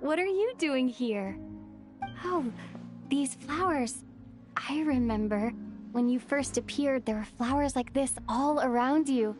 What are you doing here? Oh, these flowers. I remember. When you first appeared, there were flowers like this all around you.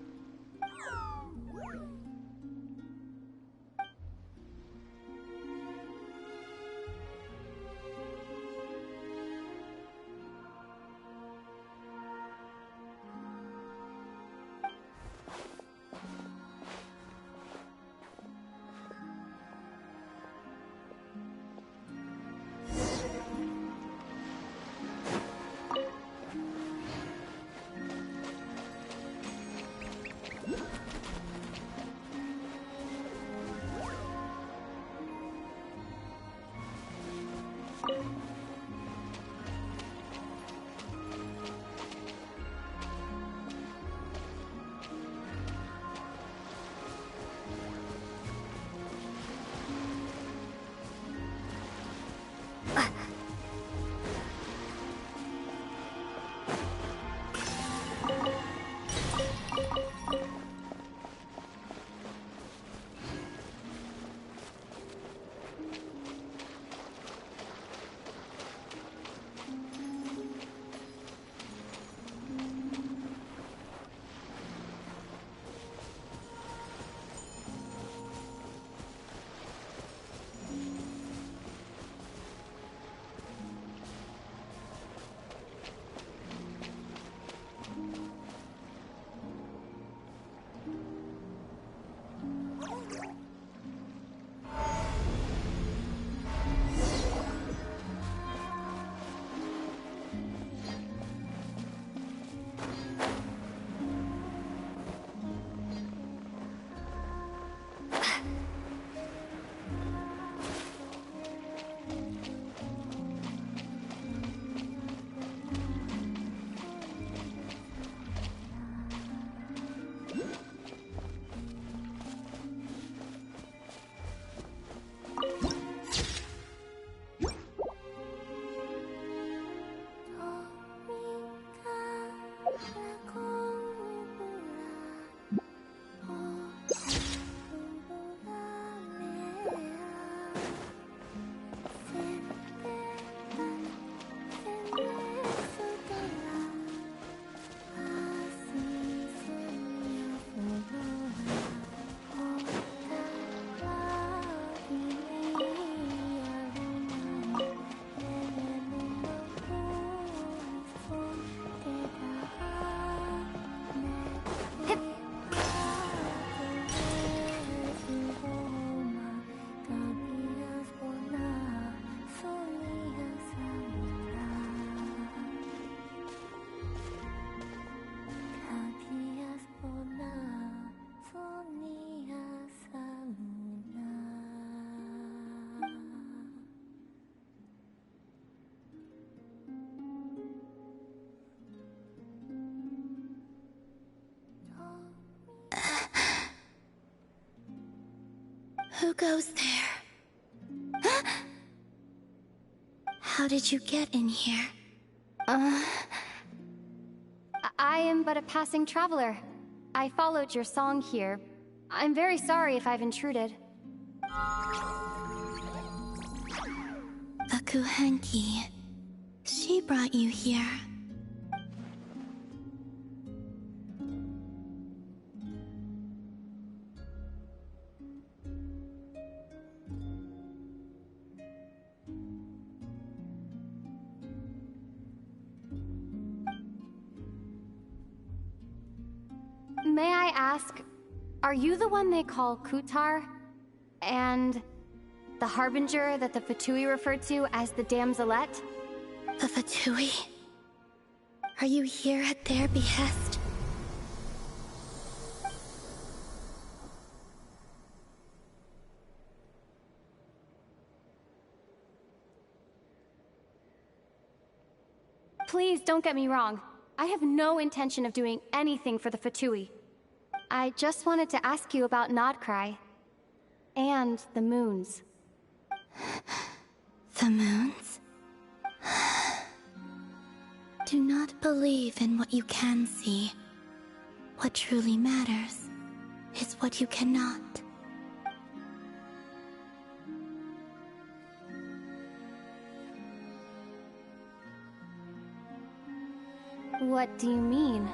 Who goes there? How did you get in here? I am but a passing traveler. I followed your song here. I'm very sorry if I've intruded. Akuhenki. She brought you here. May I ask, are you the one they call Kutar? And the Harbinger that the Fatui referred to as the Damselette? The Fatui? Are you here at their behest? Please don't get me wrong. I have no intention of doing anything for the Fatui. I just wanted to ask you about Nodcry. And the moons. The moons? Do not believe in what you can see. What truly matters is what you cannot. What do you mean?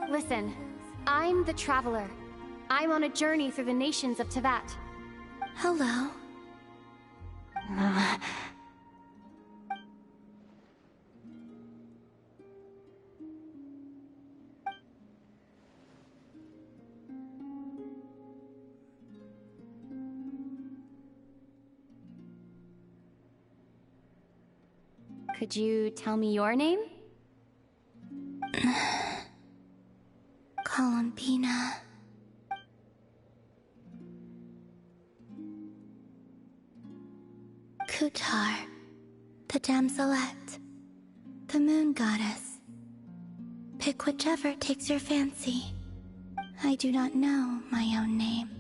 Listen, I'm the Traveler. I'm on a journey through the nations of Teyvat. Hello. Could you tell me your name? Columbina. Kutar, the damselette, the moon goddess. Pick whichever takes your fancy. I do not know my own name.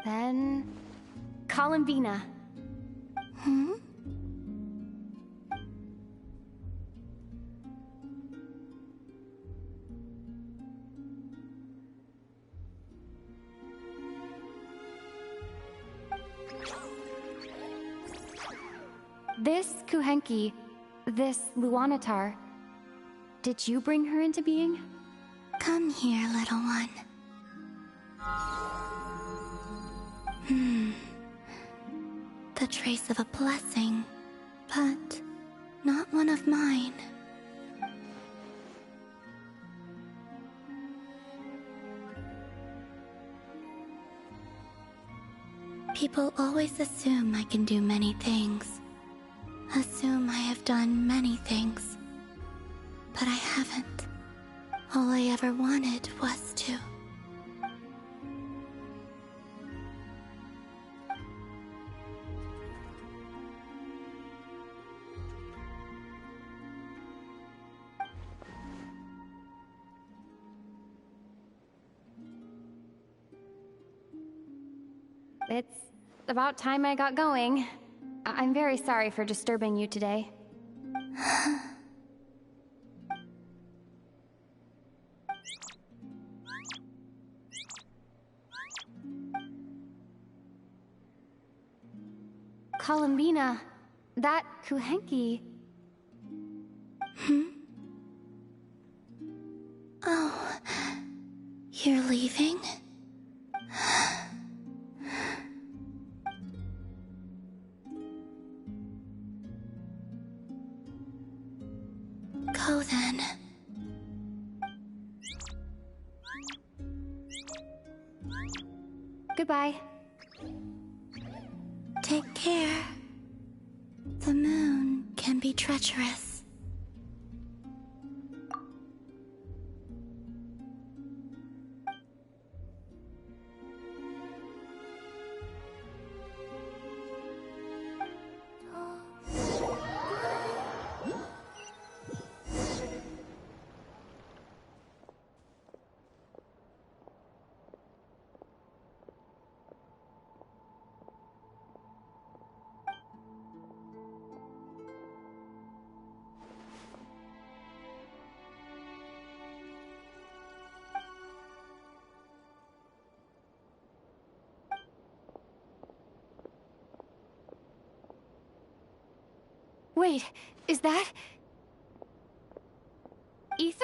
Then... Columbina. Hmm? This Kuhenki, this Luanatar, did you bring her into being? Come here, little one. The trace of a blessing, but not one of mine. People always assume I can do many things. Assume I have done many things. But I haven't. All I ever wanted was to. It's about time I got going. I'm very sorry for disturbing you today. Columbina, that Kuhenki... Oh, you're leaving? Go then. Goodbye. Take care. The moon can be treacherous. Wait, is that... Ether?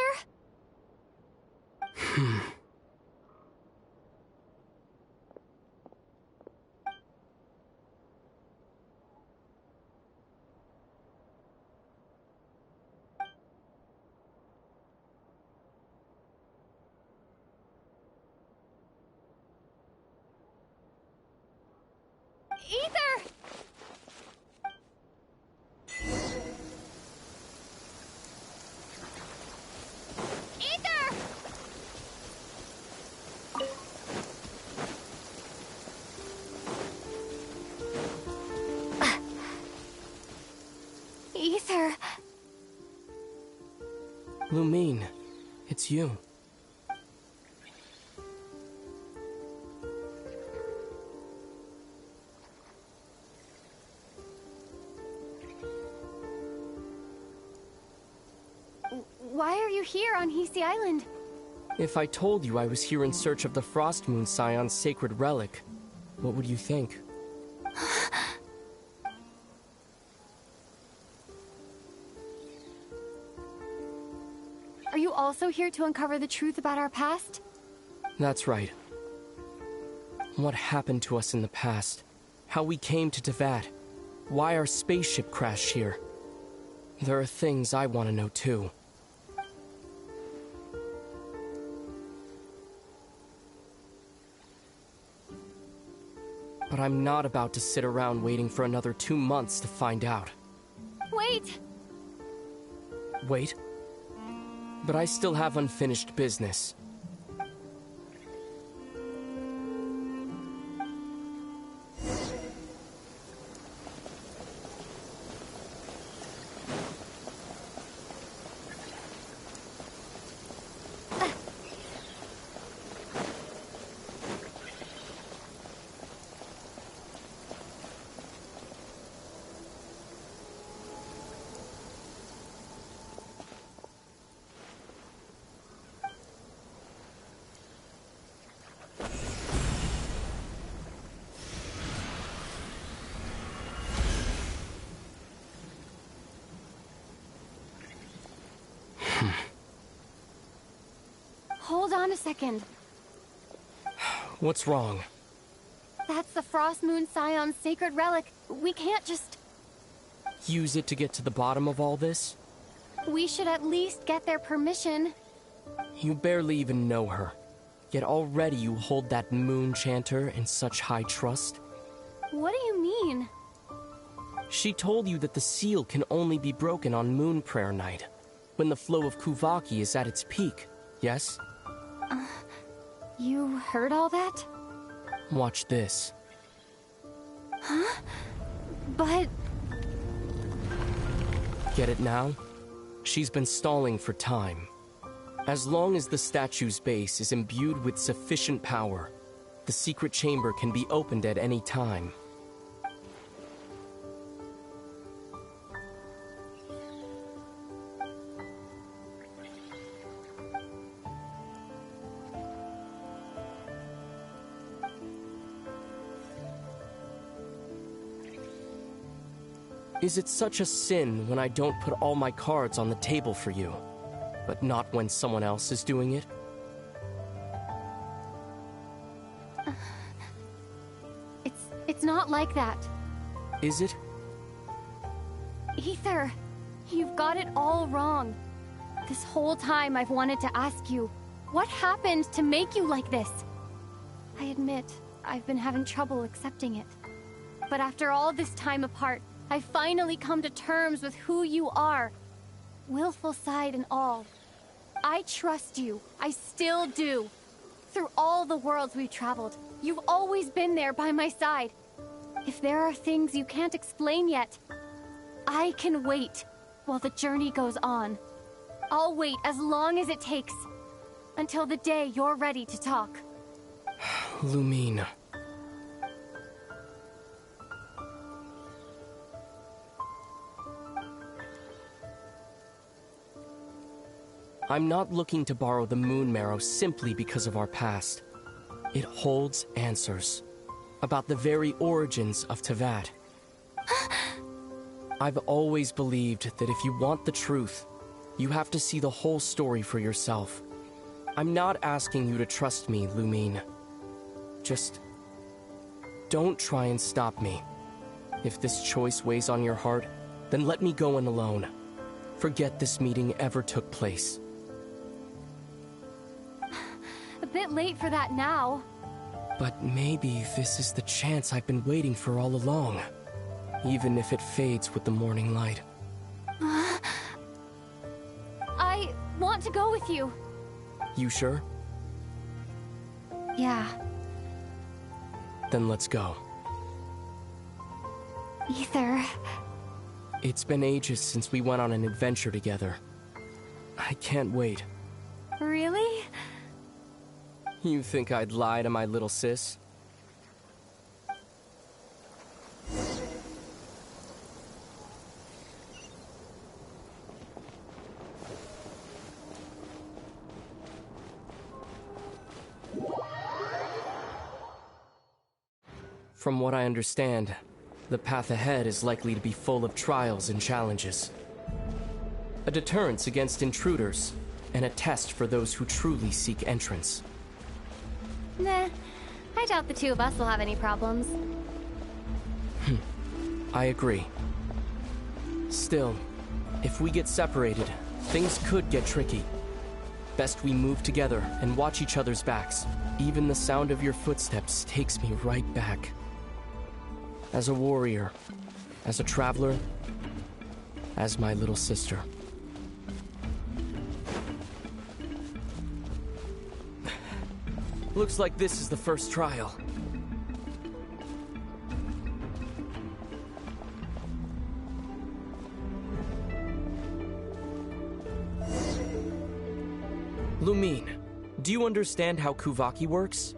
Ether! Ether! Ether... Lumine, it's you. here on Hisi Island? If I told you I was here in search of the Frost Moon Scion's sacred relic, what would you think? Are you also here to uncover the truth about our past? That's right. What happened to us in the past? How we came to Teyvat? Why our spaceship crashed here? There are things I want to know too. But I'm not about to sit around waiting for another 2 months to find out. Wait! Wait? But I still have unfinished business. Hold on a second. What's wrong? That's the Frost Moon Scion's sacred relic. We can't just... Use it to get to the bottom of all this? We should at least get their permission. You barely even know her. Yet already you hold that moon chanter in such high trust. What do you mean? She told you that the seal can only be broken on Moon Prayer Night, when the flow of Kuvaki is at its peak, yes? You heard all that? Watch this. Huh? But... Get it now? She's been stalling for time. As long as the statue's base is imbued with sufficient power, the secret chamber can be opened at any time. Is it such a sin when I don't put all my cards on the table for you, but not when someone else is doing it? It's not like that. Is it? Ether, you've got it all wrong. This whole time I've wanted to ask you, what happened to make you like this? I admit, I've been having trouble accepting it. But after all this time apart, I've finally come to terms with who you are. Willful side and all. I trust you. I still do. Through all the worlds we've traveled, you've always been there by my side. If there are things you can't explain yet, I can wait while the journey goes on. I'll wait as long as it takes, until the day you're ready to talk. Lumine. I'm not looking to borrow the Moon Marrow simply because of our past. It holds answers about the very origins of Teyvat. I've always believed that if you want the truth, you have to see the whole story for yourself. I'm not asking you to trust me, Lumine. Just don't try and stop me. If this choice weighs on your heart, then let me go in alone. Forget this meeting ever took place. A bit late for that now. But maybe this is the chance I've been waiting for all along. Even if it fades with the morning light. I want to go with you. You sure? Yeah. Then let's go. Ether. It's been ages since we went on an adventure together. I can't wait. Really? You think I'd lie to my little sis? From what I understand, the path ahead is likely to be full of trials and challenges. A deterrence against intruders, and a test for those who truly seek entrance. Nah, I doubt the two of us will have any problems. I agree. Still, if we get separated, things could get tricky. Best we move together and watch each other's backs. Even the sound of your footsteps takes me right back. As a warrior, as a traveler, as my little sister. Looks like this is the first trial. Lumine, do you understand how Kuvaki works?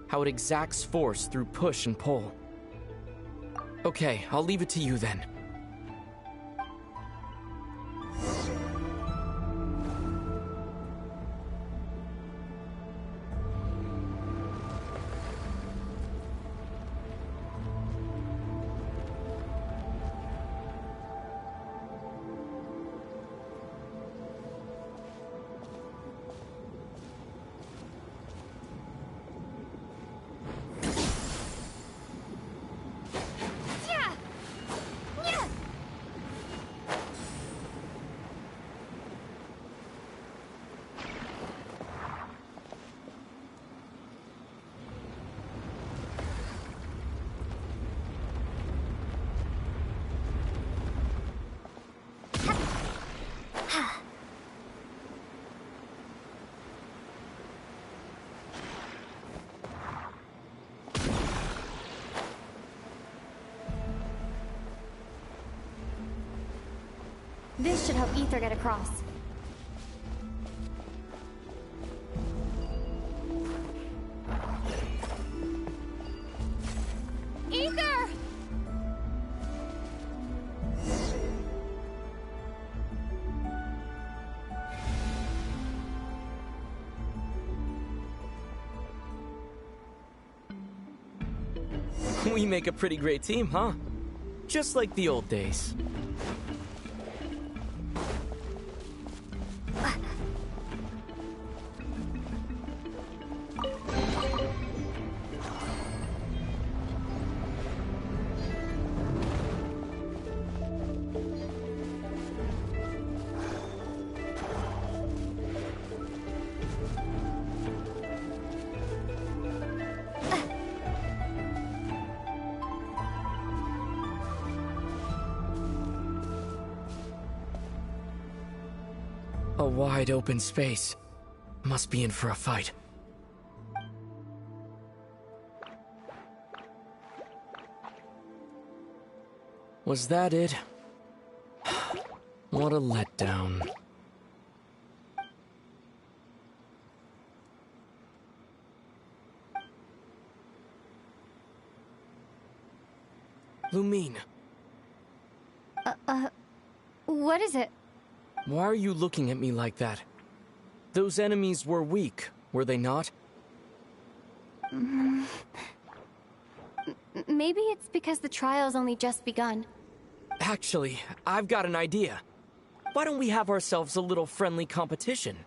How it exacts force through push and pull? Okay, I'll leave it to you then. This should help Ether get across. Ether! We make a pretty great team, huh? Just like the old days. A wide open space. Must be in for a fight. Was that it? What a letdown. Lumine. What is it? Why are you looking at me like that? Those enemies were weak, were they not? Maybe it's because the trial's only just begun. Actually, I've got an idea. Why don't we have ourselves a little friendly competition?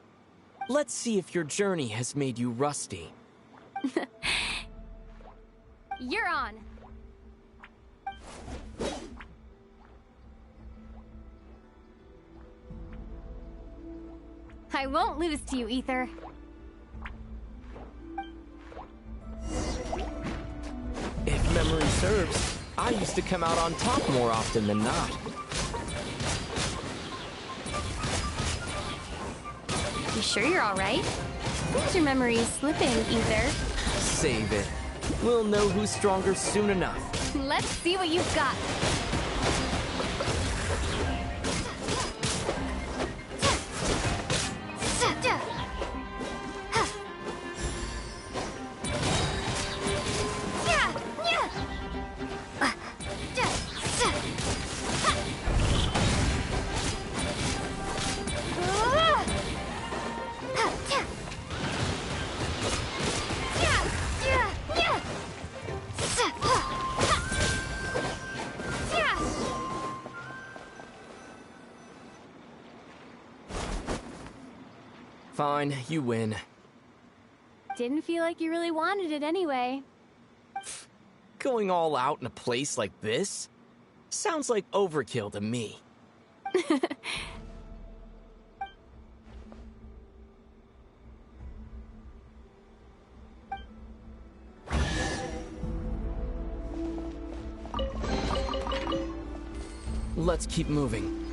Let's see if your journey has made you rusty. You're on! I won't lose to you, Ether. If memory serves, I used to come out on top more often than not. You sure you're alright? Seems your memory's slipping, Ether. Save it. We'll know who's stronger soon enough. Let's see what you've got. Fine, you win. Didn't feel like you really wanted it anyway. Going all out in a place like this? Sounds like overkill to me. Let's keep moving.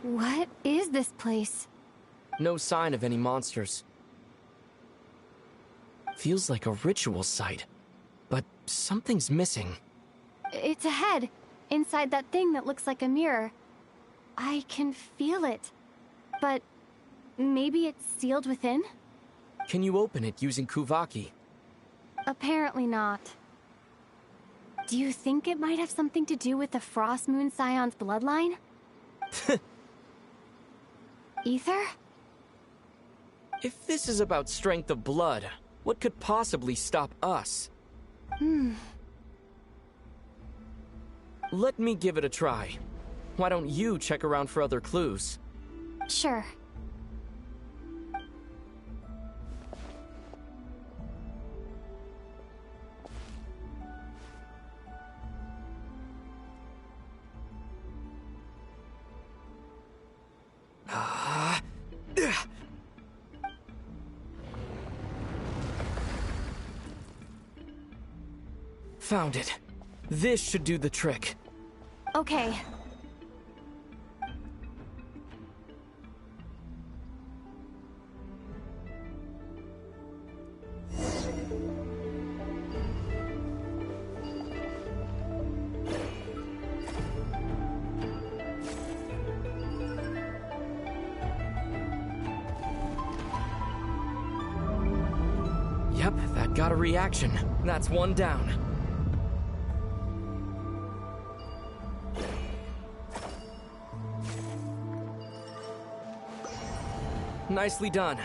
What is this place? No sign of any monsters. Feels like a ritual site, but something's missing. It's ahead, inside that thing that looks like a mirror. I can feel it, but maybe it's sealed within? Can you open it using Kuvaki? Apparently not. Do you think it might have something to do with the Frost Moon Scion's bloodline? Ether? If this is about strength of blood, what could possibly stop us? Let me give it a try. Why don't you check around for other clues? Sure. Found it. This should do the trick. Okay. Yep, that got a reaction. That's one down. Nicely done.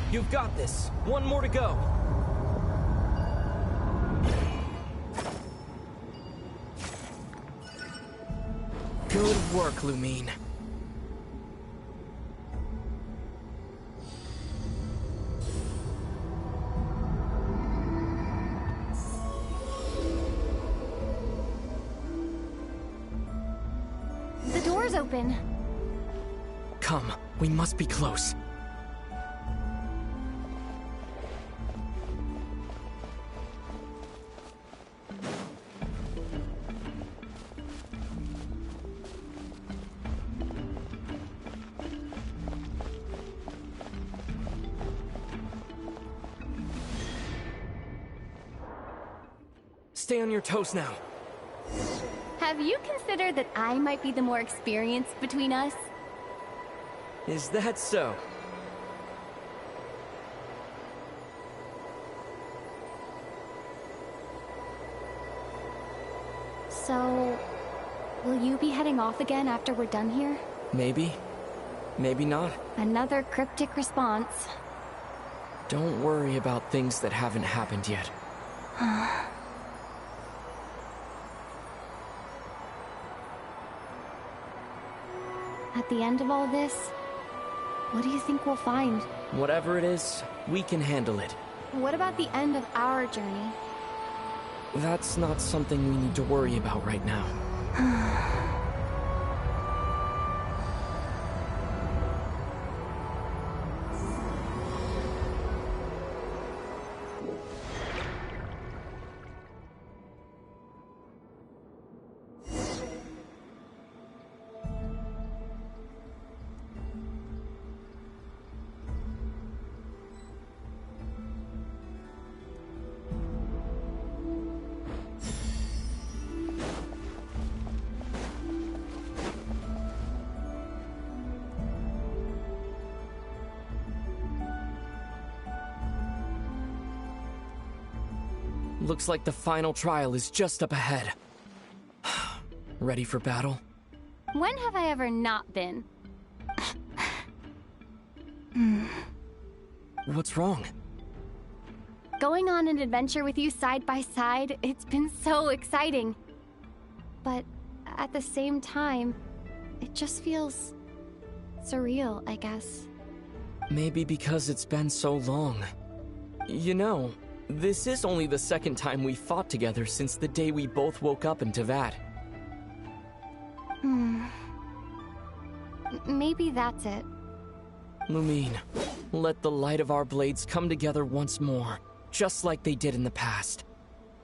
You've got this. One more to go. Good work, Lumine. The door's open. Come, we must be close. Stay on your toes now. Have you considered that I might be the more experienced between us? Is that so? So, will you be heading off again after we're done here? Maybe. Maybe not. Another cryptic response. Don't worry about things that haven't happened yet. At the end of all this, what do you think we'll find? Whatever it is, we can handle it. What about the end of our journey? That's not something we need to worry about right now. Looks like the final trial is just up ahead. Ready for battle? When have I ever not been? What's wrong? Going on an adventure with you side by side, it's been so exciting. But at the same time, it just feels surreal, I guess. Maybe because it's been so long. You know, this is only the second time we fought together since the day we both woke up in Teyvat. Maybe that's it. Lumine, let the light of our blades come together once more, just like they did in the past.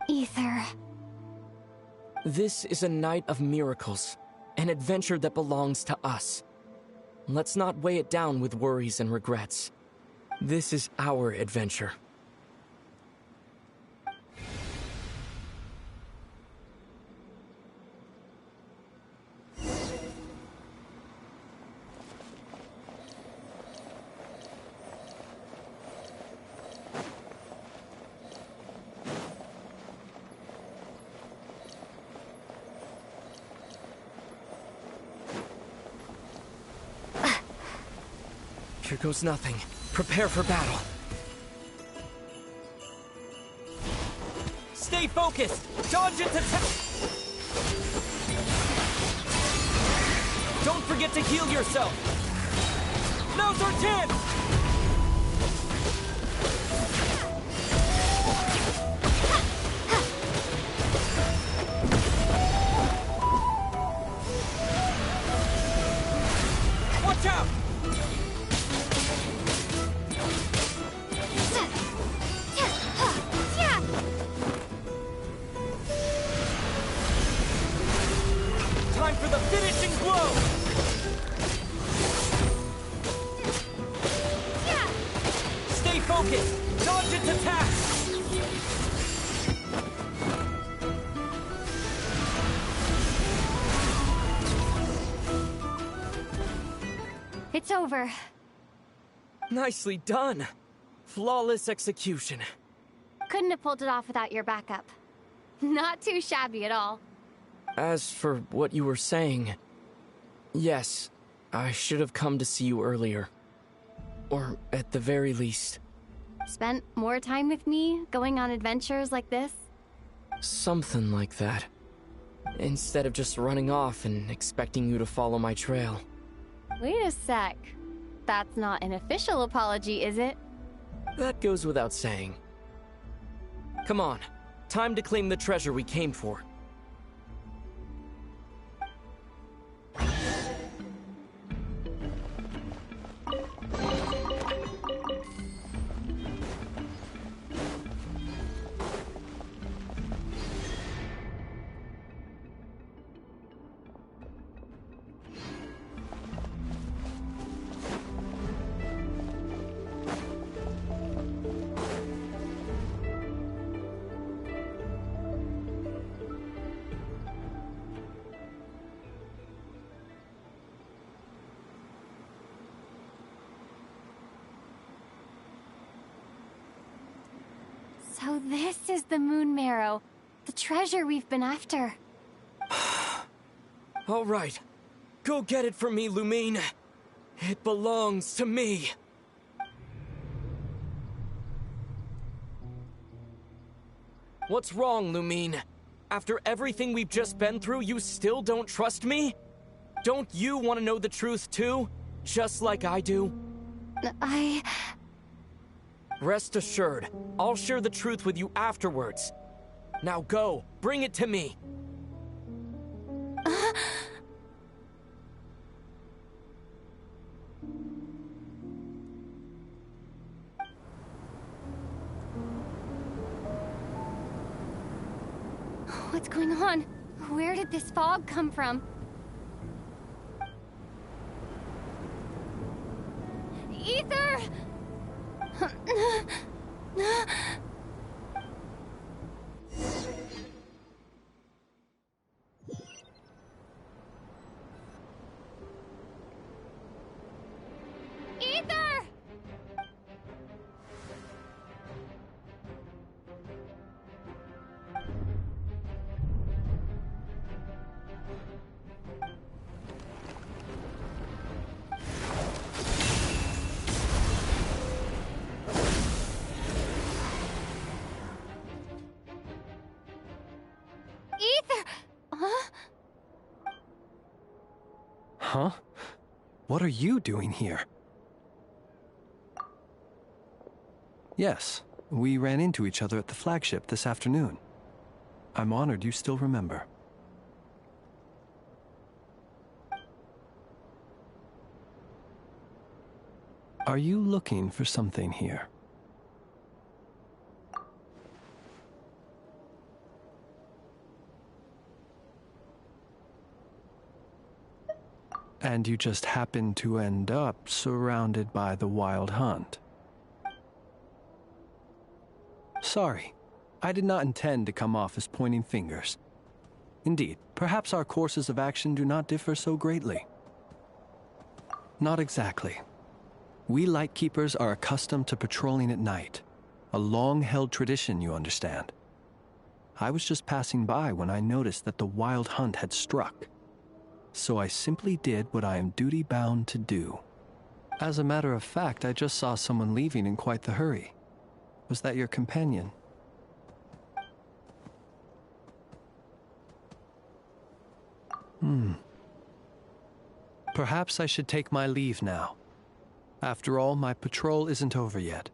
Ether. This is a night of miracles, an adventure that belongs to us. Let's not weigh it down with worries and regrets. This is our adventure. Here goes nothing. Prepare for battle. Stay focused! Dodge into Don't forget to heal yourself! Now's our chance! Watch out! Time for the finishing blow! Stay focused! Dodge its attack! It's over. Nicely done! Flawless execution. Couldn't have pulled it off without your backup. Not too shabby at all. As for what you were saying, yes, I should have come to see you earlier. Or at the very least. Spent more time with me, going on adventures like this? Something like that. Instead of just running off and expecting you to follow my trail. Wait a sec. That's not an official apology, is it? That goes without saying. Come on, time to claim the treasure we came for. So this is the Moon Marrow, the treasure we've been after. All right. Go get it for me, Lumine. It belongs to me. What's wrong, Lumine? After everything we've just been through, you still don't trust me? Don't you want to know the truth too? Just like I do? Rest assured, I'll share the truth with you afterwards. Now go, bring it to me. What's going on? Where did this fog come from? Ether! Ether! Ether! Huh? Huh? What are you doing here? Yes, we ran into each other at the flagship this afternoon. I'm honored you still remember. Are you looking for something here? And you just happen to end up surrounded by the Wild Hunt. Sorry, I did not intend to come off as pointing fingers. Indeed, perhaps our courses of action do not differ so greatly. Not exactly. We Lightkeepers are accustomed to patrolling at night. A long-held tradition, you understand. I was just passing by when I noticed that the Wild Hunt had struck. So I simply did what I am duty-bound to do. As a matter of fact, I just saw someone leaving in quite the hurry. Was that your companion? Perhaps I should take my leave now. After all, my patrol isn't over yet.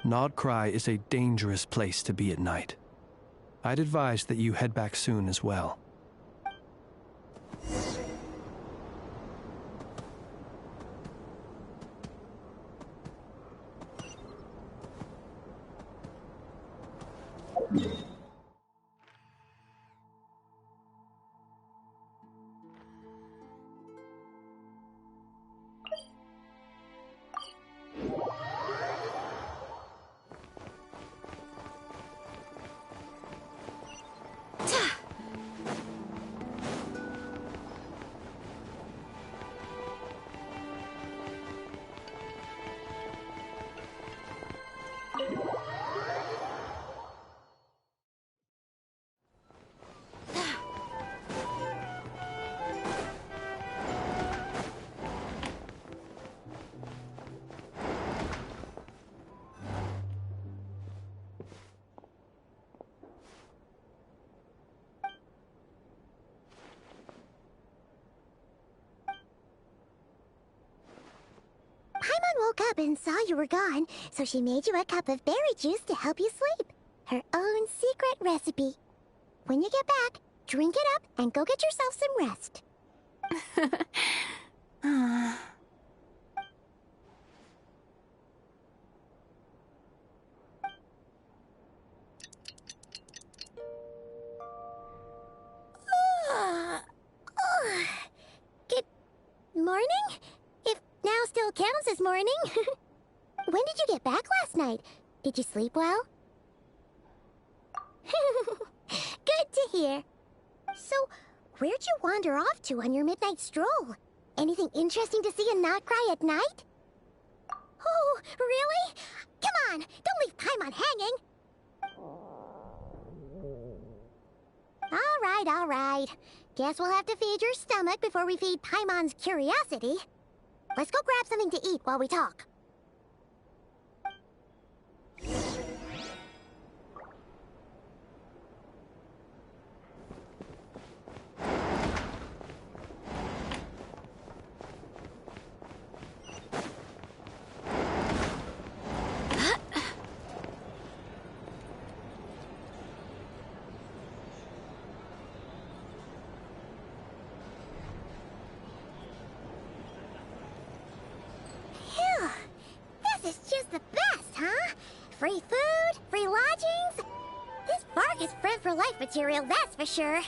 Nodcry is a dangerous place to be at night. I'd advise that you head back soon as well. Paimon woke up and saw you were gone, so she made you a cup of berry juice to help you sleep. Her own secret recipe. When you get back, drink it up and go get yourself some rest. Good morning? If now still counts as morning. When did you get back last night? Did you sleep well? Good to hear. So, where'd you wander off to on your midnight stroll? Anything interesting to see in Nodcry at night? Oh, really? Come on, don't leave Paimon hanging. All right. Guess we'll have to feed your stomach before we feed Paimon's curiosity. Let's go grab something to eat while we talk. This is just the best, huh? Free food, free lodgings. This bark is bred for life material, that's for sure.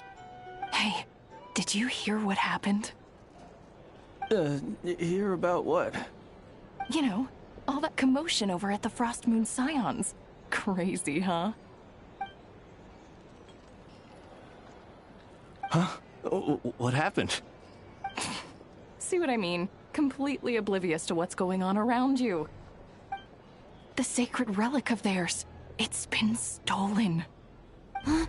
Hey, did you hear what happened? Hear about what? You know, all that commotion over at the Frost Moon Scions. Crazy, huh? Huh? What happened? See what I mean? Completely oblivious to what's going on around you. The sacred relic of theirs. It's been stolen. Hey,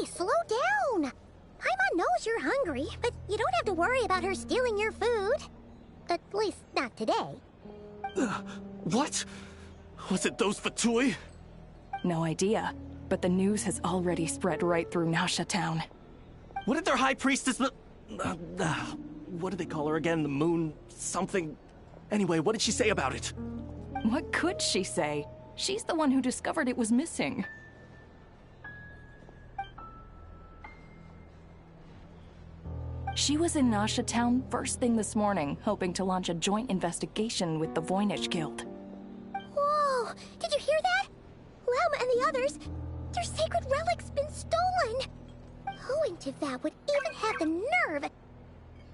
slow down. Paimon knows you're hungry, but you don't have to worry about her stealing your food. At least, not today. What? Was it those Fatui? No idea, but the news has already spread right through Nasha Town. What did their high priestess... what did they call her again? The moon... something... Anyway, what did she say about it? What could she say? She's the one who discovered it was missing. She was in Nasha Town first thing this morning, hoping to launch a joint investigation with the Voynich Guild. Whoa! Did you hear that? Lauma and the others, their sacred relic's been stolen! Who in Tivat would even have the nerve?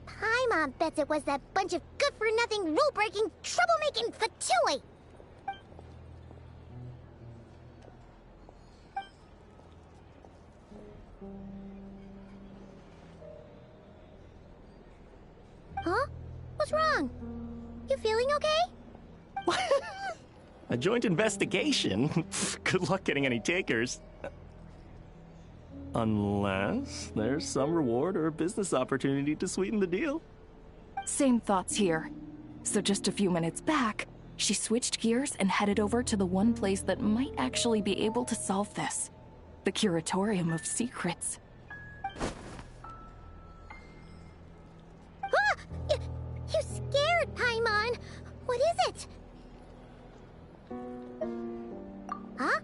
Paimon bets it was that bunch of good-for-nothing, rule-breaking, troublemaking Fatui! Huh? What's wrong? You feeling okay? A joint investigation? Good luck getting any takers. Unless there's some reward or business opportunity to sweeten the deal. Same thoughts here. So just a few minutes back, she switched gears and headed over to the one place that might actually be able to solve this. The Curatorium of Secrets. Ah! You scared, Paimon! What is it? Huh?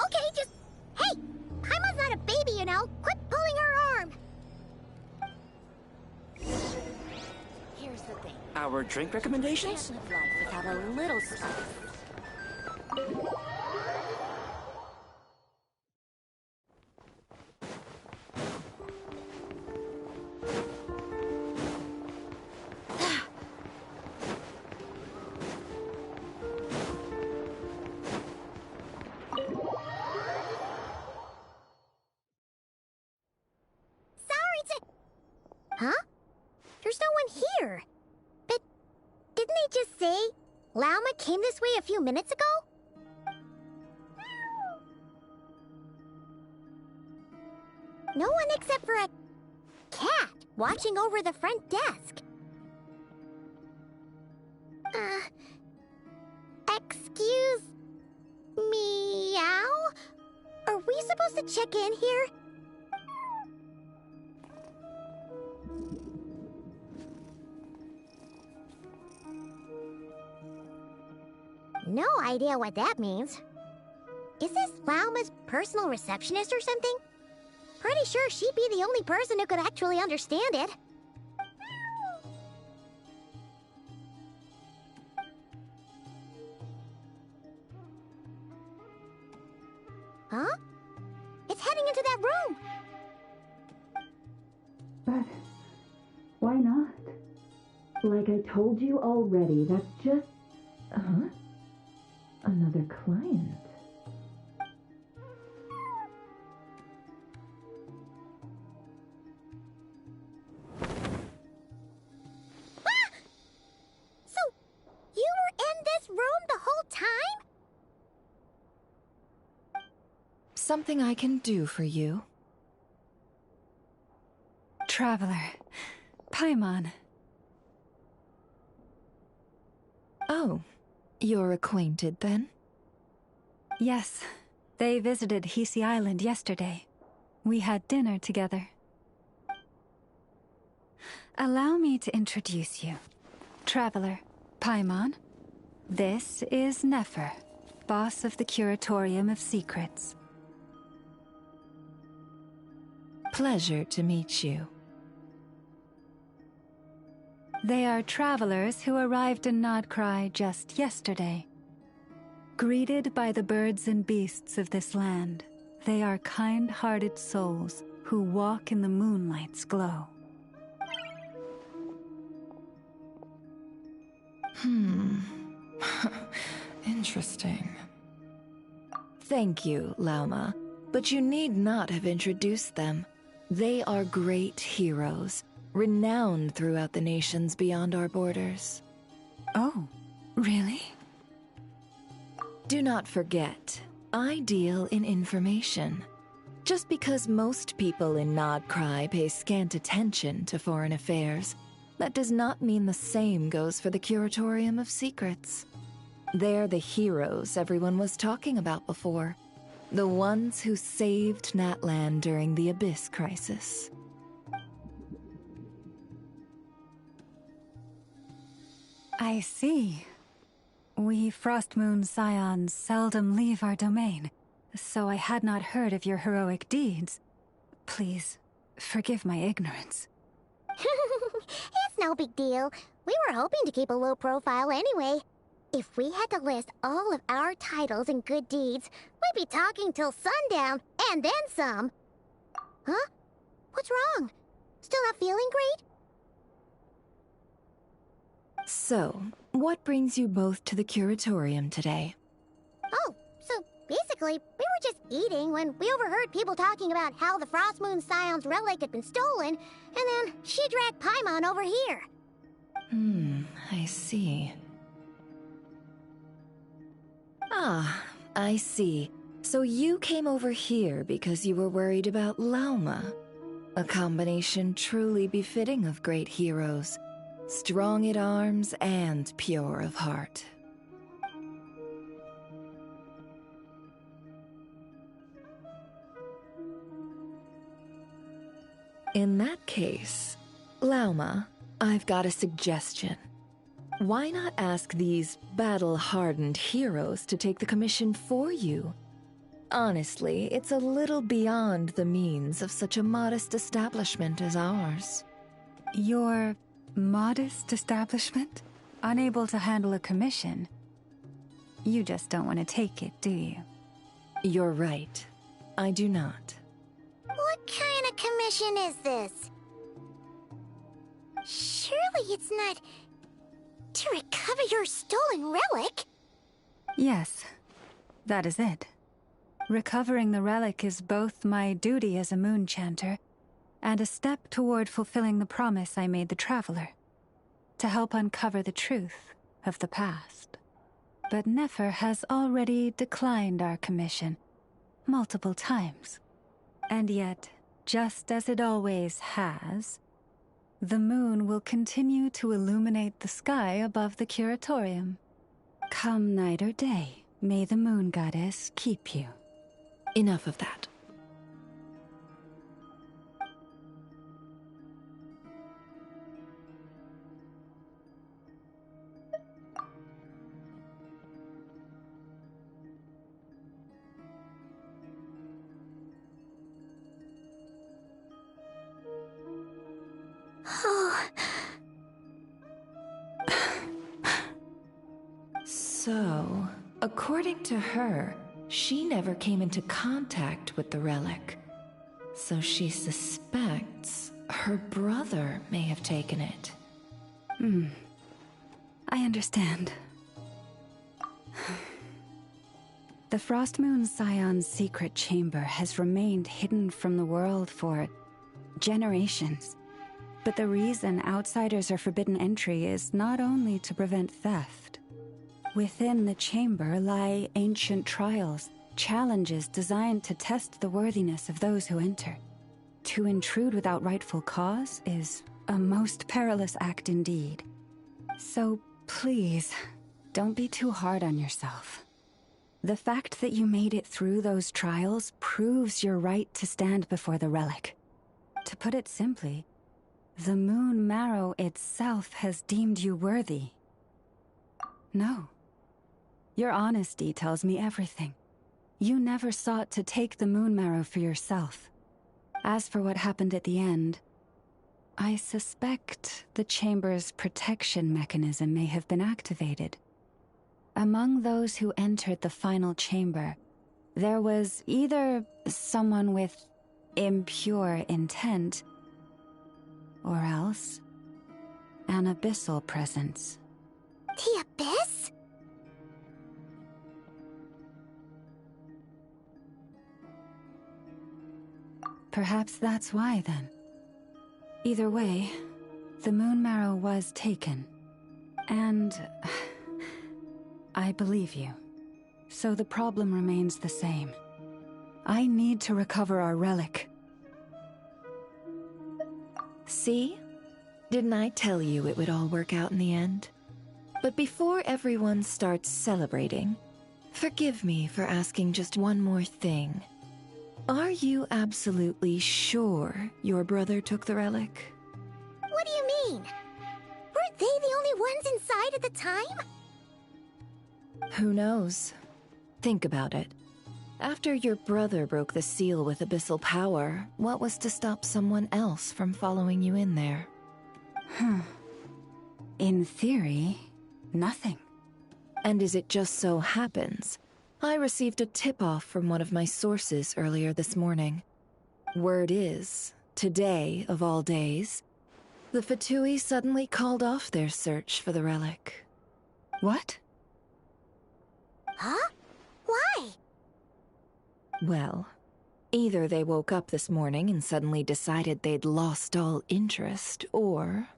Okay, just... Hey! Paimon's not a baby, you know! Quit pulling her arm! Here's the thing. Our drink recommendations? Can't live life without a little spice. Huh? There's no one here. But didn't they just say Lauma came this way a few minutes ago? No one except for a cat watching over the front desk. Excuse meow? Are we supposed to check in here? No idea what that means. Is this Lauma's personal receptionist or something? Pretty sure she'd be the only person who could actually understand it. Huh? It's heading into that room! But why not? Like I told you already, that's just... Huh? Another client. Ah! So, you were in this room the whole time? something I can do for you? Traveler. Paimon. Oh, you're acquainted then? Yes, they visited Hisi Island yesterday. We had dinner together. Allow me to introduce you. Traveler, Paimon. This is Nefer, boss of the Curatorium of Secrets. Pleasure to meet you. They are travelers who arrived in Nodcry just yesterday. Greeted by the birds and beasts of this land, they are kind-hearted souls who walk in the moonlight's glow. Interesting. Thank you, Lauma, but you need not have introduced them. They are great heroes, renowned throughout the nations beyond our borders. Oh, really? Do not forget, I deal in information. Just because most people in Nodcry pay scant attention to foreign affairs, that does not mean the same goes for the Curatorium of Secrets. They're the heroes everyone was talking about before. The ones who saved Natlan during the Abyss Crisis. I see. We Frostmoon Scions seldom leave our domain, so I had not heard of your heroic deeds. Please, forgive my ignorance. It's no big deal. We were hoping to keep a low profile anyway. If we had to list all of our titles and good deeds, we'd be talking till sundown, and then some. Huh? What's wrong? Still not feeling great? So, what brings you both to the Curatorium today? Oh, so basically, we were just eating when we overheard people talking about how the Frostmoon Scion's relic had been stolen, and then she dragged Paimon over here. I see. Ah, I see. So you came over here because you were worried about Lauma. A combination truly befitting of great heroes. Strong at arms and pure of heart. In that case, Lauma, I've got a suggestion. Why not ask these battle-hardened heroes to take the commission for you? Honestly, it's a little beyond the means of such a modest establishment as ours. Your modest establishment? Unable to handle a commission? You just don't want to take it, do you? You're right. I do not. What kind of commission is this? Surely it's not to recover your stolen relic? Yes, that is it. Recovering the relic is both my duty as a moon chanter and a step toward fulfilling the promise I made the Traveler, to help uncover the truth of the past. But Nefer has already declined our commission multiple times. And yet, just as it always has, the moon will continue to illuminate the sky above the Curatorium. Come night or day, may the moon goddess keep you. Enough of that. So, according to her, she never came into contact with the relic. So she suspects her brother may have taken it. I understand. The Frostmoon Scion's secret chamber has remained hidden from the world for generations. But the reason outsiders are forbidden entry is not only to prevent theft. Within the chamber lie ancient trials challenges designed to test the worthiness of those who enter. To intrude without rightful cause is a most perilous act indeed. So please, don't be too hard on yourself. The fact that you made it through those trials proves your right to stand before the relic. To put it simply, the Moon Marrow itself has deemed you worthy. No. Your honesty tells me everything. You never sought to take the Moon Marrow for yourself. As for what happened at the end, I suspect the Chamber's protection mechanism may have been activated. Among those who entered the final chamber, there was either someone with impure intent, or else an abyssal presence. The Abyss? Perhaps that's why, then. Either way, the Moon Marrow was taken. And I believe you. So the problem remains the same. I need to recover our relic. See? Didn't I tell you it would all work out in the end? But before everyone starts celebrating, forgive me for asking just one more thing. Are you absolutely sure your brother took the relic? What do you mean? Weren't they the only ones inside at the time? Who knows? Think about it. After your brother broke the seal with abyssal power, what was to stop someone else from following you in there? In theory, nothing. And as it just so happens, I received a tip-off from one of my sources earlier this morning. Word is, today of all days, the Fatui suddenly called off their search for the relic. What? Huh? Why? Well, either they woke up this morning and suddenly decided they'd lost all interest, or...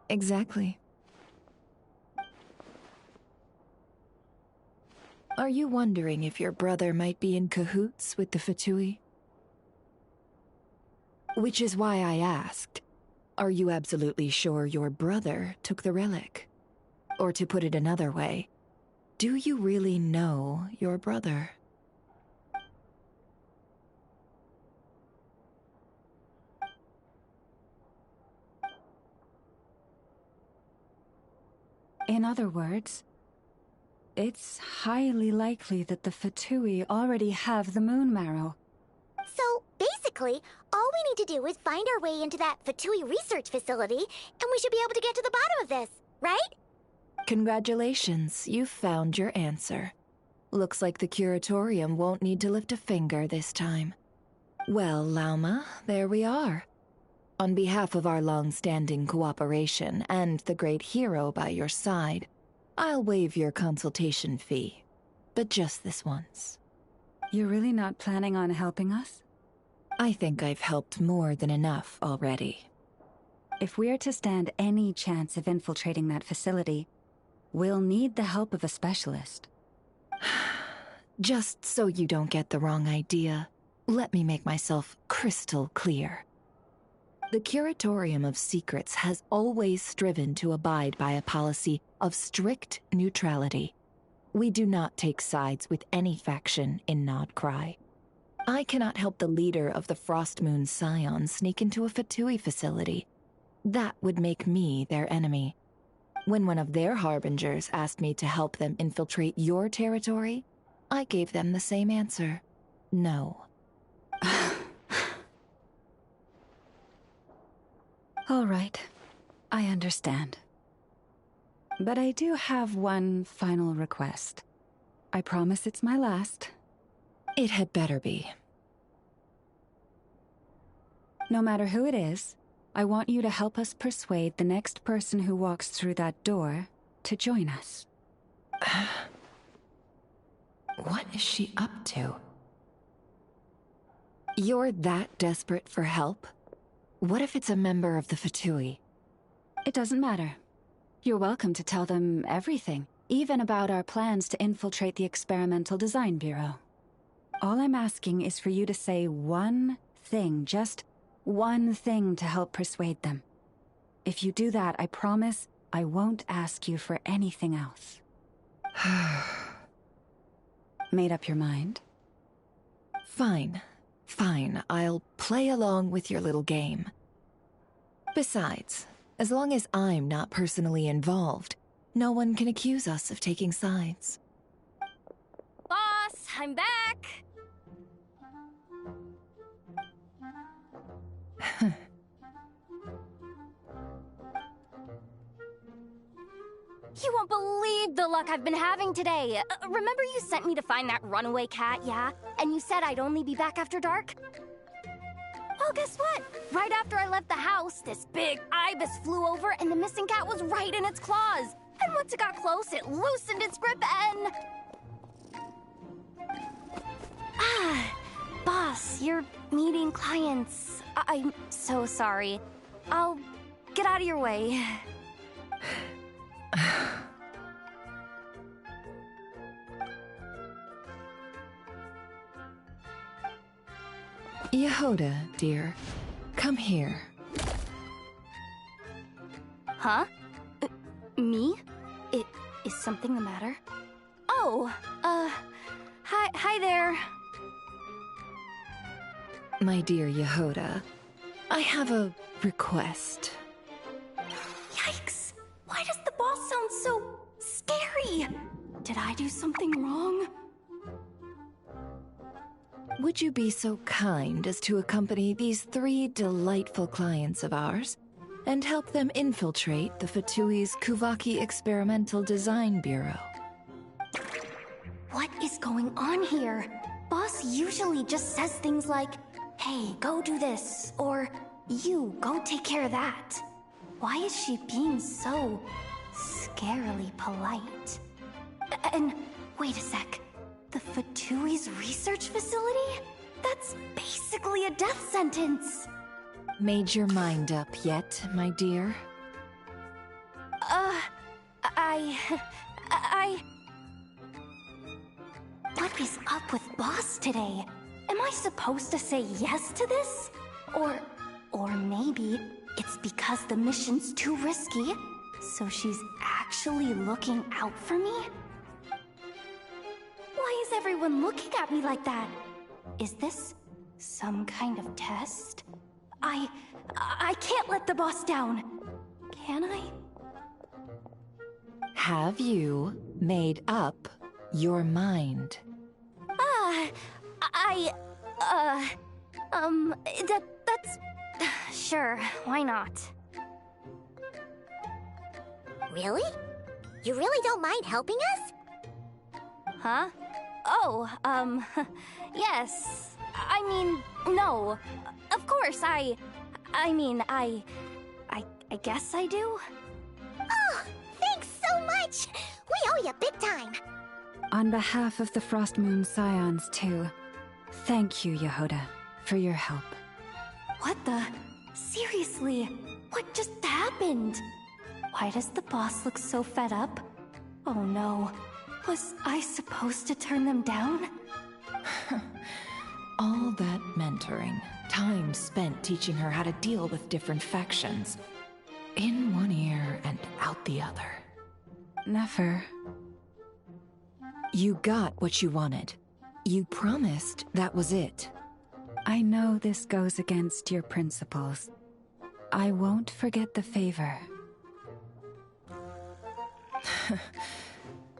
Exactly. Are you wondering if your brother might be in cahoots with the Fatui? Which is why I asked, are you absolutely sure your brother took the relic? Or to put it another way, do you really know your brother? In other words, it's highly likely that the Fatui already have the Moon Marrow. So, basically, all we need to do is find our way into that Fatui research facility, and we should be able to get to the bottom of this, right? Congratulations, you've found your answer. Looks like the Curatorium won't need to lift a finger this time. Well, Lauma, there we are. On behalf of our long-standing cooperation and the great hero by your side, I'll waive your consultation fee, but just this once. You're really not planning on helping us? I think I've helped more than enough already. If we're to stand any chance of infiltrating that facility, we'll need the help of a specialist. Just so you don't get the wrong idea, let me make myself crystal clear. The Curatorium of Secrets has always striven to abide by a policy of strict neutrality. We do not take sides with any faction in Nodcry. I cannot help the leader of the Frostmoon Scions sneak into a Fatui facility. That would make me their enemy. When one of their harbingers asked me to help them infiltrate your territory, I gave them the same answer. No. All right, I understand. But I do have one final request. I promise it's my last. It had better be. No matter who it is, I want you to help us persuade the next person who walks through that door to join us. What is she up to? You're that desperate for help? What if it's a member of the Fatui? It doesn't matter. You're welcome to tell them everything, even about our plans to infiltrate the Experimental Design Bureau. All I'm asking is for you to say one thing, just one thing to help persuade them. If you do that, I promise I won't ask you for anything else. Made up your mind? Fine. Fine, I'll play along with your little game. Besides, as long as I'm not personally involved, no one can accuse us of taking sides. Boss, I'm back! You won't believe the luck I've been having today. Remember you sent me to find that runaway cat, yeah? And you said I'd only be back after dark? Well, guess what? Right after I left the house, this big ibis flew over and the missing cat was right in its claws. And once it got close, it loosened its grip and... Boss, you're meeting clients. I'm so sorry. I'll get out of your way. Yehoda, dear, come here. Huh? Me? Is something the matter? Oh, hi there. My dear Yehoda, I have a request. Yikes! Why does the boss sound so scary? Did I do something wrong? Would you be so kind as to accompany these 3 delightful clients of ours and help them infiltrate the Fatui's Kuvaki Experimental Design Bureau? What is going on here? Boss usually just says things like, hey, go do this, or you, go take care of that. Why is she being so scarily polite? And wait a sec, the Fatui's research facility? That's basically a death sentence. Made your mind up yet, my dear? What is up with Boss today? Am I supposed to say yes to this? Or maybe it's because the mission's too risky, so she's actually looking out for me? Why is everyone looking at me like that? Is this some kind of test? I can't let the boss down. Can I? Have you made up your mind? That's... Sure, why not? Really? You really don't mind helping us? Huh? Oh, yes. I mean, no. Of course, I guess I do. Oh, thanks so much! We owe you big time! On behalf of the Frost Moon Scions, too, thank you, Yehoda, for your help. What the? Seriously, what just happened? Why does the boss look so fed up? Oh no, was I supposed to turn them down? All that mentoring, time spent teaching her how to deal with different factions. In one ear and out the other. Never. You got what you wanted. You promised that was it. I know this goes against your principles. I won't forget the favor.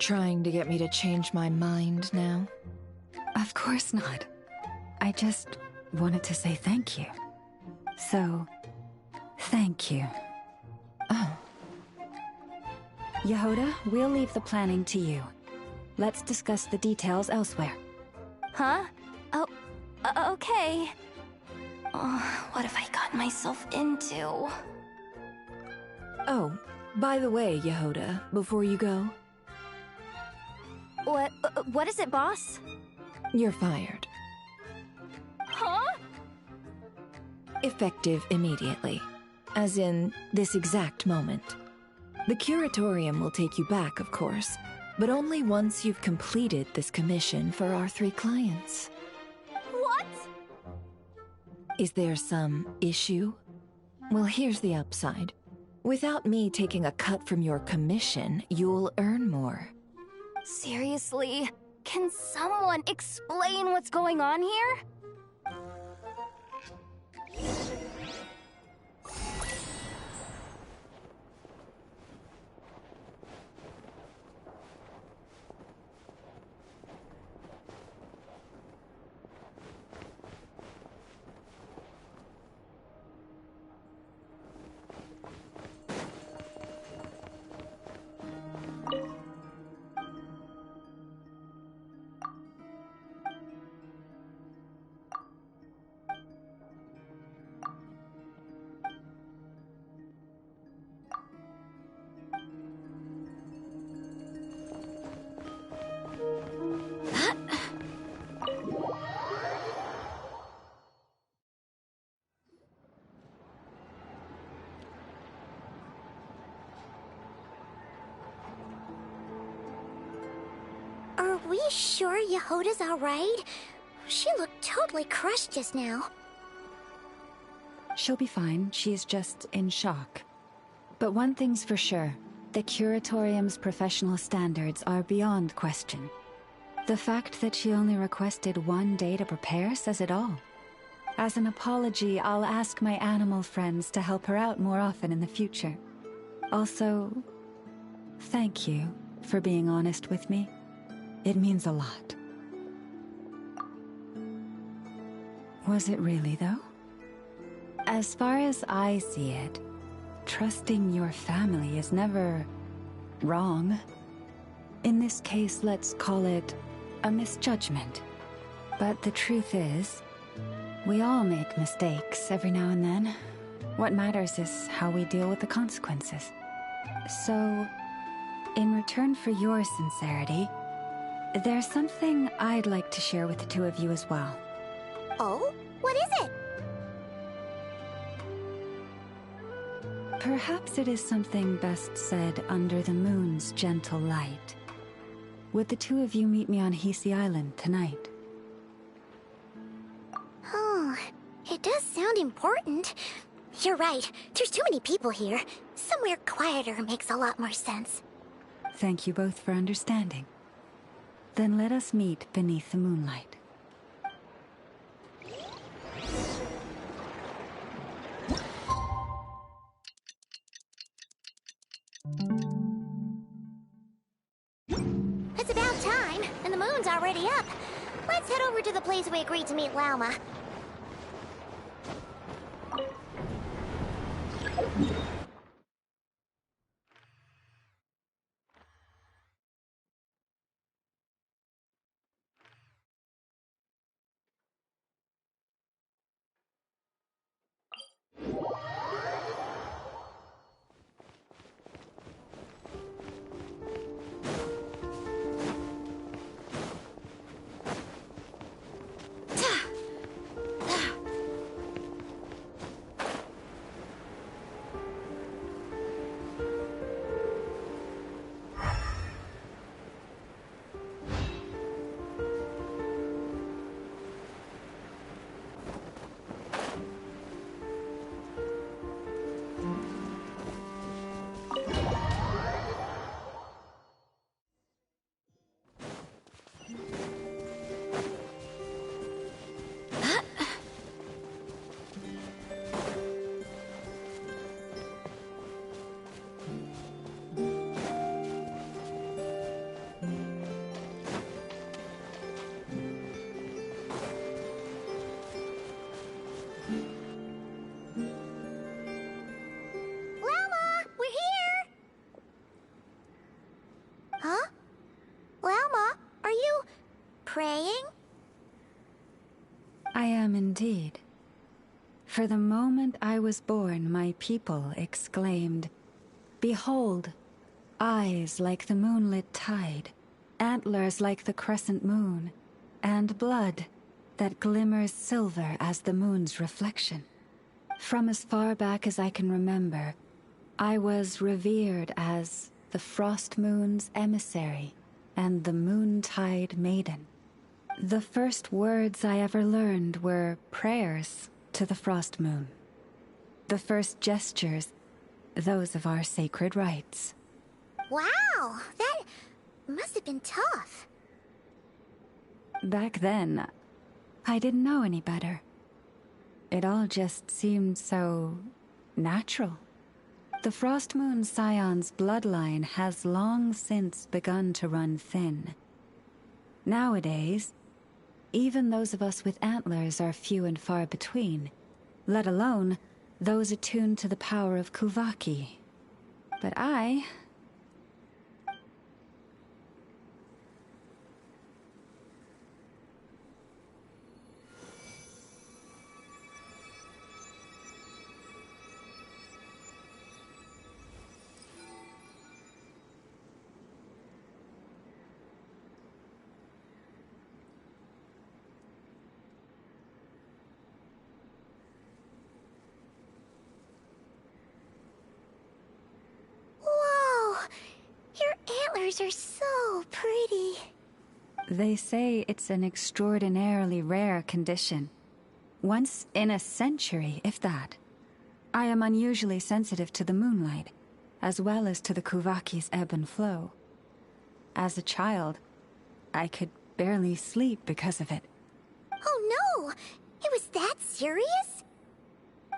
Trying to get me to change my mind now? Of course not. I just wanted to say thank you. So, thank you. Oh. Yehoda, we'll leave the planning to you. Let's discuss the details elsewhere. Huh? Oh, okay. Oh, what have I gotten myself into? Oh, by the way, Yehoda, before you go... What is it, boss? You're fired. Huh? Effective immediately. As in, this exact moment. The Curatorium will take you back, of course, but only once you've completed this commission for our 3 clients. Is there some issue? Well, here's the upside. Without me taking a cut from your commission, you'll earn more. Seriously? Can someone explain what's going on here? Are we sure Yehoda's alright? She looked totally crushed just now. She'll be fine. She's just in shock. But one thing's for sure. The Curatorium's professional standards are beyond question. The fact that she only requested 1 day to prepare says it all. As an apology, I'll ask my animal friends to help her out more often in the future. Also, thank you for being honest with me. It means a lot. Was it really, though? As far as I see it, trusting your family is never wrong. In this case, let's call it a misjudgment. But the truth is, we all make mistakes every now and then. What matters is how we deal with the consequences. So, in return for your sincerity, there's something I'd like to share with the two of you as well. Oh? What is it? Perhaps it is something best said under the moon's gentle light. Would the two of you meet me on Hisi Island tonight? Oh, it does sound important. You're right, there's too many people here. Somewhere quieter makes a lot more sense. Thank you both for understanding. Then let us meet beneath the moonlight. It's about time, and the moon's already up. Let's head over to the place we agreed to meet Lauma. Praying? I am indeed. For the moment I was born, my people exclaimed, "Behold, eyes like the moonlit tide, antlers like the crescent moon, and blood that glimmers silver as the moon's reflection." From as far back as I can remember, I was revered as the Frost Moon's emissary and the Moontide Maiden. The first words I ever learned were prayers to the Frost Moon. The first gestures, those of our sacred rites. Wow, that must have been tough. Back then, I didn't know any better. It all just seemed so natural. The Frost Moon Scion's bloodline has long since begun to run thin. Nowadays, even those of us with antlers are few and far between, let alone those attuned to the power of Kuvaki. But I... Are so pretty. They say it's an extraordinarily rare condition. Once in a century, if that. I am unusually sensitive to the moonlight, as well as to the Kuvaki's ebb and flow. As a child, I could barely sleep because of it. Oh no! It was that serious?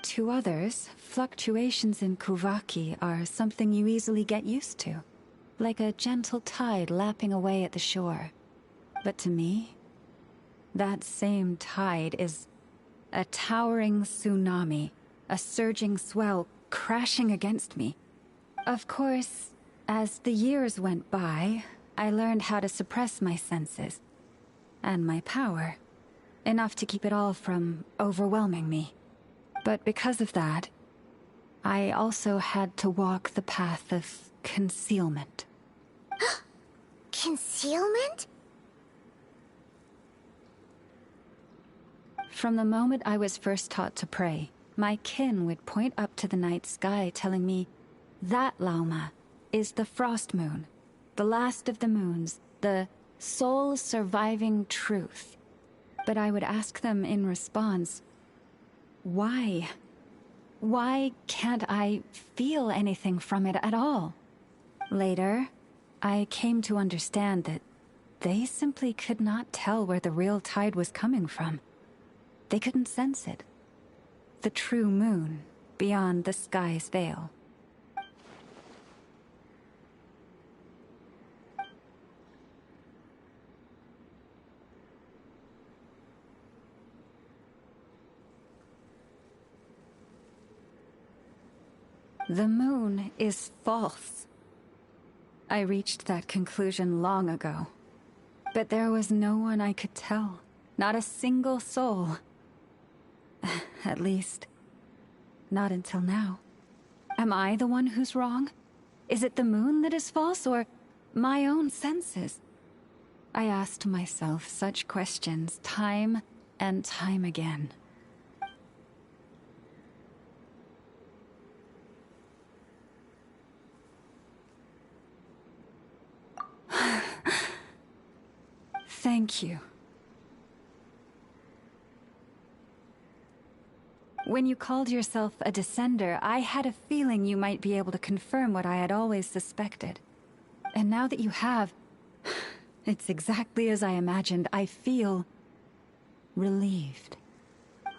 To others, fluctuations in Kuvaki are something you easily get used to. Like a gentle tide lapping away at the shore. But to me, that same tide is a towering tsunami, a surging swell crashing against me. Of course, as the years went by, I learned how to suppress my senses and my power, enough to keep it all from overwhelming me. But because of that, I also had to walk the path of concealment. Concealment? From the moment I was first taught to pray, my kin would point up to the night sky telling me, that Lauma is the Frost Moon, the last of the moons, the sole surviving truth. But I would ask them in response, why? Why can't I feel anything from it at all? Later, I came to understand that they simply could not tell where the real tide was coming from. They couldn't sense it. The true moon, beyond the sky's veil. The moon is false. I reached that conclusion long ago. But there was no one I could tell. Not a single soul. At least, not until now. Am I the one who's wrong? Is it the moon that is false, or my own senses? I asked myself such questions time and time again. Thank you. When you called yourself a descender, I had a feeling you might be able to confirm what I had always suspected. And now that you have, it's exactly as I imagined. I feel relieved.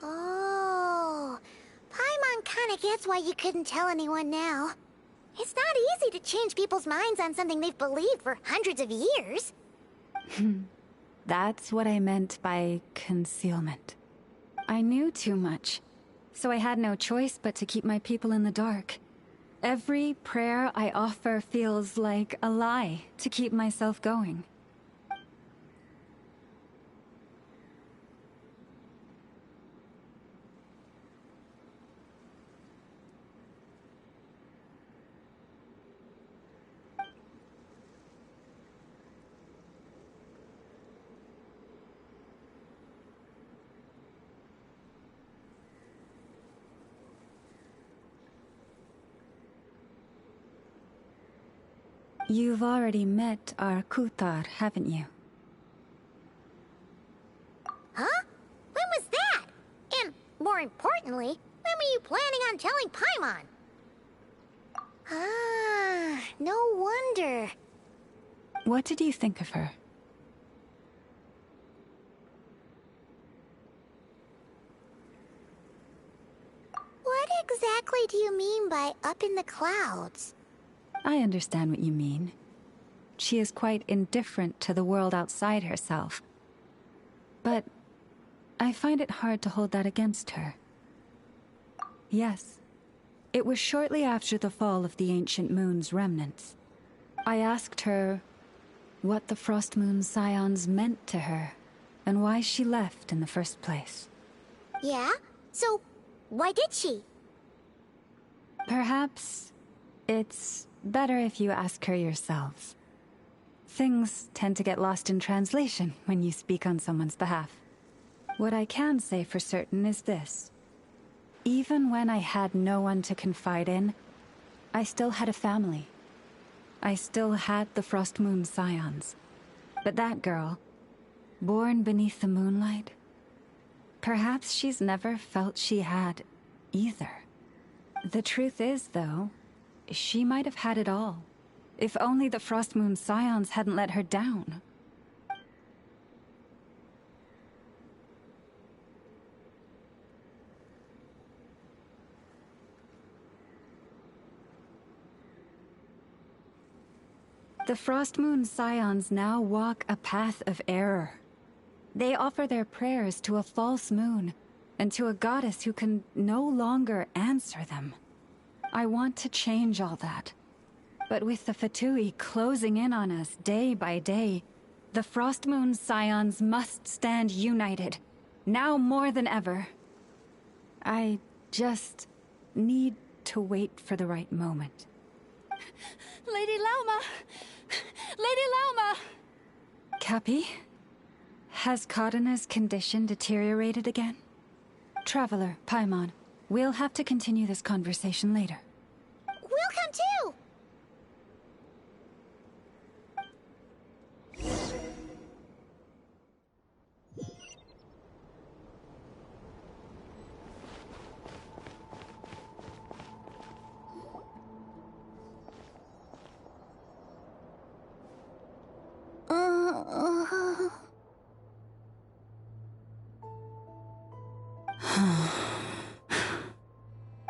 Oh, Paimon kinda gets why you couldn't tell anyone now. It's not easy to change people's minds on something they've believed for hundreds of years. That's what I meant by concealment. I knew too much, so I had no choice but to keep my people in the dark. Every prayer I offer feels like a lie to keep myself going. You've already met our Kutar, haven't you? Huh? When was that? And more more importantly, when were you planning on telling Paimon? Ah, no wonder. What did you think of her? What exactly do you mean by up in the clouds? I understand what you mean. She is quite indifferent to the world outside herself. But I find it hard to hold that against her. Yes, it was shortly after the fall of the ancient moon's remnants. I asked her what the Frost Moon's scions meant to her, and why she left in the first place. Yeah? So, why did she? Perhaps it's better if you ask her yourselves. Things tend to get lost in translation when you speak on someone's behalf. What I can say for certain is this. Even when I had no one to confide in, I still had a family. I still had the Frost Moon scions. But that girl, born beneath the moonlight, perhaps she's never felt she had either. The truth is, though, she might have had it all. If only the Frost Moon scions hadn't let her down. The Frost Moon scions now walk a path of error. They offer their prayers to a false moon, and to a goddess who can no longer answer them. I want to change all that. But with the Fatui closing in on us day by day, the Frost Moon scions must stand united, now more than ever. I just need to wait for the right moment. Lady Lauma! Lady Lauma! Cappy? Has Kadena's condition deteriorated again? Traveler, Paimon, we'll have to continue this conversation later. We'll come too!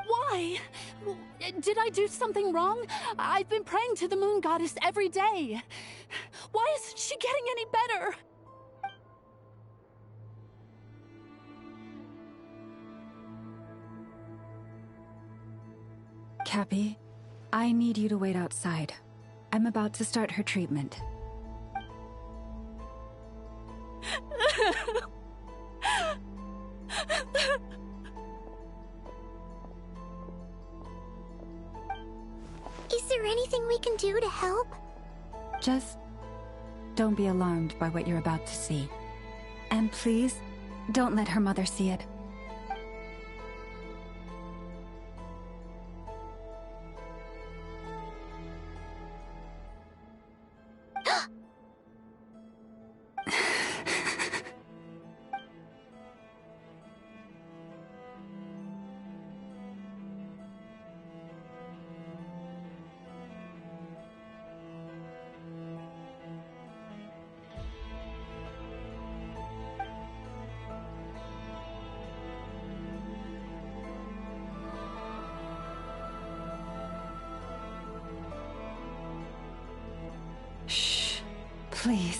Why? Did I do something wrong? I've been praying to the moon goddess every day. Why isn't she getting any better? Cappy, I need you to wait outside. I'm about to start her treatment. Is there anything we can do to help? Just don't be alarmed by what you're about to see. And please, don't let her mother see it. Shh. Please.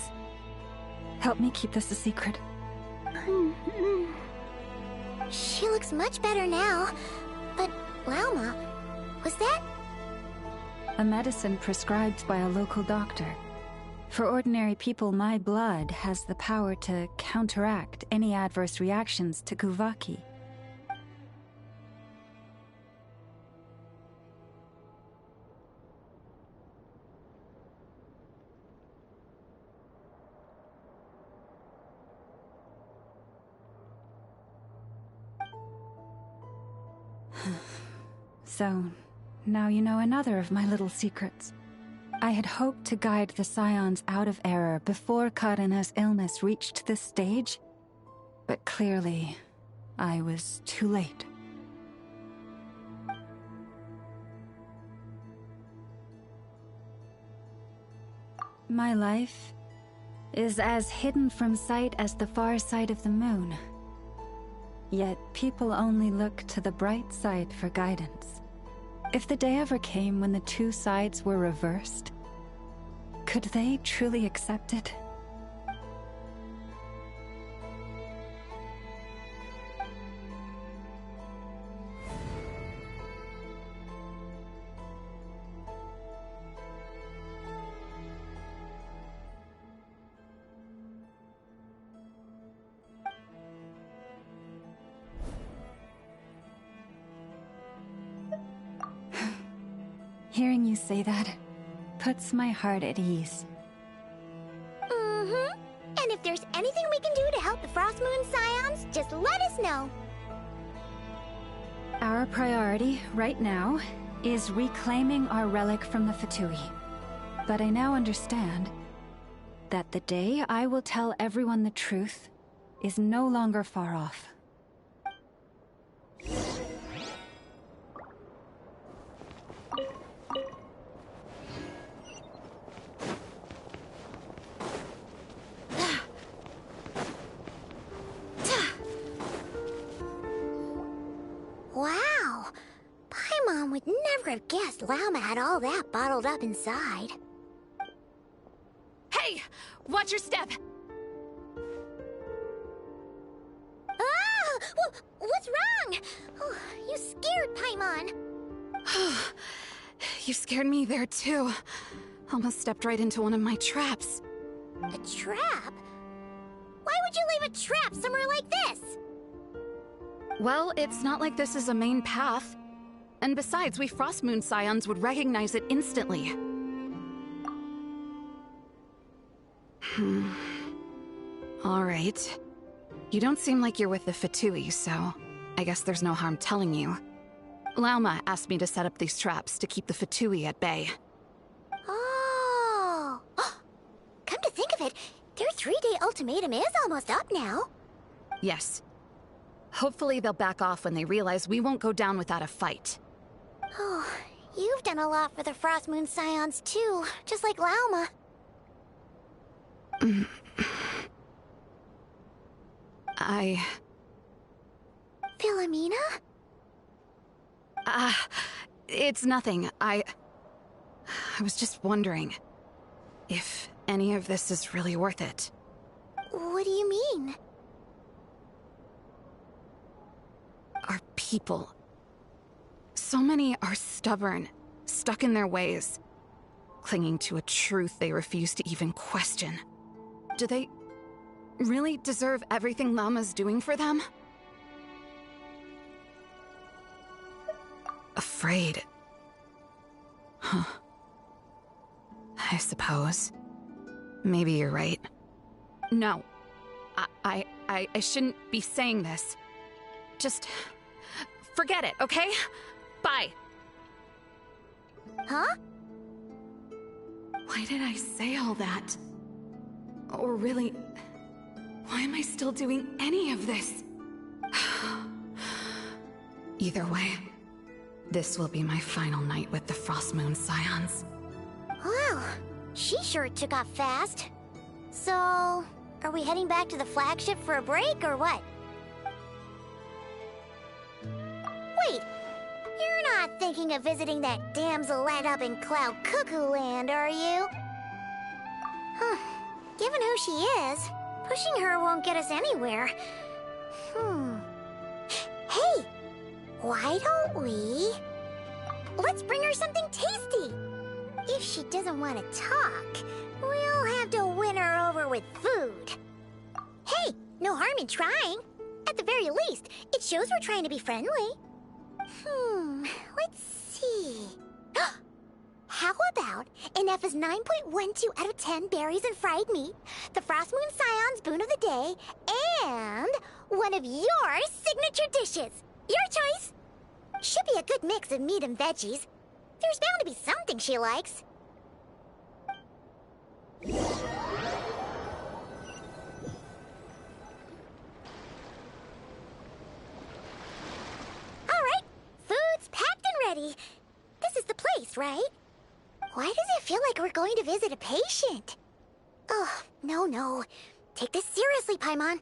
Help me keep this a secret. She looks much better now. But, Lauma, was that? A medicine prescribed by a local doctor. For ordinary people, my blood has the power to counteract any adverse reactions to Kuvaki. So, now you know another of my little secrets. I had hoped to guide the Scions out of error before Kadena's illness reached this stage, but clearly, I was too late. My life is as hidden from sight as the far side of the moon. Yet people only look to the bright side for guidance. If the day ever came when the two sides were reversed, could they truly accept it? Hearing you say that puts my heart at ease. Mm-hmm. And if there's anything we can do to help the Frost Moon Scions, just let us know. Our priority, right now, is reclaiming our relic from the Fatui. But I now understand that the day I will tell everyone the truth is no longer far off. Wow! Paimon would never have guessed Lauma had all that bottled up inside. Hey! Watch your step! Ah! What's wrong? Oh, you scared Paimon. You scared me there too. Almost stepped right into one of my traps. A trap? Why would you leave a trap somewhere like this? Well, it's not like this is a main path. And besides, we Frost Moon Scions would recognize it instantly. Alright. You don't seem like you're with the Fatui, so I guess there's no harm telling you. Lauma asked me to set up these traps to keep the Fatui at bay. Oh! Come to think of it, their 3-day ultimatum is almost up now. Yes. Hopefully they'll back off when they realize we won't go down without a fight. Oh, you've done a lot for the Frost Moon Scions too, just like Lauma. Philomena? It's nothing. I was just wondering if any of this is really worth it. What do you mean? Our people. So many are stubborn, stuck in their ways, clinging to a truth they refuse to even question. Do they really deserve everything Lauma's doing for them? Afraid. Huh. I suppose. Maybe you're right. No. I shouldn't be saying this. Just forget it, okay? Bye. Huh? Why did I say all that? Or really, why am I still doing any of this? Either way, this will be my final night with the Frost Moon Scions. Wow, she sure took off fast. So, are we heading back to the flagship for a break, or what? Wait, you're not thinking of visiting that damselette up in Cloud Cuckoo Land, are you? Huh. Given who she is, pushing her won't get us anywhere. Hey! Why don't we... Let's bring her something tasty! If she doesn't want to talk, we'll have to win her over with food. Hey, no harm in trying. At the very least, it shows we're trying to be friendly. Let's see... How about an F's 9.12 out of 10 berries and fried meat, the Frost Moon Scion's boon of the day, and one of your signature dishes? Your choice! Should be a good mix of meat and veggies. There's bound to be something she likes. Hoarfrost, right? Why does it feel like we're going to visit a patient? Oh, no. Take this seriously, Paimon.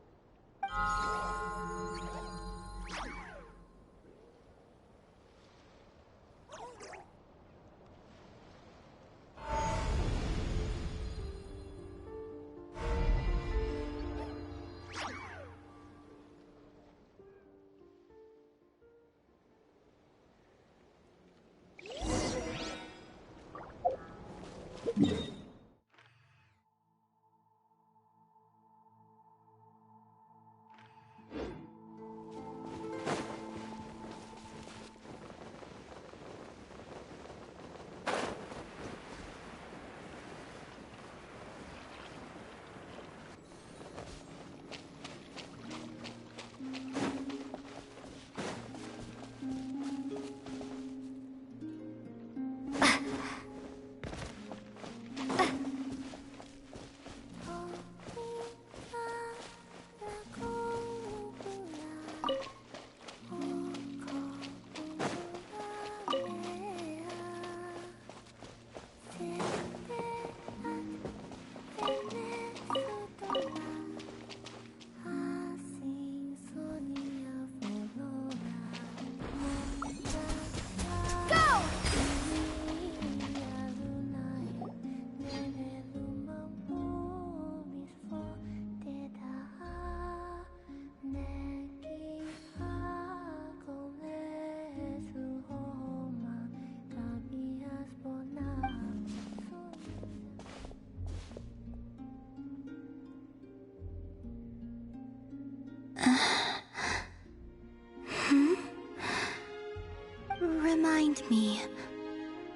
Remind me,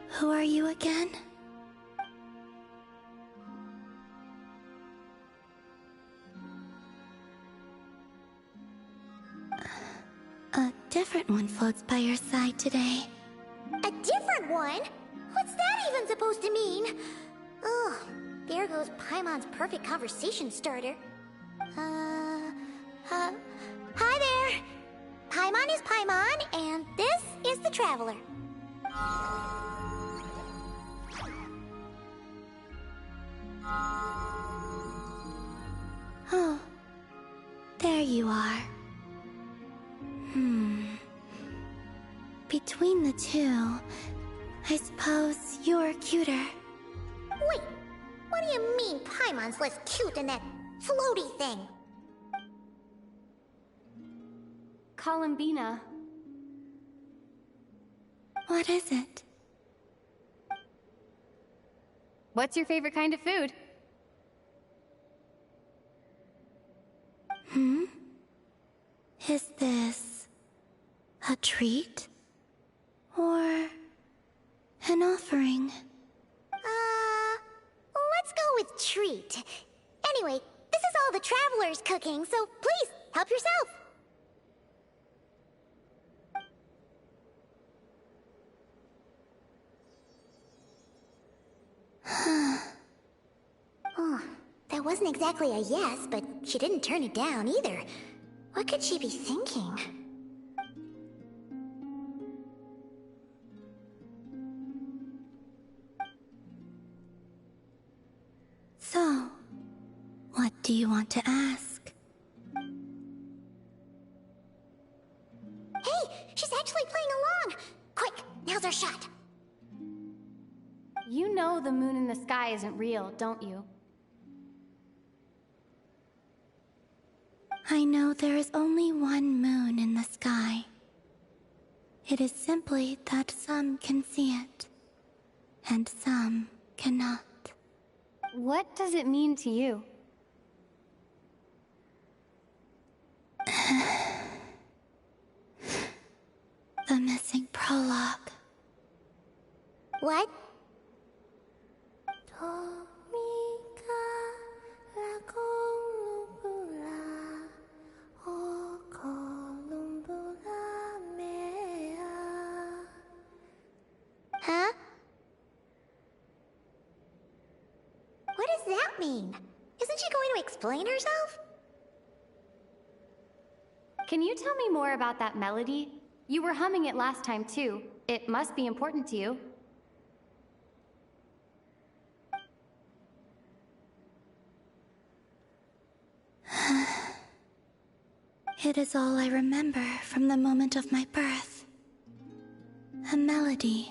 who are you again? A different one floats by your side today. A different one? What's that even supposed to mean? Ugh, there goes Paimon's perfect conversation starter. Hi there! Paimon is Paimon, and this is the Traveler. Oh, there you are. Between the two, I suppose you're cuter. Wait, what do you mean Paimon's less cute than that floaty thing? Columbina. What is it? What's your favorite kind of food? Is this a treat? Or an offering? Let's go with treat. Anyway, this is all the Traveler's cooking, so please, help yourself. Oh, that wasn't exactly a yes, but she didn't turn it down either. What could she be thinking? So, what do you want to ask? Hey, she's actually playing along! Quick, now's our shot. You know the moon in the sky isn't real, don't you? I know there is only one moon in the sky. It is simply that some can see it, and some cannot. What does it mean to you? The missing prologue. What? Huh? What does that mean? Isn't she going to explain herself? Can you tell me more about that melody? You were humming it last time too. It must be important to you. It is all I remember from the moment of my birth. A melody,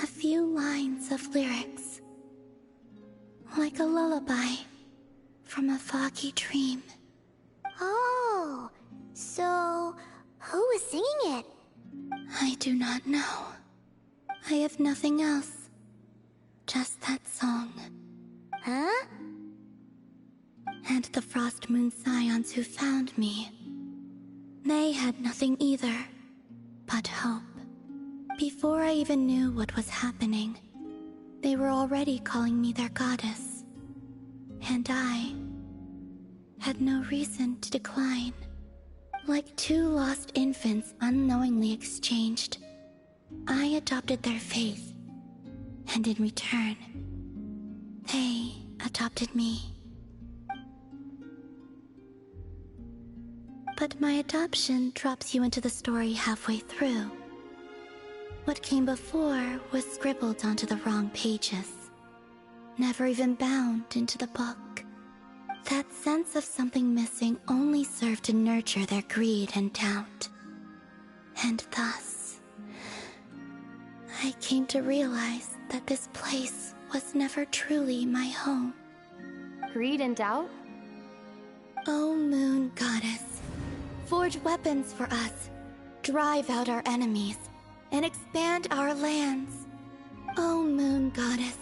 a few lines of lyrics, like a lullaby from a foggy dream. Oh, so who was singing it? I do not know. I have nothing else. Just that song. Huh? And the Frost Moon Scions who found me. They had nothing either, but hope. Before I even knew what was happening, they were already calling me their goddess. And I had no reason to decline. Like two lost infants unknowingly exchanged, I adopted their faith, and in return, they adopted me. But my adoption drops you into the story halfway through. What came before was scribbled onto the wrong pages, never even bound into the book. That sense of something missing only served to nurture their greed and doubt. And thus, I came to realize that this place was never truly my home. Greed and doubt? Oh, Moon Goddess, forge weapons for us, drive out our enemies, and expand our lands. Oh, Moon Goddess,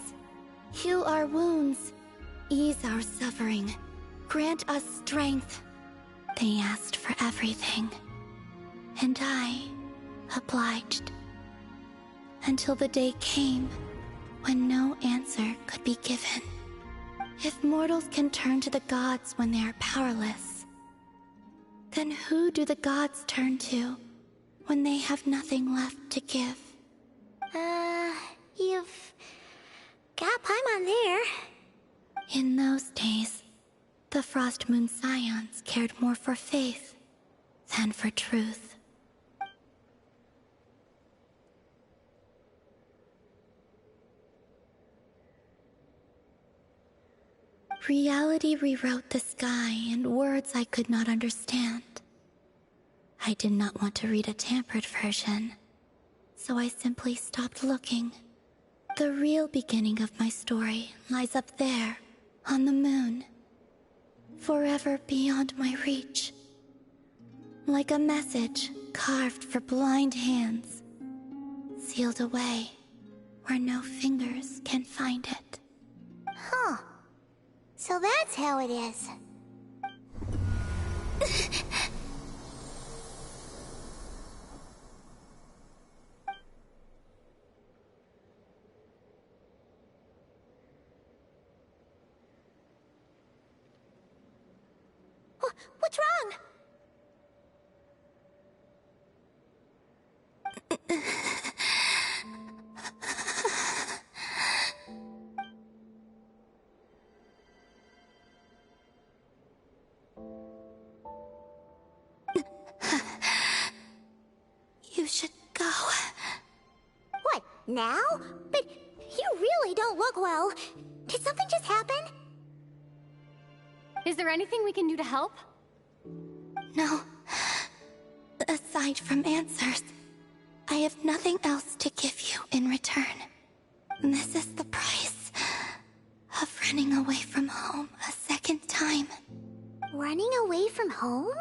heal our wounds, ease our suffering, grant us strength. They asked for everything, and I obliged. Until the day came when no answer could be given. If mortals can turn to the gods when they are powerless, then who do the gods turn to when they have nothing left to give? You've got Paimon there. In those days, the Frost Moon Scions cared more for faith than for truth. Reality rewrote the sky in words I could not understand. I did not want to read a tampered version, so I simply stopped looking. The real beginning of my story lies up there, on the moon, forever beyond my reach. Like a message carved for blind hands, sealed away where no fingers can find it. Huh. So that's how it is. What's wrong? You should go. What, now? But you really don't look well. Did something just happen? Is there anything we can do to help? No. Aside from answers, I have nothing else to give you in return. This is the price of running away from home a second time. Running away from home?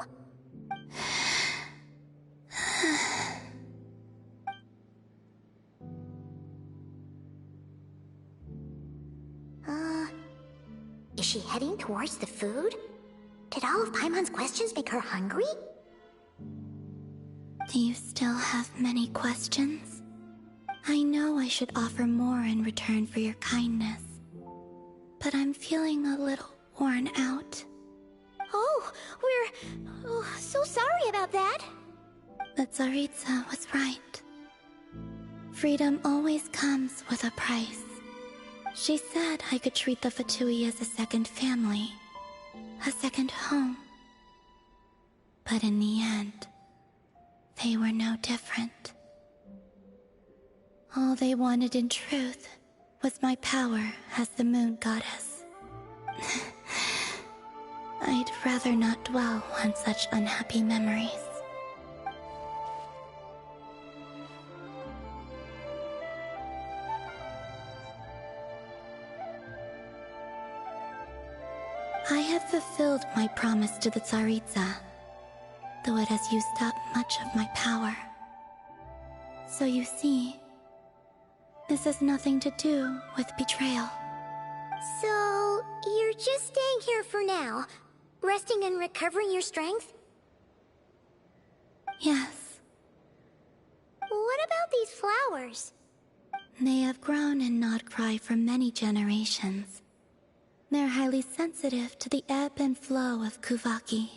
Is she heading towards the food? Did all of Paimon's questions make her hungry? Do you still have many questions? I know I should offer more in return for your kindness, but I'm feeling a little worn out. Oh, we're so sorry about that. The Tsaritsa was right. Freedom always comes with a price. She said I could treat the Fatui as a second family, a second home. But in the end, they were no different. All they wanted in truth was my power as the Moon Goddess. I'd rather not dwell on such unhappy memories. I have fulfilled my promise to the Tsaritsa, though it has used up much of my power. So you see, this has nothing to do with betrayal. So, you're just staying here for now, resting and recovering your strength? Yes. What about these flowers? They have grown in Nodcry for many generations. They're highly sensitive to the ebb and flow of Kuvaki.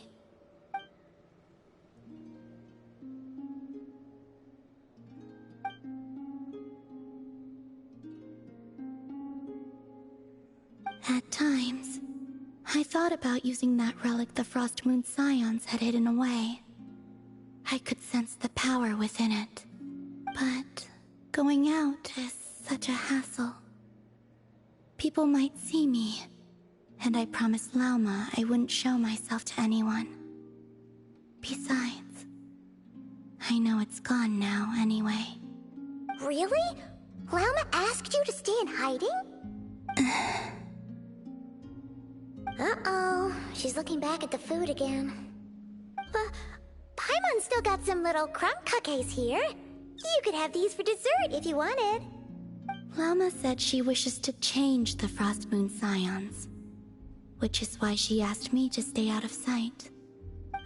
At times, I thought about using that relic the Frost Moon Scions had hidden away. I could sense the power within it. But going out is such a hassle. People might see me, and I promised Lauma I wouldn't show myself to anyone. Besides, I know it's gone now anyway. Really? Lauma asked you to stay in hiding? Uh-oh, she's looking back at the food again. But Paimon's still got some little crumb cookies here. You could have these for dessert if you wanted. Lauma said she wishes to change the Frost Moon Scions, which is why she asked me to stay out of sight.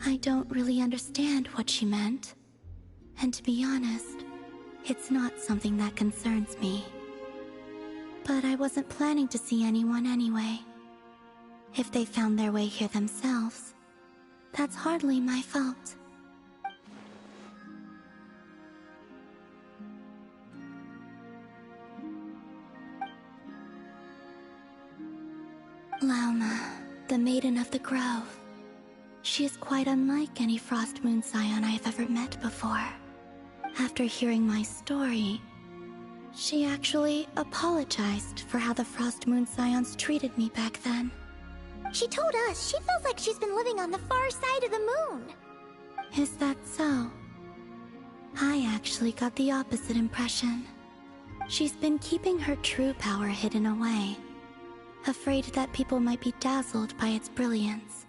I don't really understand what she meant, and to be honest, it's not something that concerns me. But I wasn't planning to see anyone anyway. If they found their way here themselves, that's hardly my fault. Lauma, the Maiden of the Grove. She is quite unlike any Frost Moon Scion I have ever met before. After hearing my story, she actually apologized for how the Frost Moon Scions treated me back then. She told us she feels like she's been living on the far side of the moon. Is that so? I actually got the opposite impression. She's been keeping her true power hidden away, afraid that people might be dazzled by its brilliance,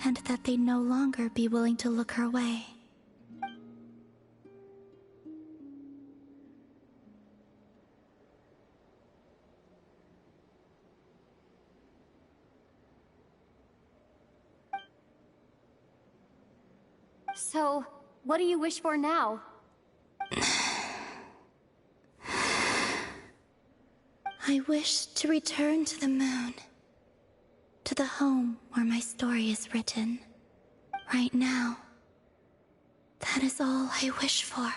and that they'd no longer be willing to look her way. So, what do you wish for now? I wish to return to the moon, to the home where my story is written. Right now, that is all I wish for.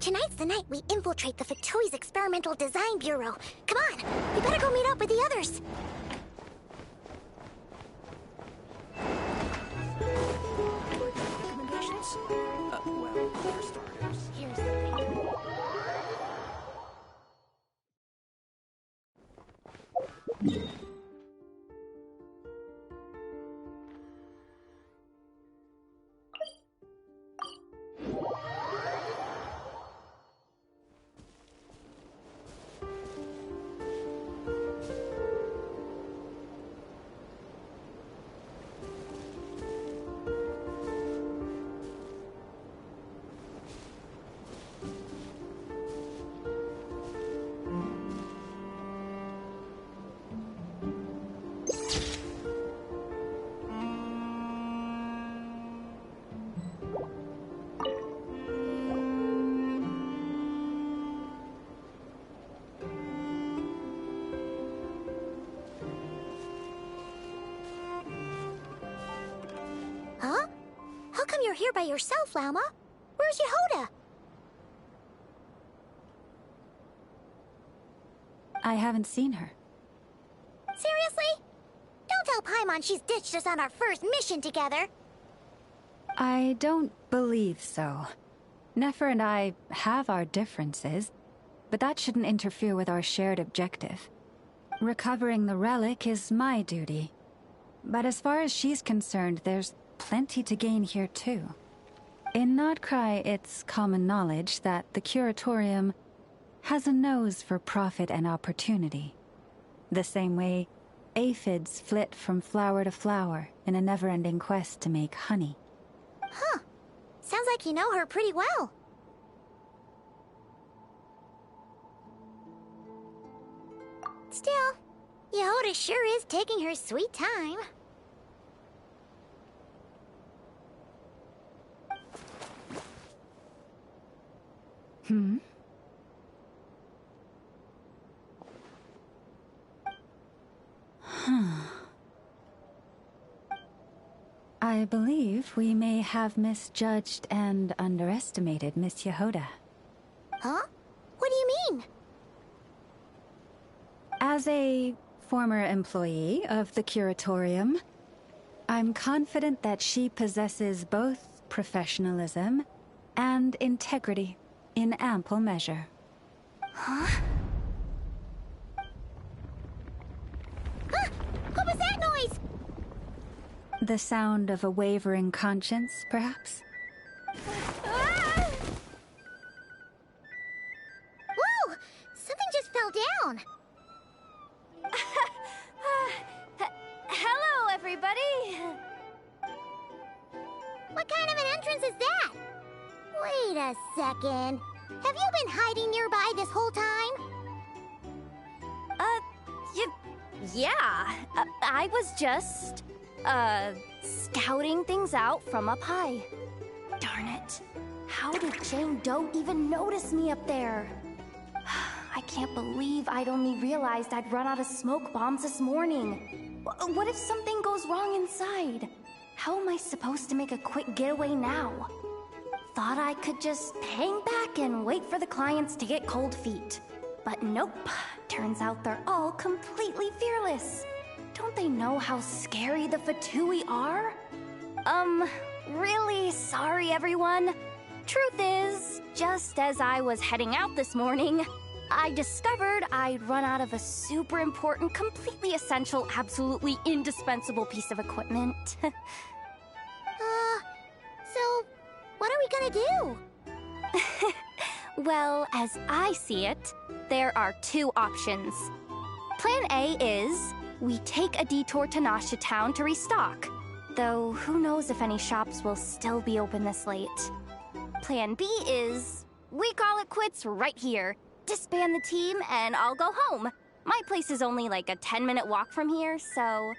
Tonight's the night we infiltrate the Fatoi's Experimental Design Bureau. Come on, we better go meet up with the others. Recommendations? Well, for starters, Here's the thing. you're here by yourself, Lauma. Where's Yehoda? I haven't seen her. Seriously? Don't tell Paimon she's ditched us on our first mission together. I don't believe so. Nefer and I have our differences, but that shouldn't interfere with our shared objective. Recovering the relic is my duty. But as far as she's concerned, there's plenty to gain here too. In Nodcry, it's common knowledge that the Curatorium has a nose for profit and opportunity. The same way aphids flit from flower to flower in a never-ending quest to make honey. Huh. Sounds like you know her pretty well. Still, Yehoda sure is taking her sweet time. Hmm? I believe we may have misjudged and underestimated Miss Yehoda. Huh? What do you mean? As a former employee of the Curatorium, I'm confident that she possesses both professionalism and integrity in ample measure. Huh? Huh? What was that noise? The sound of a wavering conscience, perhaps? Ah! Whoa! Something just fell down. Hello, everybody! What kind of an entrance is that? Wait a second. Have you been hiding nearby this whole time? Yeah. I was just, scouting things out from up high. Darn it. How did Jane Doe even notice me up there? I can't believe I'd only realized I'd run out of smoke bombs this morning. What if something goes wrong inside? How am I supposed to make a quick getaway now? Thought I could just hang back and wait for the clients to get cold feet. But nope. Turns out they're all completely fearless. Don't they know how scary the Fatui are? Really sorry, everyone. Truth is, just as I was heading out this morning, I discovered I'd run out of a super important, completely essential, absolutely indispensable piece of equipment. So, what are we gonna do? Well, as I see it, there are two options. Plan A is we take a detour to Nasha Town to restock, though who knows if any shops will still be open this late. Plan B is we call it quits right here, disband the team, and I'll go home. My place is only like a 10-minute walk from here, so...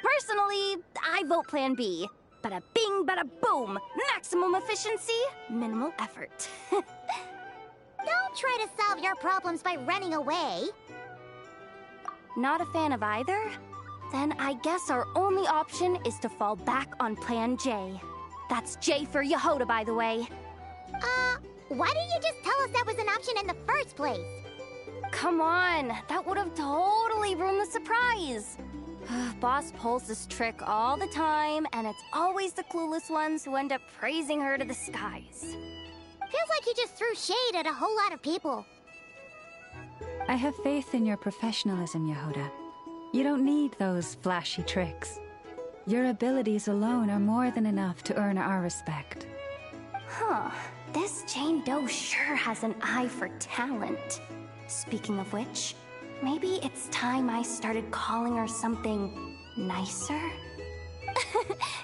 Personally, I vote Plan B. Bada bing, bada boom! Maximum efficiency, minimal effort. Don't try to solve your problems by running away. Not a fan of either? Then I guess our only option is to fall back on Plan J. That's J for Yehoda, by the way. Why didn't you just tell us that was an option in the first place? Come on, that would have totally ruined the surprise. Boss pulls this trick all the time, and it's always the clueless ones who end up praising her to the skies. Feels like you just threw shade at a whole lot of people. I have faith in your professionalism, Yehoda. You don't need those flashy tricks. Your abilities alone are more than enough to earn our respect. Huh. This Jane Doe sure has an eye for talent. Speaking of which, maybe it's time I started calling her something nicer?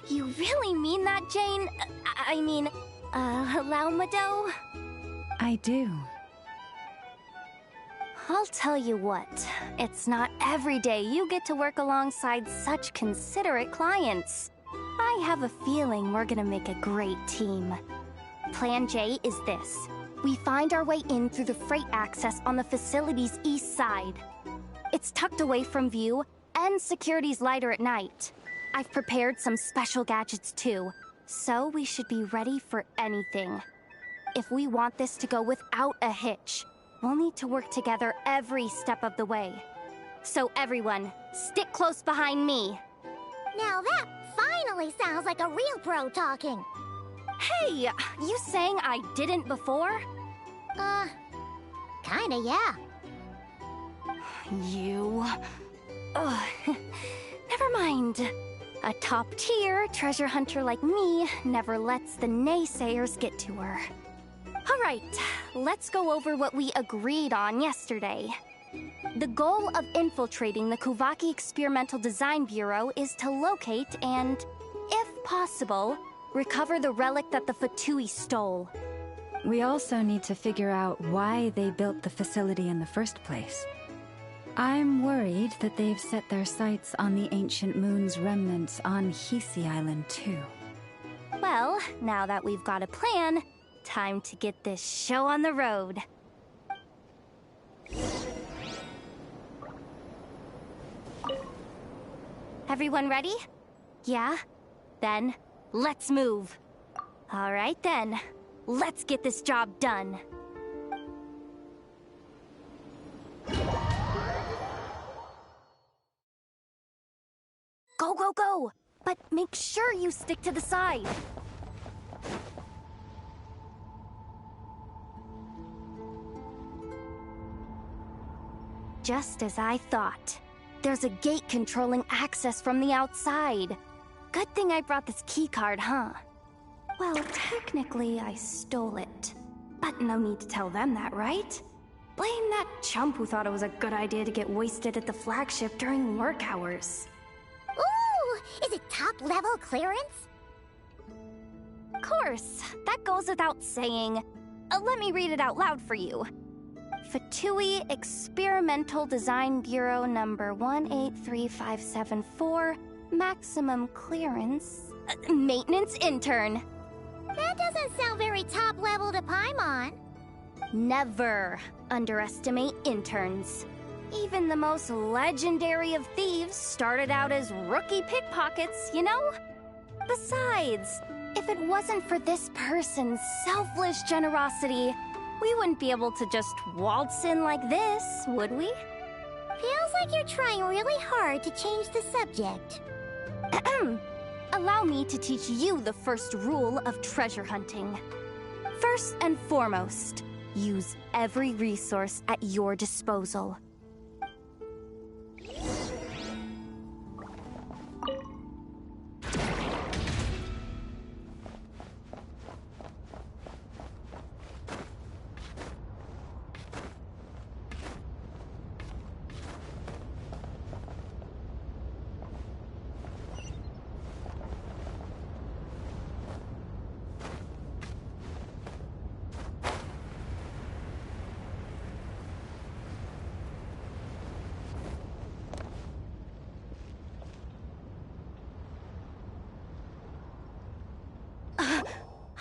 You really mean that, Jane? Lauma Doe? I do. I'll tell you what, it's not every day you get to work alongside such considerate clients. I have a feeling we're gonna make a great team. Plan J is this. We find our way in through the freight access on the facility's east side. It's tucked away from view, and security's lighter at night. I've prepared some special gadgets too. So we should be ready for anything. If we want this to go without a hitch, we'll need to work together every step of the way. So everyone, stick close behind me. Now that finally sounds like a real pro talking. Hey, you saying I didn't before? Kinda, yeah. You... Ugh. Never mind. A top-tier treasure hunter like me never lets the naysayers get to her. Alright, let's go over what we agreed on yesterday. The goal of infiltrating the Kuvaki Experimental Design Bureau is to locate and, if possible, recover the relic that the Fatui stole. We also need to figure out why they built the facility in the first place. I'm worried that they've set their sights on the ancient moon's remnants on Hisi Island too. Well, now that we've got a plan, time to get this show on the road. Everyone ready? Yeah? Then, let's move. All right then, let's get this job done. Go, go, go! But make sure you stick to the side. Just as I thought. There's a gate controlling access from the outside. Good thing I brought this keycard, huh? Well, technically I stole it. But no need to tell them that, right? Blame that chump who thought it was a good idea to get wasted at the flagship during work hours. Ooh! Is it top-level clearance? Of course, that goes without saying. Let me read it out loud for you. Fatui Experimental Design Bureau number 183574, maximum clearance, maintenance intern. That doesn't sound very top-level to Paimon. Never underestimate interns. Even the most legendary of thieves started out as rookie pickpockets, you know? Besides, if it wasn't for this person's selfless generosity, we wouldn't be able to just waltz in like this, would we? Feels like you're trying really hard to change the subject. Allow me to teach you the first rule of treasure hunting. First and foremost, use every resource at your disposal.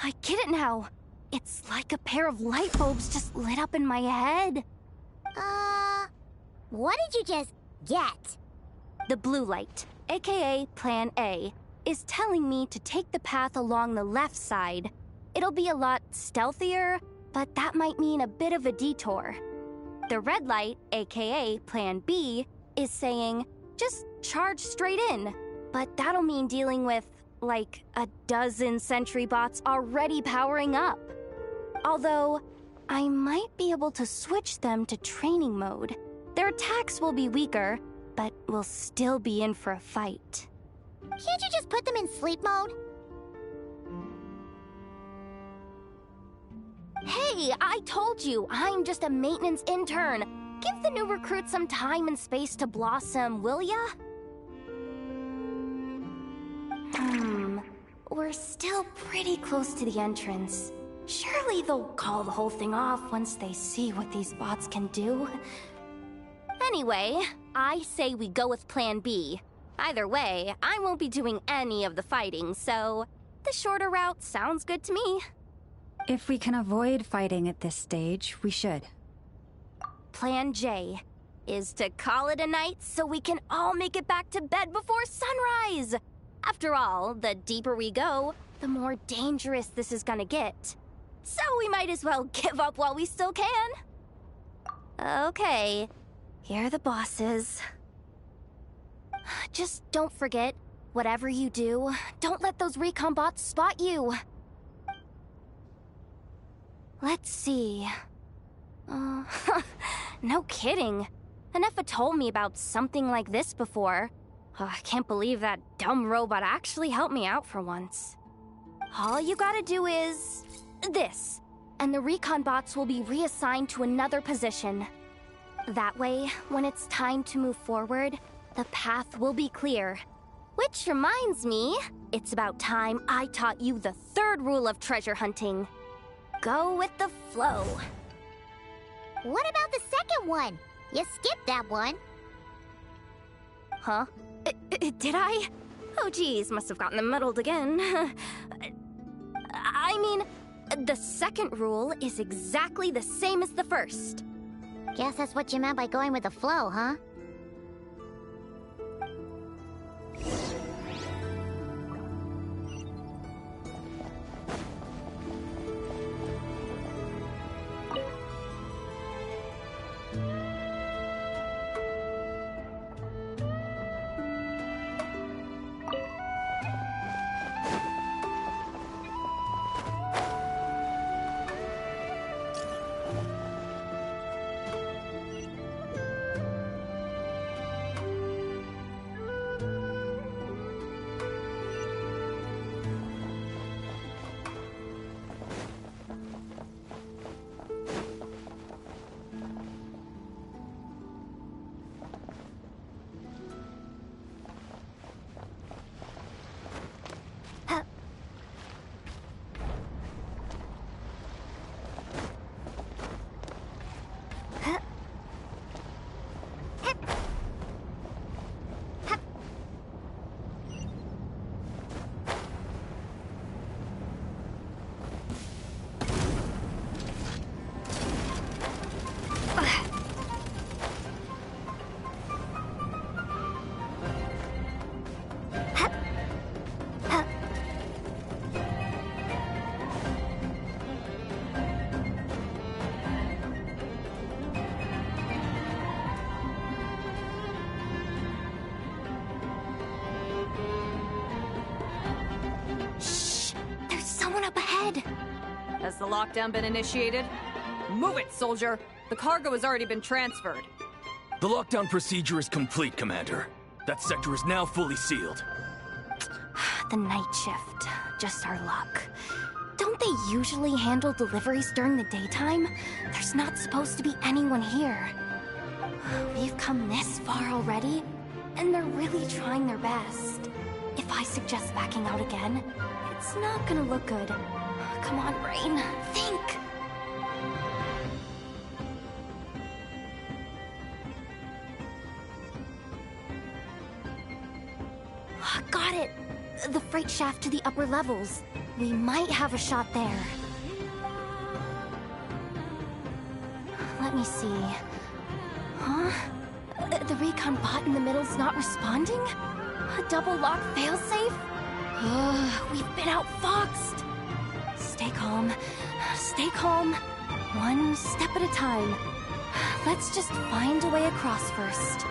I get it now. It's like a pair of light bulbs just lit up in my head. What did you just get? The blue light, aka Plan A, is telling me to take the path along the left side. It'll be a lot stealthier, but that might mean a bit of a detour. The red light, aka Plan B, is saying, just charge straight in. But that'll mean dealing with, like, a dozen sentry bots already powering up. Although, I might be able to switch them to training mode. Their attacks will be weaker, but we'll still be in for a fight. Can't you just put them in sleep mode? Hey, I told you, I'm just a maintenance intern. Give the new recruit some time and space to blossom, will ya? We're still pretty close to the entrance. Surely they'll call the whole thing off once they see what these bots can do. Anyway, I say we go with Plan B. Either way, I won't be doing any of the fighting, so the shorter route sounds good to me. If we can avoid fighting at this stage, we should. Plan J is to call it a night so we can all make it back to bed before sunrise. After all, the deeper we go, the more dangerous this is gonna get. So we might as well give up while we still can. Okay, here are the bosses. Just don't forget, whatever you do, don't let those recon bots spot you. Let's see. No kidding. Anefa told me about something like this before. I can't believe that dumb robot actually helped me out for once. All you gotta do is this, and the recon bots will be reassigned to another position. That way, when it's time to move forward, the path will be clear. Which reminds me, it's about time I taught you the third rule of treasure hunting. Go with the flow. What about the second one? You skipped that one. Huh? Did I? Oh geez, must have gotten them muddled again. I mean, the second rule is exactly the same as the first. Guess that's what you meant by going with the flow, huh? Has the lockdown been initiated? Move it, soldier! The cargo has already been transferred. The lockdown procedure is complete, Commander. That sector is now fully sealed. The night shift. Just our luck. Don't they usually handle deliveries during the daytime? There's not supposed to be anyone here. We've come this far already, and they're really trying their best. If I suggest backing out again, it's not gonna look good. Come on, Rain. Think! Got it! The freight shaft to the upper levels. We might have a shot there. Let me see. Huh? The recon bot in the middle's not responding? A double lock failsafe? We've been outfoxed! Stay calm. Stay calm. One step at a time. Let's just find a way across first.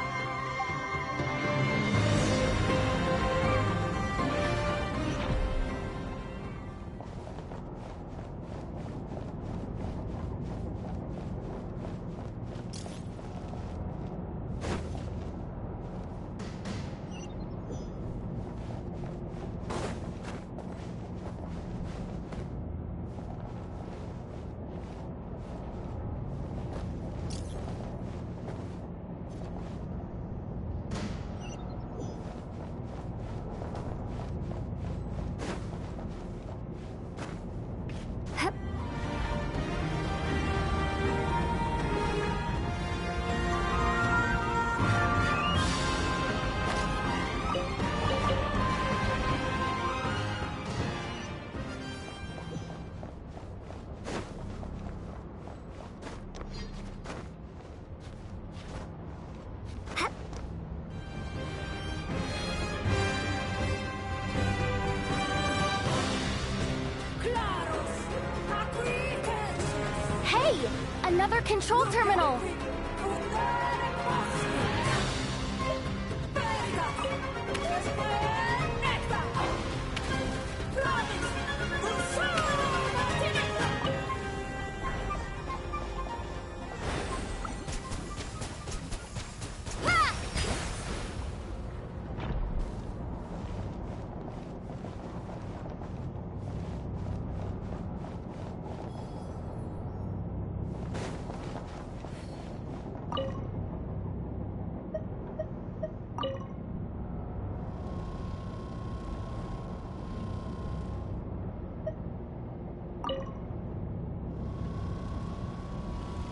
Another control terminal!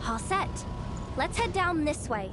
All set. Let's head down this way.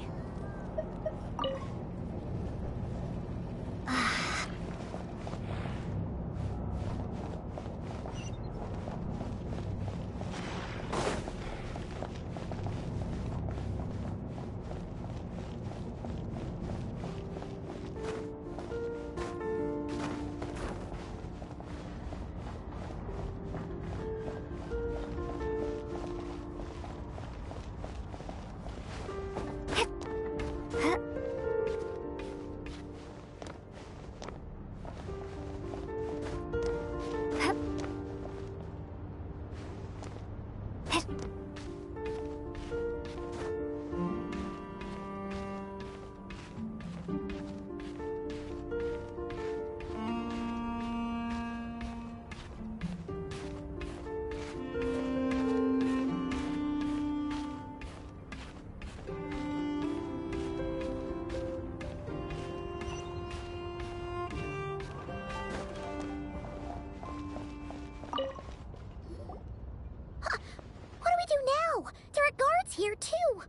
Here too.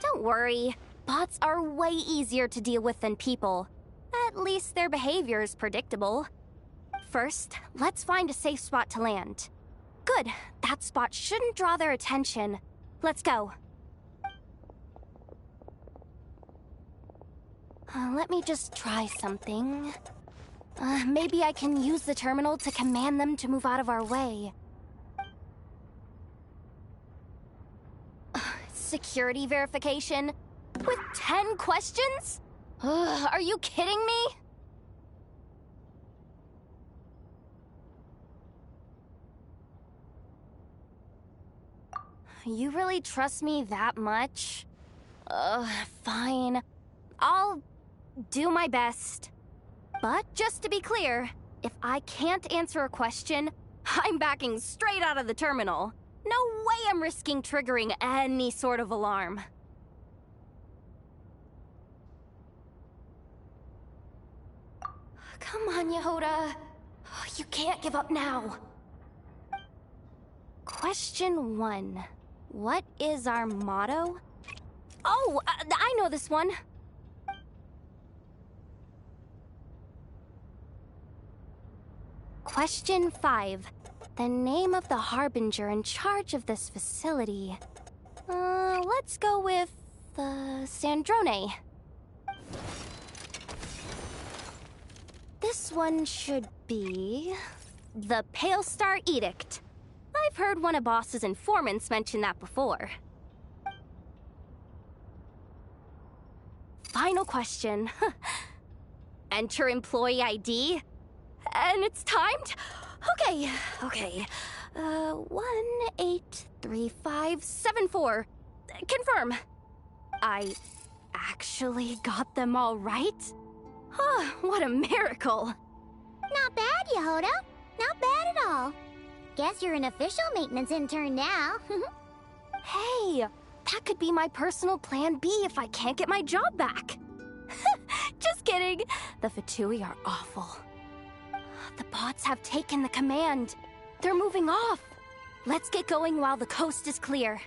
Don't worry. Bots are way easier to deal with than people. At least their behavior is predictable. First, let's find a safe spot to land. Good. That spot shouldn't draw their attention. Let's go. Let me just try something. Maybe I can use the terminal to command them to move out of our way. Security verification? With 10 questions? Are you kidding me? You really trust me that much? Fine. I'll do my best. But just to be clear, if I can't answer a question, I'm backing straight out of the terminal. No way I'm risking triggering any sort of alarm. Come on, Yehoda. You can't give up now. Question 1. What is our motto? Oh, I know this one. Question 5. The name of the Harbinger in charge of this facility. Let's go with, Sandrone. This one should be... the Pale Star Edict. I've heard one of Boss's informants mention that before. Final question. Enter employee ID. And it's timed? Okay. 183574. Confirm. I actually got them all right? Oh, what a miracle. Not bad, Yehoda. Not bad at all. Guess you're an official maintenance intern now. Hey, that could be my personal plan B if I can't get my job back. Just kidding. The Fatui are awful. The bots have taken the command. They're moving off. Let's get going while the coast is clear.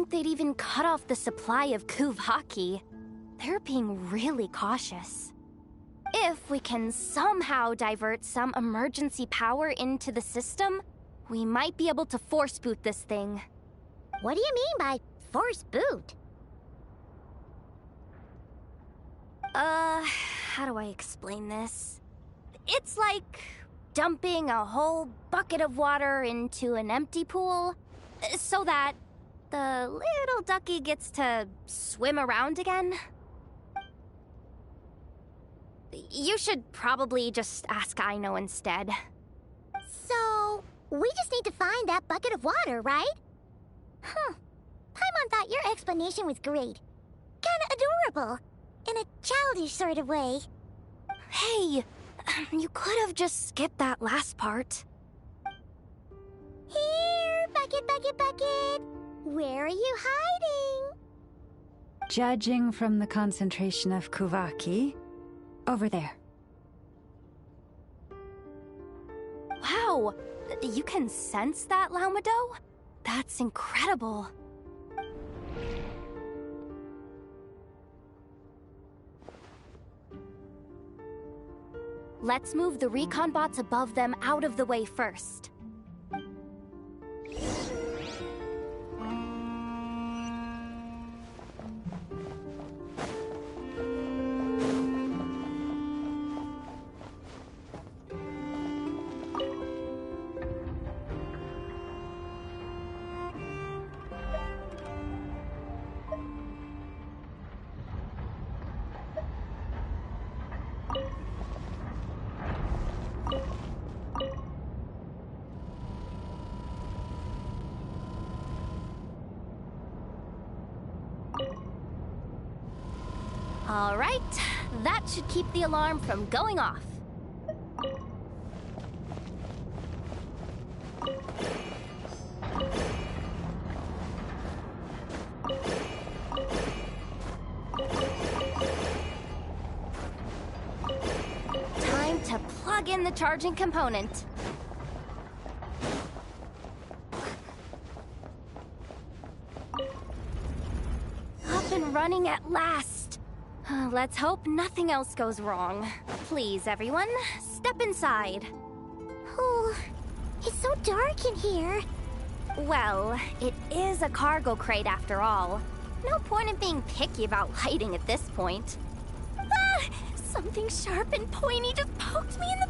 think they'd even cut off the supply of Kuvaki. They're being really cautious. If we can somehow divert some emergency power into the system, we might be able to force boot this thing. What do you mean by force boot? How do I explain this? It's like dumping a whole bucket of water into an empty pool, so that the little ducky gets to swim around again. You should probably just ask Aino instead. So, we just need to find that bucket of water, right? Huh. Paimon thought your explanation was great. Kinda adorable. In a childish sort of way. Hey, you could have just skipped that last part. Here, bucket, bucket, bucket. Where are you hiding? Judging from the concentration of Kuvaki, over there. Wow, you can sense that, Laumado? That's incredible. Let's move the recon bots above them out of the way first. All right, that should keep the alarm from going off. Time to plug in the charging component. Up and running at last. Let's hope nothing else goes wrong. Please, everyone, step inside. Oh, it's so dark in here. Well, it is a cargo crate after all. No point in being picky about lighting at this point. Ah! Something sharp and pointy just poked me in the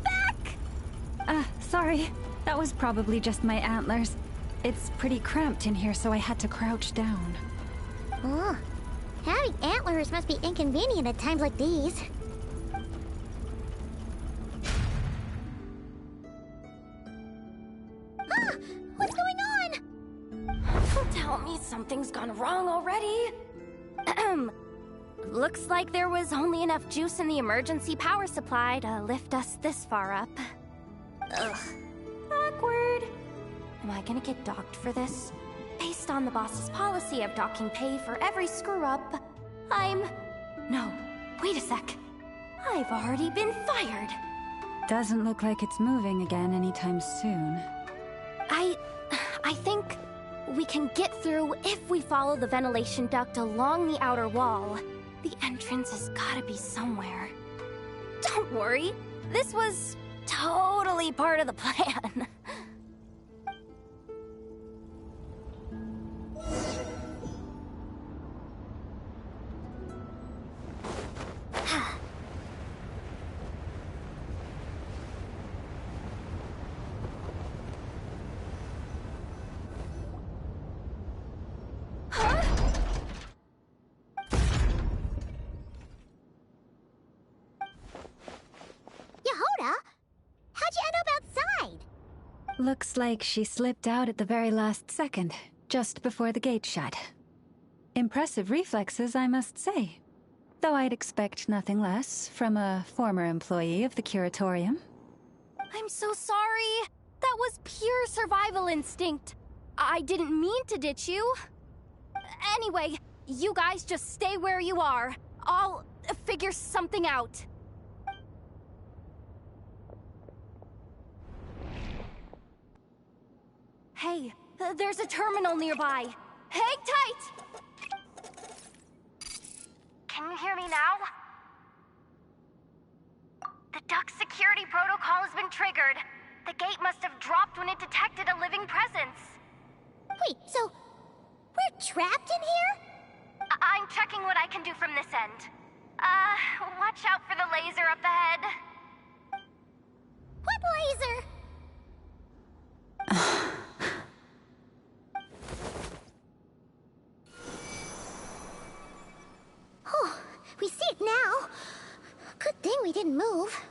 back! Sorry. That was probably just my antlers. It's pretty cramped in here, so I had to crouch down. Oh, having antlers must be inconvenient at times like these. Ah! What's going on? Tell me something's gone wrong already. Looks like there was only enough juice in the emergency power supply to lift us this far up. Ugh. Awkward. Am I gonna get docked for this? Based on the boss's policy of docking pay for every screw-up, No, wait a sec. I've already been fired. Doesn't look like it's moving again anytime soon. I think we can get through if we follow the ventilation duct along the outer wall. The entrance has gotta be somewhere. Don't worry, this was totally part of the plan. Looks like she slipped out at the very last second, just before the gate shut. Impressive reflexes, I must say. Though I'd expect nothing less from a former employee of the Curatorium. I'm so sorry. That was pure survival instinct. I didn't mean to ditch you. Anyway, you guys just stay where you are. I'll figure something out. Hey, there's a terminal nearby. Hang tight! Can you hear me now? The duck security protocol has been triggered. The gate must have dropped when it detected a living presence. Wait, so we're trapped in here? I'm checking what I can do from this end. Watch out for the laser up ahead. What laser? Oh, we see it now. Good thing we didn't move.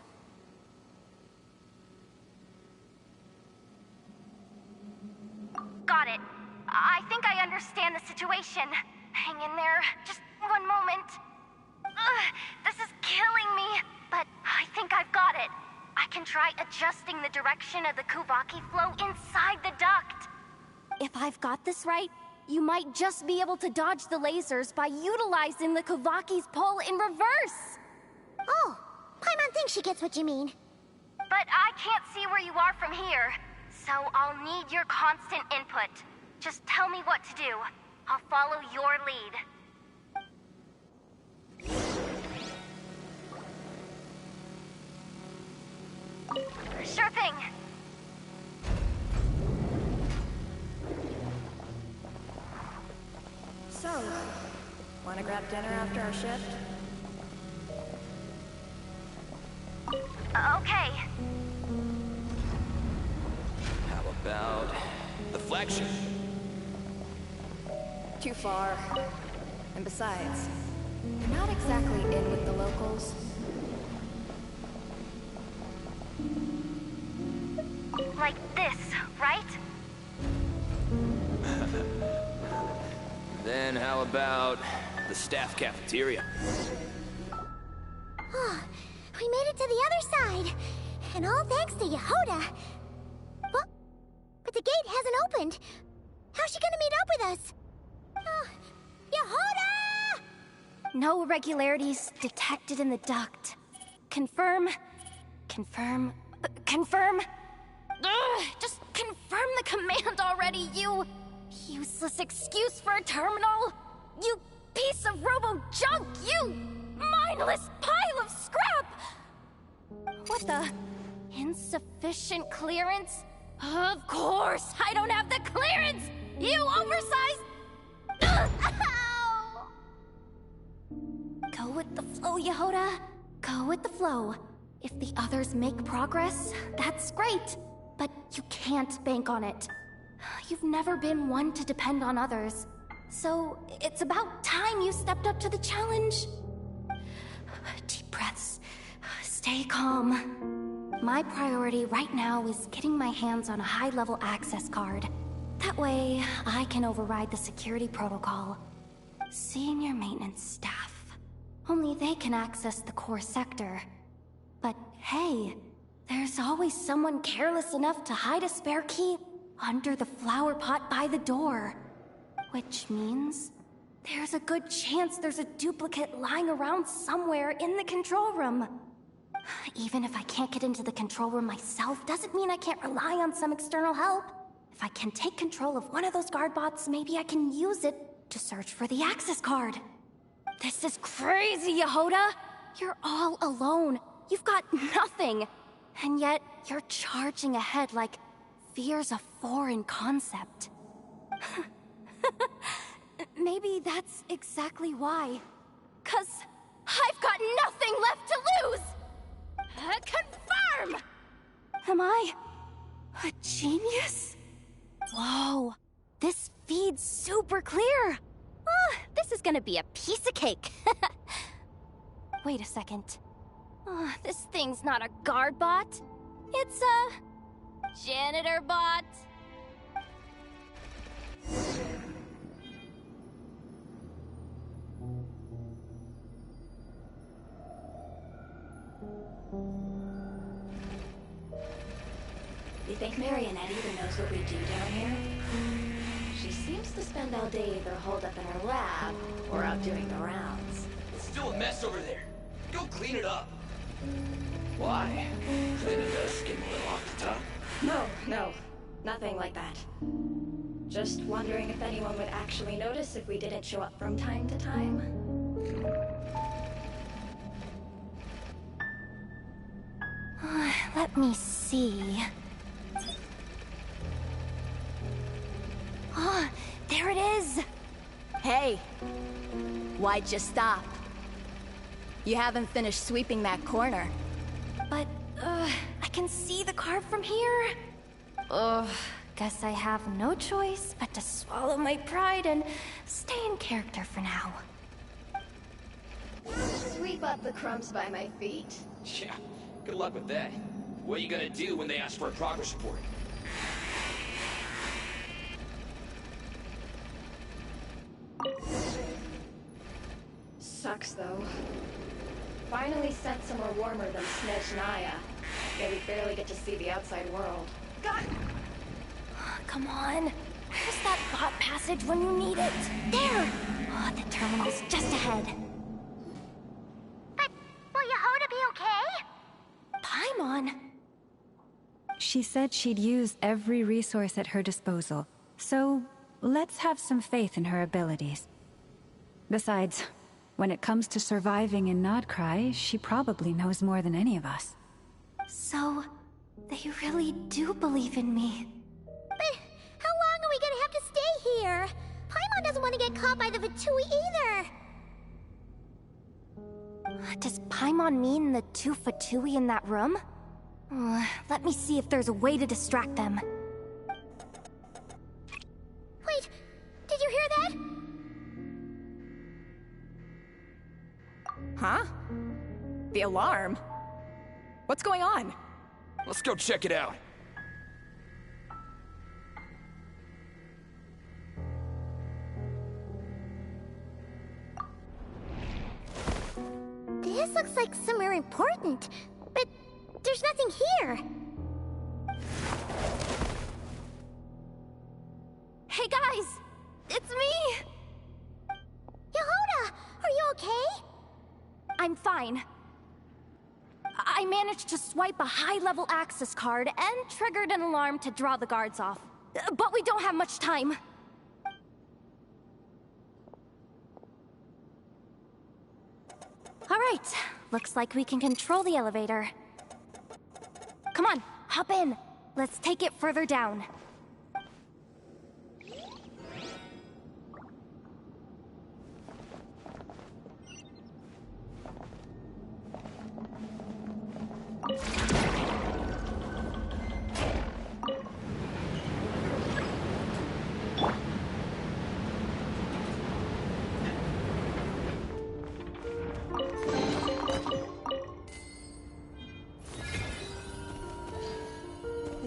Got it. I think I understand the situation. Hang in there. Just one moment. This is killing me, but I think I've got it. I can try adjusting the direction of the Kuvaki flow inside the duct. If I've got this right, you might just be able to dodge the lasers by utilizing the Kuvaki's pull in reverse. Oh, Paimon thinks she gets what you mean. But I can't see where you are from here, so I'll need your constant input. Just tell me what to do. I'll follow your lead. Sure thing. So, wanna grab dinner after our shift? Okay. How about the flagship? Too far. And besides, they're not exactly in with the locals. Like this, right? Then how about the staff cafeteria? Oh, we made it to the other side. And all thanks to Yehoda. But the gate hasn't opened. How's she gonna meet up with us? Yehoda! No irregularities detected in the duct. Confirm. Confirm. Confirm. Ugh, just confirm the command already, you useless excuse for a terminal. You piece of robo-junk, you mindless pile of scrap! What the? Insufficient clearance? Of course, I don't have the clearance! You oversized... Ugh, ow! Go with the flow, Yehoda. Go with the flow. If the others make progress, that's great. But you can't bank on it. You've never been one to depend on others. So it's about time you stepped up to the challenge. Deep breaths. Stay calm. My priority right now is getting my hands on a high-level access card. That way, I can override the security protocol. Senior maintenance staff. Only they can access the core sector. But hey, there's always someone careless enough to hide a spare key under the flower pot by the door. Which means there's a good chance there's a duplicate lying around somewhere in the control room. Even if I can't get into the control room myself, doesn't mean I can't rely on some external help. If I can take control of one of those guard bots, maybe I can use it to search for the access card. This is crazy, Yehoda! You're all alone. You've got nothing. And yet, you're charging ahead like fear's a foreign concept. Maybe that's exactly why. 'Cause I've got nothing left to lose! Confirm! Am I a genius? Whoa, this feed's super clear. Oh, this is gonna be a piece of cake. Wait a second. Oh, this thing's not a guard bot. It's a janitor bot. You think Marionette even knows what we do down here? She seems to spend all day either holed up in her lab or out doing the rounds. It's still a mess over there. Go clean it up. Why? Cleaning does skim a little off the top? No, nothing like that. Just wondering if anyone would actually notice if we didn't show up from time to time. Let me see. Oh, there it is! Hey! Why'd you stop? You haven't finished sweeping that corner. But, I can see the carve from here. Guess I have no choice but to swallow my pride and stay in character for now. Sweep up the crumbs by my feet. Yeah, good luck with that. What are you gonna do when they ask for a progress report? Sucks, though. Finally sent somewhere warmer than Snezhnaya. Yet we barely get to see the outside world. God! Come on. Where's that bot passage when you need it? There! Oh, the terminal's just ahead. But will Yehoda be okay? Paimon! She said she'd use every resource at her disposal, so let's have some faith in her abilities. Besides, when it comes to surviving in Nodcry, she probably knows more than any of us. So, they really do believe in me. But how long are we gonna have to stay here? Paimon doesn't want to get caught by the Fatui either. Does Paimon mean the two Fatui in that room? Let me see if there's a way to distract them. Wait, did you hear that? Huh? The alarm? What's going on? Let's go check it out. This looks like somewhere important, but there's nothing here. Hey guys! It's me! Yehoda, are you okay? I'm fine. I managed to swipe a high-level access card and triggered an alarm to draw the guards off. But we don't have much time. All right, looks like we can control the elevator. Come on, hop in. Let's take it further down.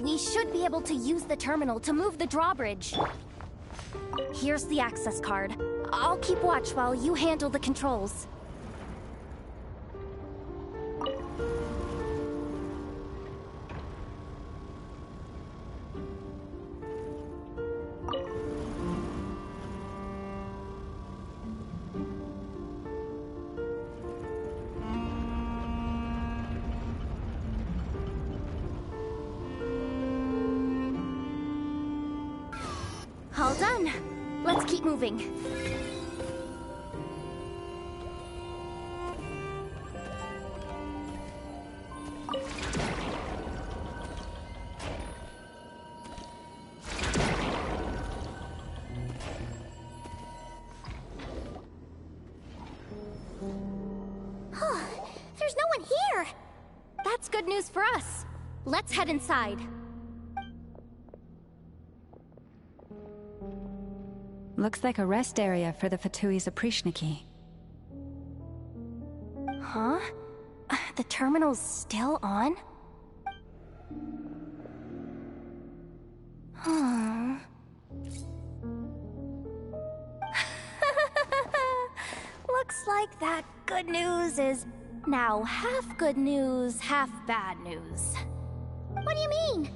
We should be able to use the terminal to move the drawbridge. Here's the access card. I'll keep watch while you handle the controls. All done. Let's keep moving. There's no one here. That's good news for us. Let's head inside. Looks like a rest area for the Fatui's Oprishniki. Huh? The terminal's still on? Huh. Looks like that good news is now half good news, half bad news. What do you mean?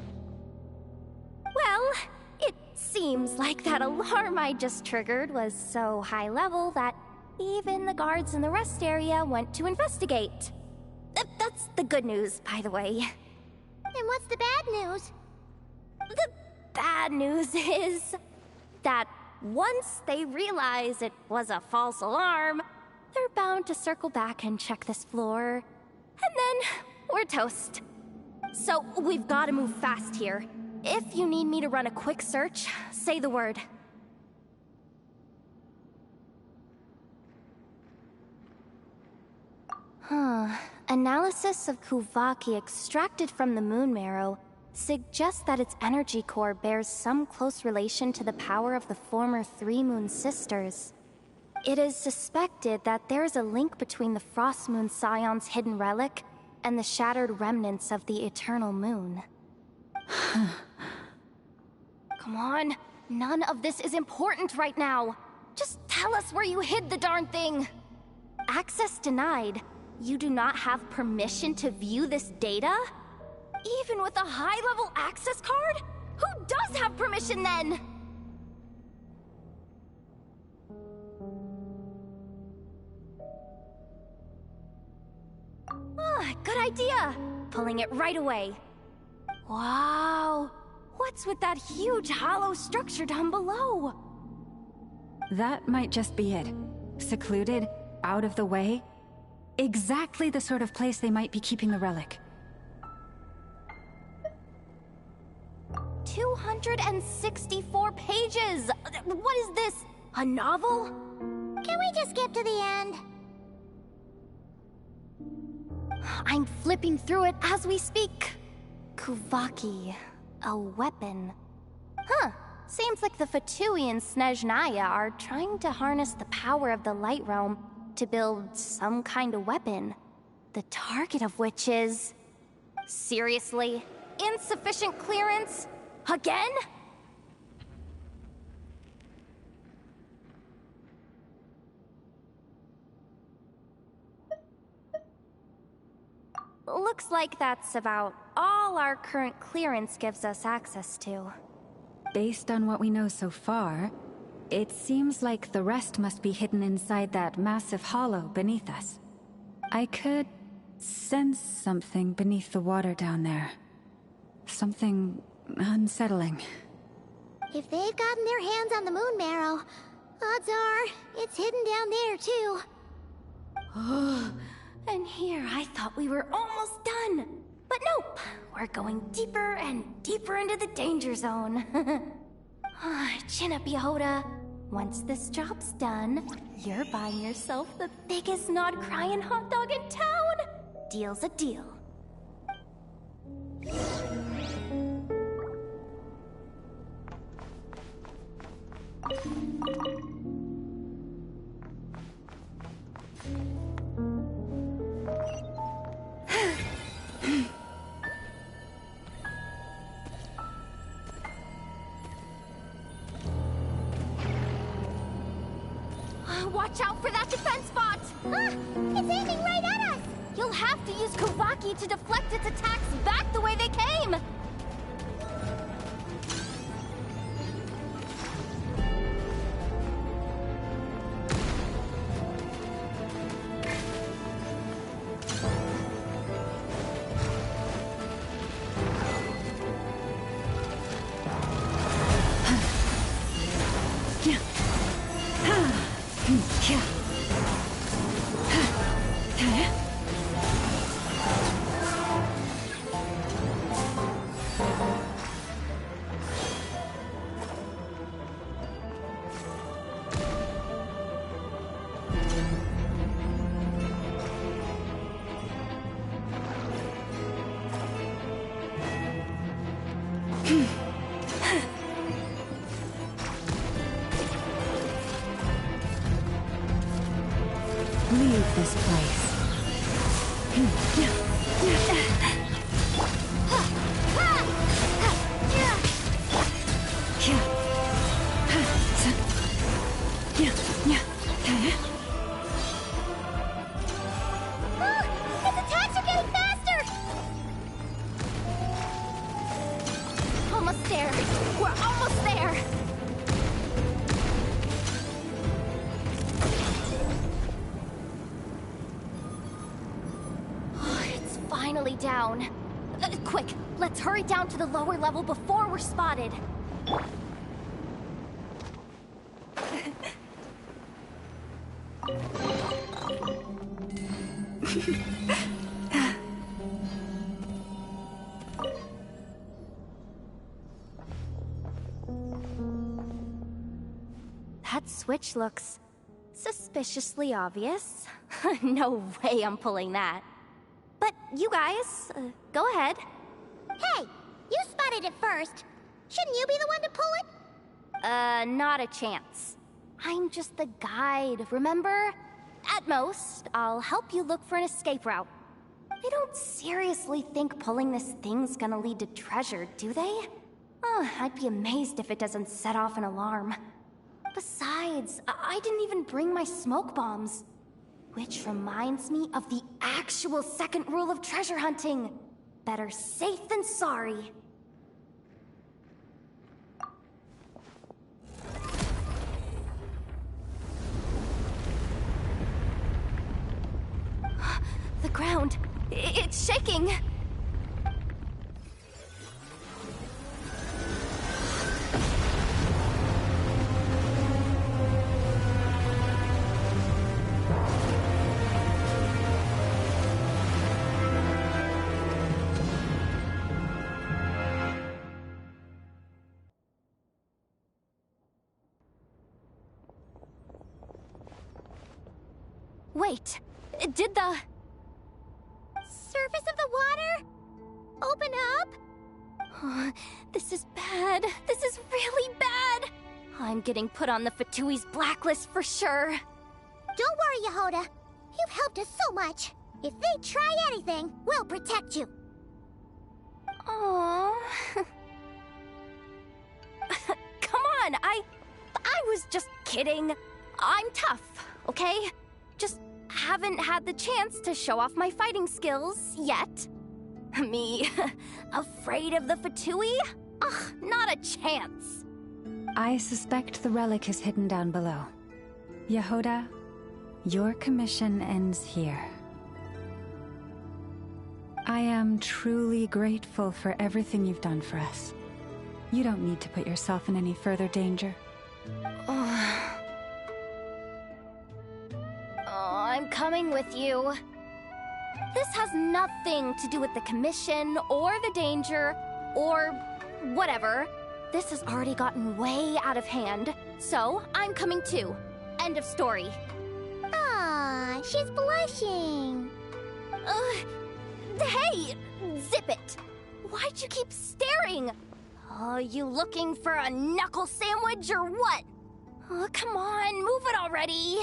Well, it seems like that alarm I just triggered was so high level that even the guards in the rest area went to investigate. That's the good news, by the way. And what's the bad news? The bad news is that once they realize it was a false alarm, they're bound to circle back and check this floor. And then we're toast. So we've got to move fast here. If you need me to run a quick search, say the word. Analysis of Kuvaki extracted from the moon marrow suggests that its energy core bears some close relation to the power of the former Three Moon Sisters. It is suspected that there is a link between the Frost Moon Scion's hidden relic and the shattered remnants of the Eternal Moon. Come on, none of this is important right now. Just tell us where you hid the darn thing. Access denied. You do not have permission to view this data? Even with a high-level access card? Who does have permission then? Good idea! Pulling it right away. Wow! What's with that huge hollow structure down below? That might just be it. Secluded, out of the way. Exactly the sort of place they might be keeping the relic. 264 pages! What is this? A novel? Can we just skip to the end? I'm flipping through it as we speak. Kuvaki, a weapon. Seems like the Fatui and Snezhnaya are trying to harness the power of the Light Realm to build some kind of weapon. The target of which is... Seriously? Insufficient clearance? Again? Looks like that's about all our current clearance gives us access to. Based on what we know so far, it seems like the rest must be hidden inside that massive hollow beneath us. I could sense something beneath the water down there. Something unsettling. If they've gotten their hands on the moon marrow, odds are it's hidden down there too. And here I thought we were almost done. But nope, we're going deeper and deeper into the danger zone. Chin up, Yehoda. Once this job's done, you're buying yourself the biggest nod-crying hot dog in town. Deal's a deal. Watch out for that defense bot! It's aiming right at us! You'll have to use Kuvaki to deflect its attacks back the way they came! Leave this place. Its attacks are getting faster! Almost there. We're almost there. It's finally down. Quick, let's hurry down to the lower level before we're spotted. That switch looks suspiciously obvious. No way I'm pulling that. But you guys, go ahead. Hey, you spotted it first. Shouldn't you be the one to pull it? Not a chance. I'm just the guide, remember? At most, I'll help you look for an escape route. They don't seriously think pulling this thing's gonna lead to treasure, do they? I'd be amazed if it doesn't set off an alarm. Besides, I didn't even bring my smoke bombs. Which reminds me of the actual second rule of treasure hunting. Better safe than sorry. The ground, it's shaking. Wait, did the surface of the water open up? This is bad. This is really bad. I'm getting put on the Fatui's blacklist for sure. Don't worry, Yehoda. You've helped us so much. If they try anything, we'll protect you. Aww. Come on, I was just kidding. I'm tough, okay? Just haven't had the chance to show off my fighting skills yet. Me, afraid of the Fatui? Ugh, not a chance. I suspect the relic is hidden down below. Yehoda, your commission ends here. I am truly grateful for everything you've done for us. You don't need to put yourself in any further danger. I'm coming with you. This has nothing to do with the commission, or the danger, or whatever. This has already gotten way out of hand, so I'm coming too. End of story. Ah, she's blushing. Hey! Zip it! Why'd you keep staring? Oh, you looking for a knuckle sandwich or what? Oh, come on, move it already.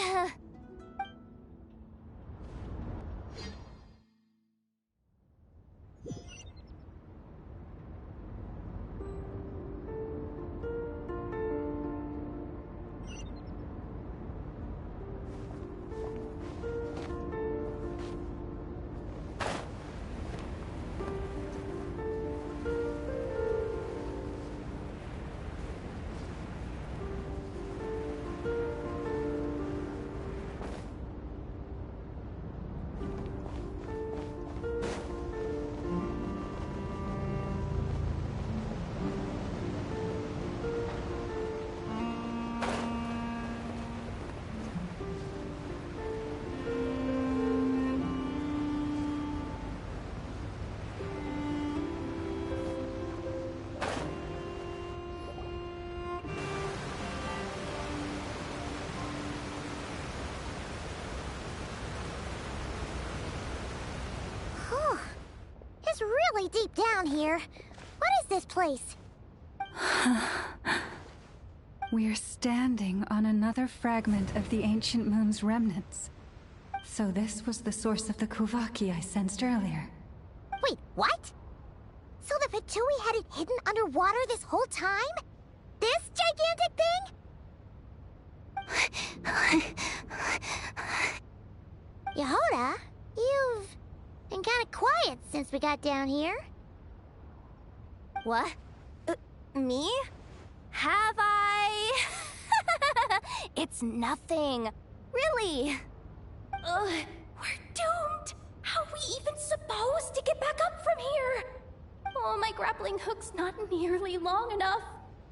It's really deep down here. What is this place? We're standing on another fragment of the ancient moon's remnants. So this was the source of the Kuvaki I sensed earlier. Wait, what? So the Fatui had it hidden underwater this whole time? This gigantic thing? Yehoda, you've been kind of quiet since we got down here. What? Me? Have I? It's nothing. Really. We're doomed. How are we even supposed to get back up from here? Oh, my grappling hook's not nearly long enough.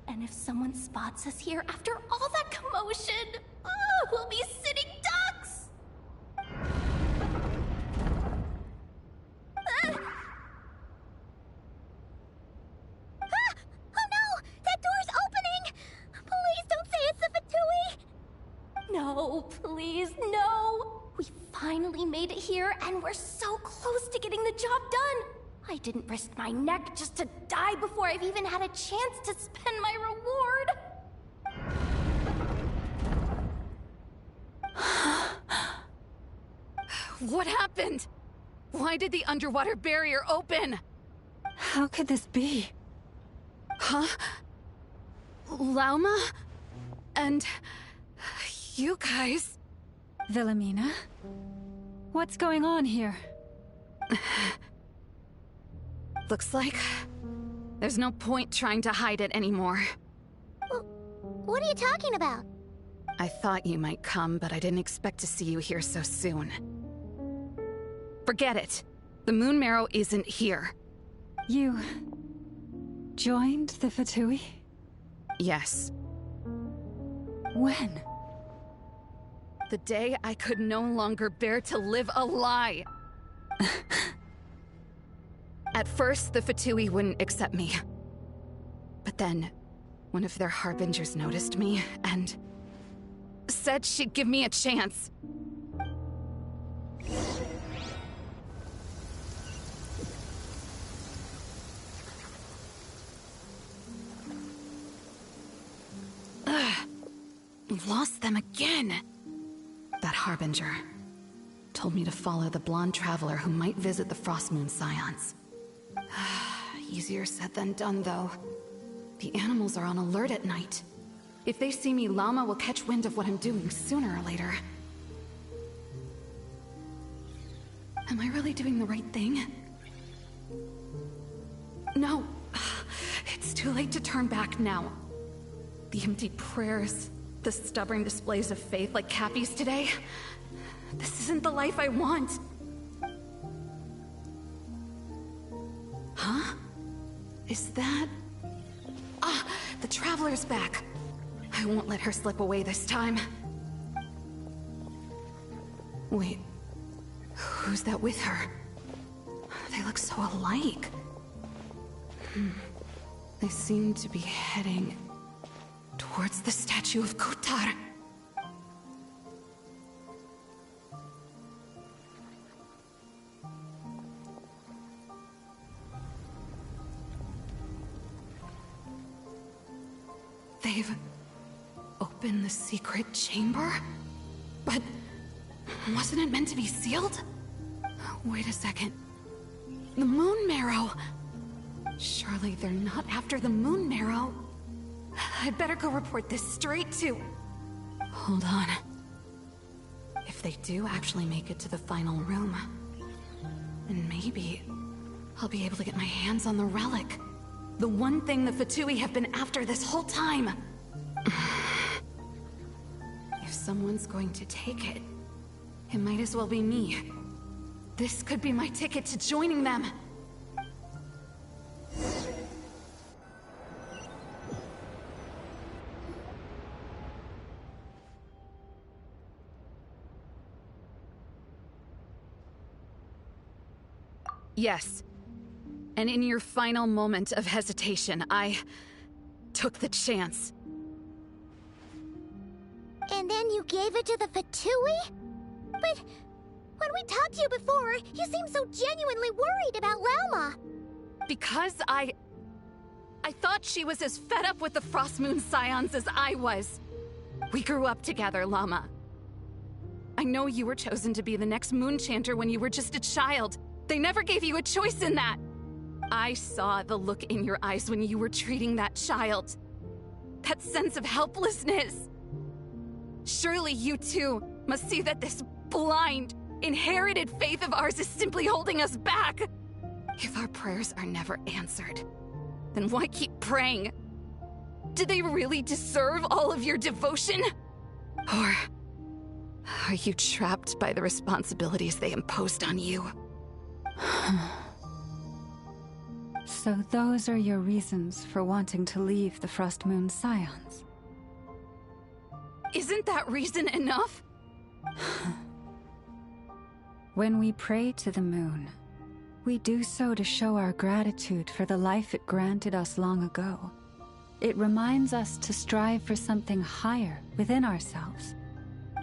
And if someone spots us here after all that commotion, we'll be sitting ducks. Oh no! That door's opening! Please don't say it's the Fatui! finally made it here, and we're so close to getting the job done. I didn't risk my neck just to die before I've even had a chance to spend my reward. What happened? Why did the underwater barrier open? How could this be? Huh? Lauma? And... you guys... Wilhelmina? What's going on here? Looks like... there's no point trying to hide it anymore. What are you talking about? I thought you might come, but I didn't expect to see you here so soon. Forget it. The Moon Marrow isn't here. You... joined the Fatui? Yes. When? The day I could no longer bear to live a lie. At first, the Fatui wouldn't accept me. But then, one of their harbingers noticed me, and... said she'd give me a chance. Lost them again. That harbinger told me to follow the blonde traveler who might visit the Frostmoon Scions. Easier said than done, though. The animals are on alert at night. If they see me, Lauma will catch wind of what I'm doing sooner or later. Am I really doing the right thing? No. It's too late to turn back now. The empty prayers, the stubborn displays of faith like Cappy's today. This isn't the life I want. Huh? Is that... Ah, the Traveler's back. I won't let her slip away this time. Wait, who's that with her? They look so alike. They seem to be heading towards the statue of Kutar. They've opened the secret chamber? But wasn't it meant to be sealed? Wait a second. The Moon Marrow! Surely they're not after the Moon Marrow. I'd better go report this straight to... Hold on. If they do actually make it to the final room, then maybe I'll be able to get my hands on the relic. The one thing the Fatui have been after this whole time. If someone's going to take it, it might as well be me. This could be my ticket to joining them. Yes. And in your final moment of hesitation, I took the chance. And then you gave it to the Fatui? But when we talked to you before, you seemed so genuinely worried about Lauma. Because I thought she was as fed up with the Frostmoon Scions as I was. We grew up together, Lauma. I know you were chosen to be the next Moon Chanter when you were just a child. They never gave you a choice in that. I saw the look in your eyes when you were treating that child. That sense of helplessness. Surely you too must see that this blind, inherited faith of ours is simply holding us back. If our prayers are never answered, then why keep praying? Do they really deserve all of your devotion? Or are you trapped by the responsibilities they imposed on you? So those are your reasons for wanting to leave the Frostmoon Scions? Isn't that reason enough? When we pray to the moon, we do so to show our gratitude for the life it granted us long ago. It reminds us to strive for something higher within ourselves.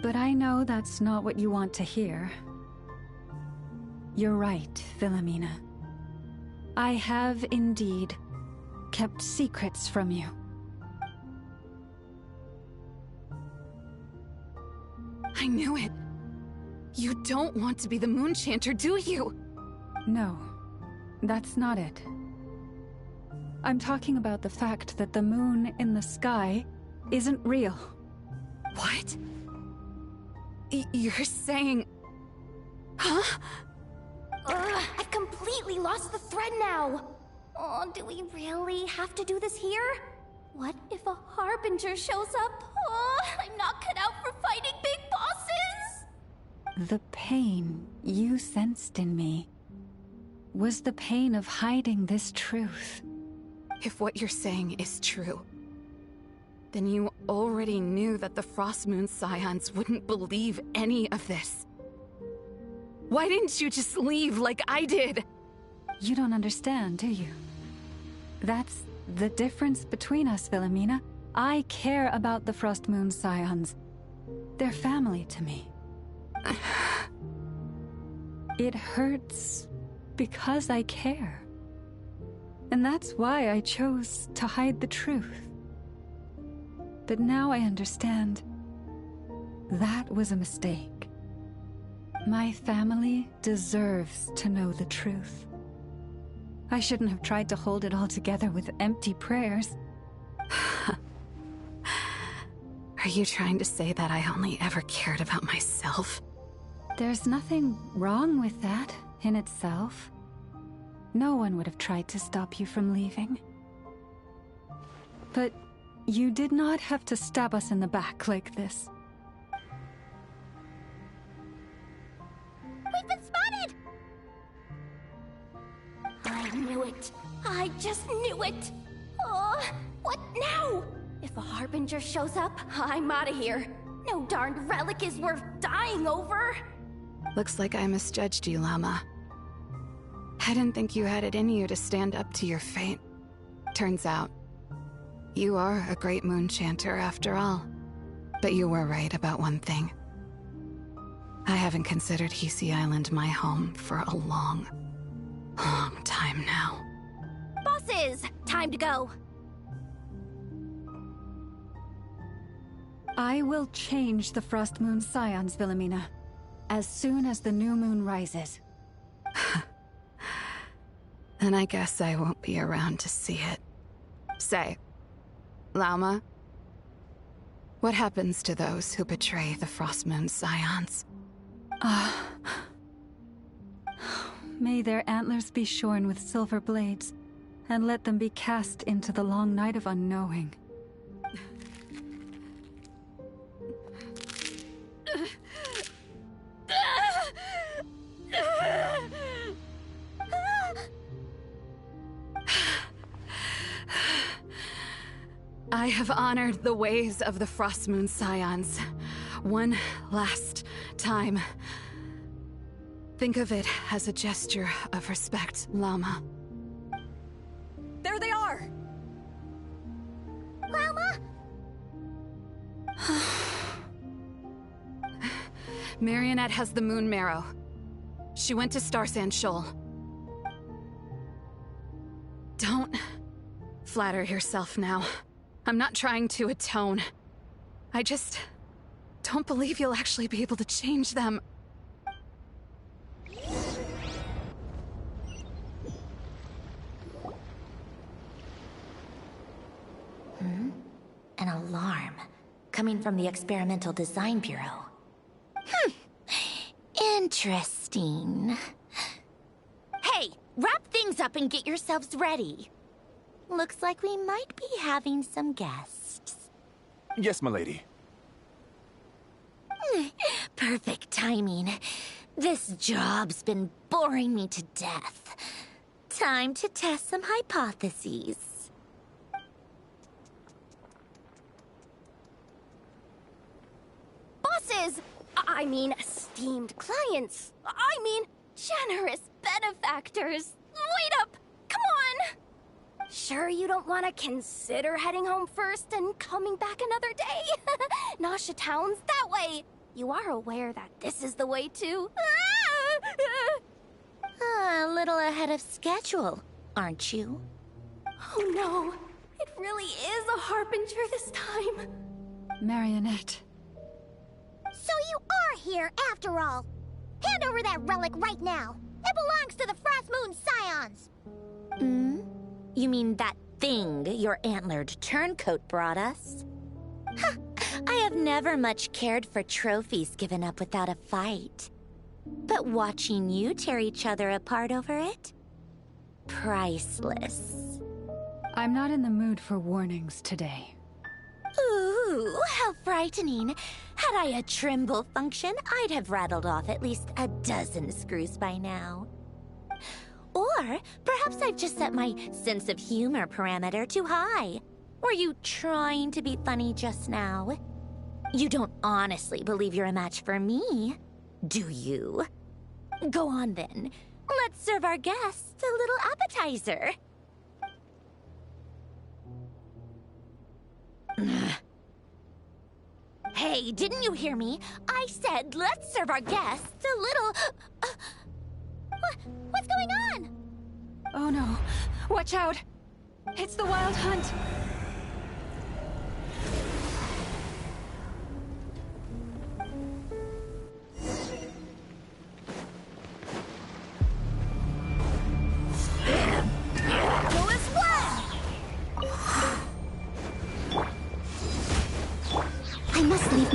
But I know that's not what you want to hear. You're right, Philomena. I have indeed kept secrets from you. I knew it. You don't want to be the Moon Chanter, do you? No, that's not it. I'm talking about the fact that the moon in the sky isn't real. What? You're saying... Huh? I've completely lost the thread now. Oh, do we really have to do this here? What if a Harbinger shows up? Oh, I'm not cut out for fighting big bosses! The pain you sensed in me was the pain of hiding this truth. If what you're saying is true, then you already knew that the Frost Moon Scions wouldn't believe any of this. Why didn't you just leave like I did? You don't understand, do you? That's the difference between us, Philomena. I care about the Frost Moon Scions. They're family to me. It hurts because I care. And that's why I chose to hide the truth. But now I understand that was a mistake. My family deserves to know the truth. I shouldn't have tried to hold it all together with empty prayers. Are you trying to say that I only ever cared about myself? There's nothing wrong with that in itself. No one would have tried to stop you from leaving. But you did not have to stab us in the back like this. We've been spotted! I knew it. I just knew it. Oh, what now? If a Harbinger shows up, I'm out of here. No darned relic is worth dying over. Looks like I misjudged you, Llama. I didn't think you had it in you to stand up to your fate. Turns out, you are a great Moon Chanter after all. But you were right about one thing. I haven't considered Hisi Island my home for a long, long time now. Bosses, time to go. I will change the Frost Moon Scions, Philomena, as soon as the new moon rises. Then I guess I won't be around to see it. Say, Lauma, what happens to those who betray the Frost Moon Scions? May their antlers be shorn with silver blades, and let them be cast into the long night of unknowing. I have honored the ways of the Frost Moon Scions one last time. Think of it as a gesture of respect, Llama. There they are! Llama? Marionette has the Moon Marrow. She went to Starsand Shoal. Don't flatter yourself now. I'm not trying to atone. I just don't believe you'll actually be able to change them. An alarm coming from the Experimental Design Bureau. Interesting. Hey, wrap things up and get yourselves ready. Looks like we might be having some guests. Yes, milady. Perfect timing. This job's been boring me to death. Time to test some hypotheses. Bosses! I mean, esteemed clients. I mean, generous benefactors. Wait up! Come on! Sure you don't want to consider heading home first and coming back another day? Nasha Town's that way. You are aware that this is the way too. little ahead of schedule, aren't you? Oh no, it really is a harbinger this time. Marionette. So you are here after all. Hand over that relic right now. It belongs to the Frost Moon Scions. You mean that thing your antlered turncoat brought us? I have never much cared for trophies given up without a fight. But watching you tear each other apart over it? Priceless. I'm not in the mood for warnings today. Ooh, how frightening. Had I a Trimble function, I'd have rattled off at least a dozen screws by now. Or perhaps I've just set my sense of humor parameter too high. Were you trying to be funny just now? You don't honestly believe you're a match for me, do you? Go on then. Let's serve our guests a little appetizer. Hey, didn't you hear me? I said let's serve our guests a little... What's going on? Oh no. Watch out! It's the Wild Hunt! Go as one! I must leave...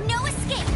No escape!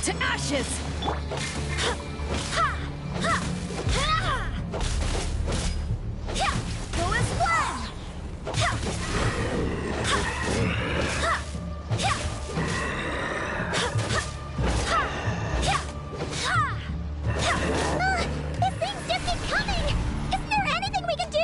To ashes! Go as one! These things just keep coming! Isn't there anything we can do?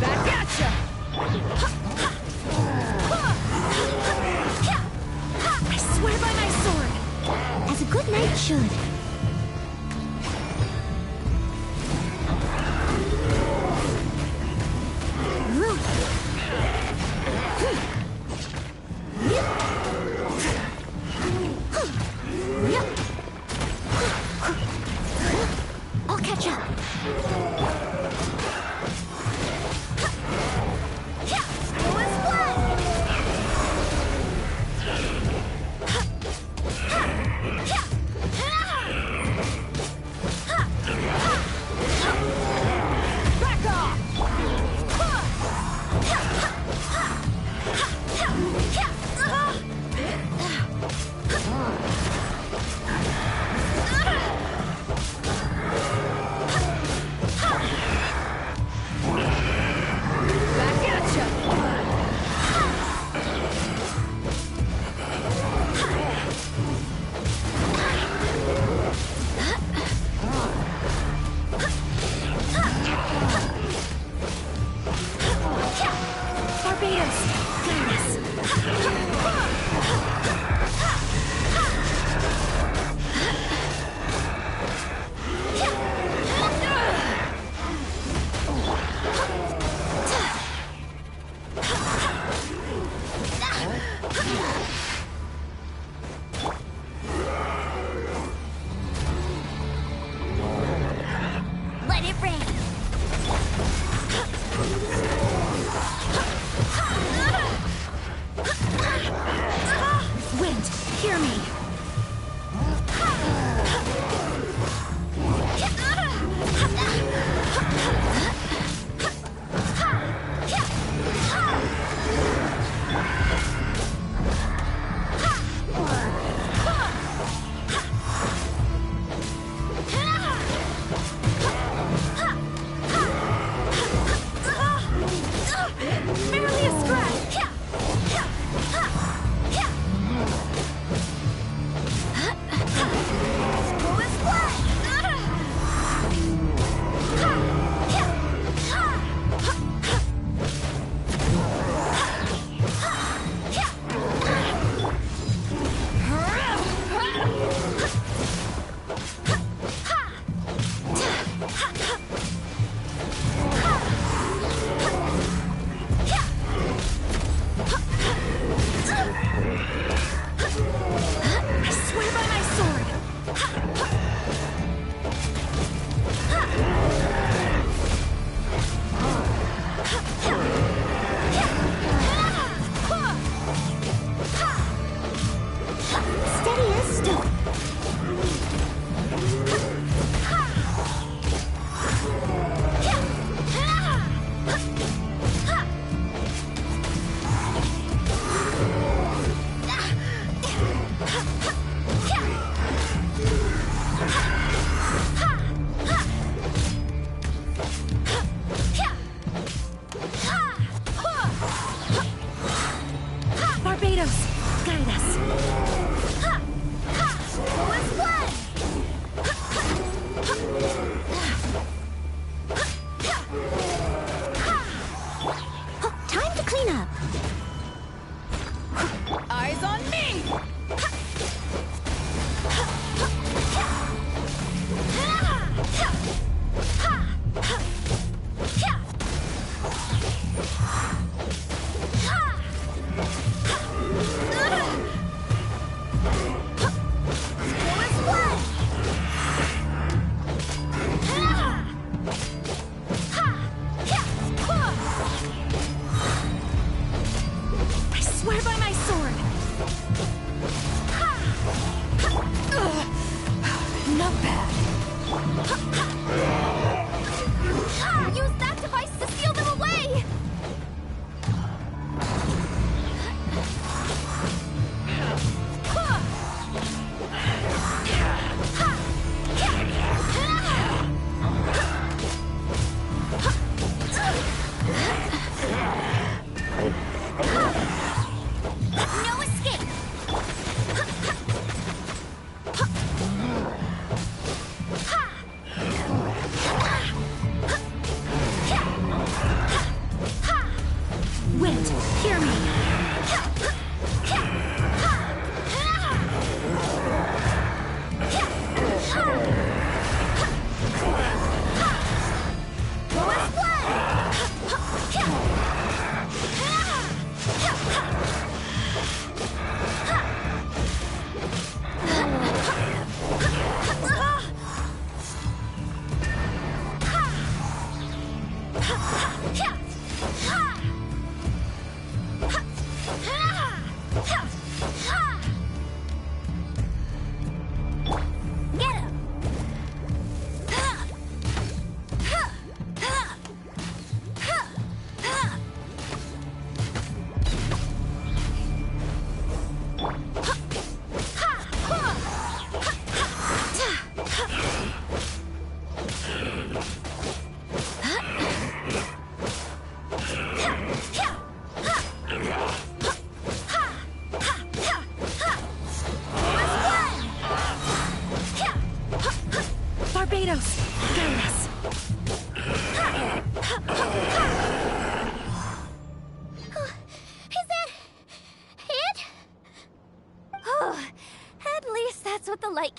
Back at ya! I swear by my sword! As a good knight should. I'll catch up. Go as one! Back off! Back at ya! Barbados! Kindness! Let it rain!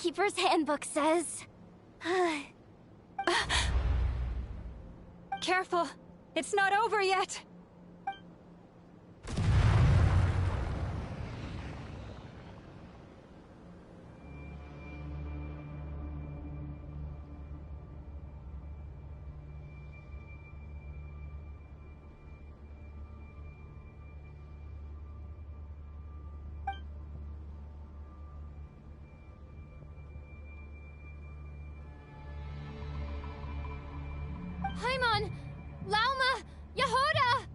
Keeper's Handbook says. Careful! It's not over yet! Paimon! Lauma! Yehoda!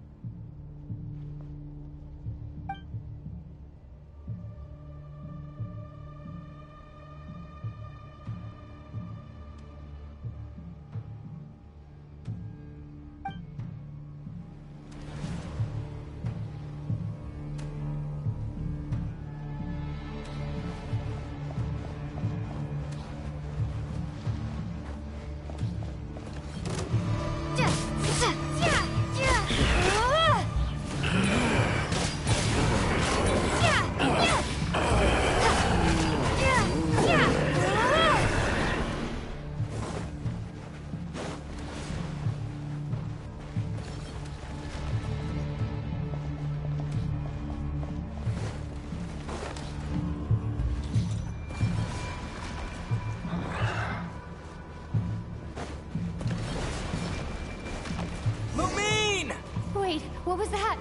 Wait, what was that?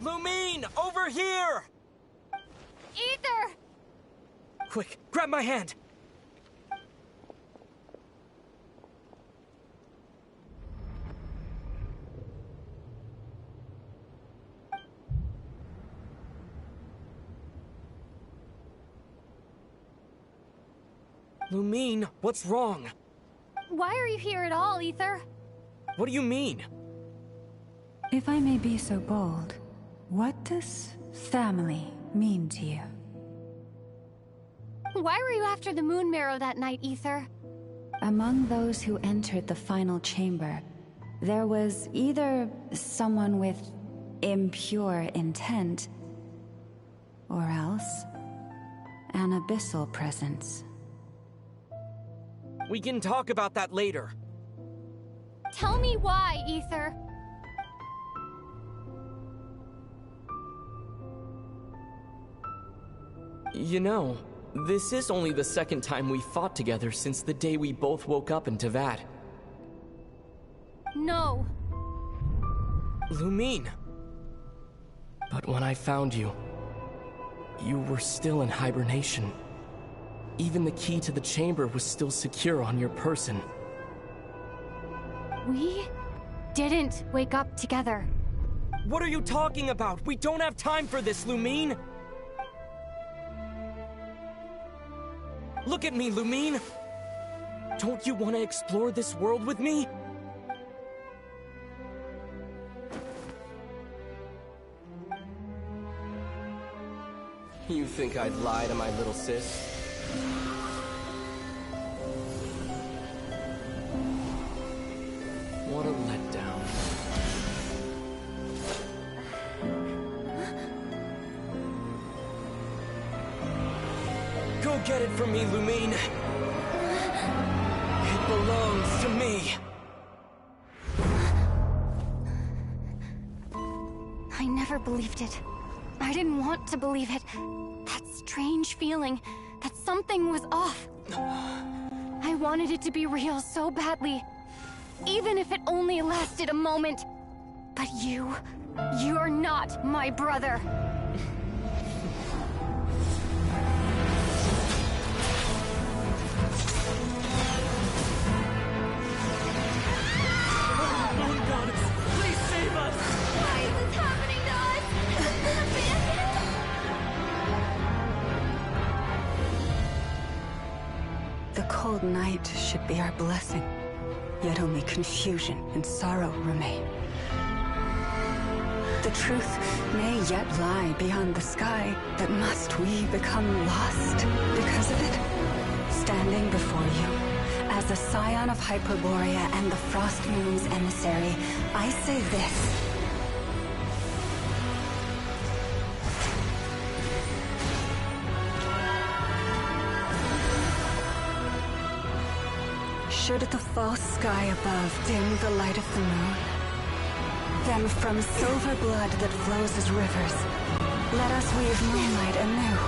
Lumine, over here! Ether! Quick, grab my hand! Lumine, what's wrong? Why are you here at all, Ether? What do you mean? If I may be so bold, what does family mean to you? Why were you after the Moon Marrow that night, Ether? Among those who entered the final chamber, there was either someone with impure intent, or else an abyssal presence. We can talk about that later. Tell me why, Ether. You know, this is only the second time we fought together since the day we both woke up in Teyvat. No. Lumine. But when I found you, you were still in hibernation. Even the key to the chamber was still secure on your person. We didn't wake up together. What are you talking about? We don't have time for this, Lumine! Look at me, Lumine! Don't you want to explore this world with me? You think I'd lie to my little sis? What a letdown. Go get it from me, Lumine. It belongs to me. I never believed it. I didn't want to believe it. That strange feeling that something was off. I wanted it to be real so badly. Even if it only lasted a moment. But you're not my brother. The cold night should be our blessing, yet only confusion and sorrow remain. The truth may yet lie beyond the sky, but must we become lost because of it? Standing before you, as a scion of Hyperborea and the Frost Moon's emissary, I say this. Should the false sky above dim the light of the moon, then from silver blood that flows as rivers, let us weave moonlight anew.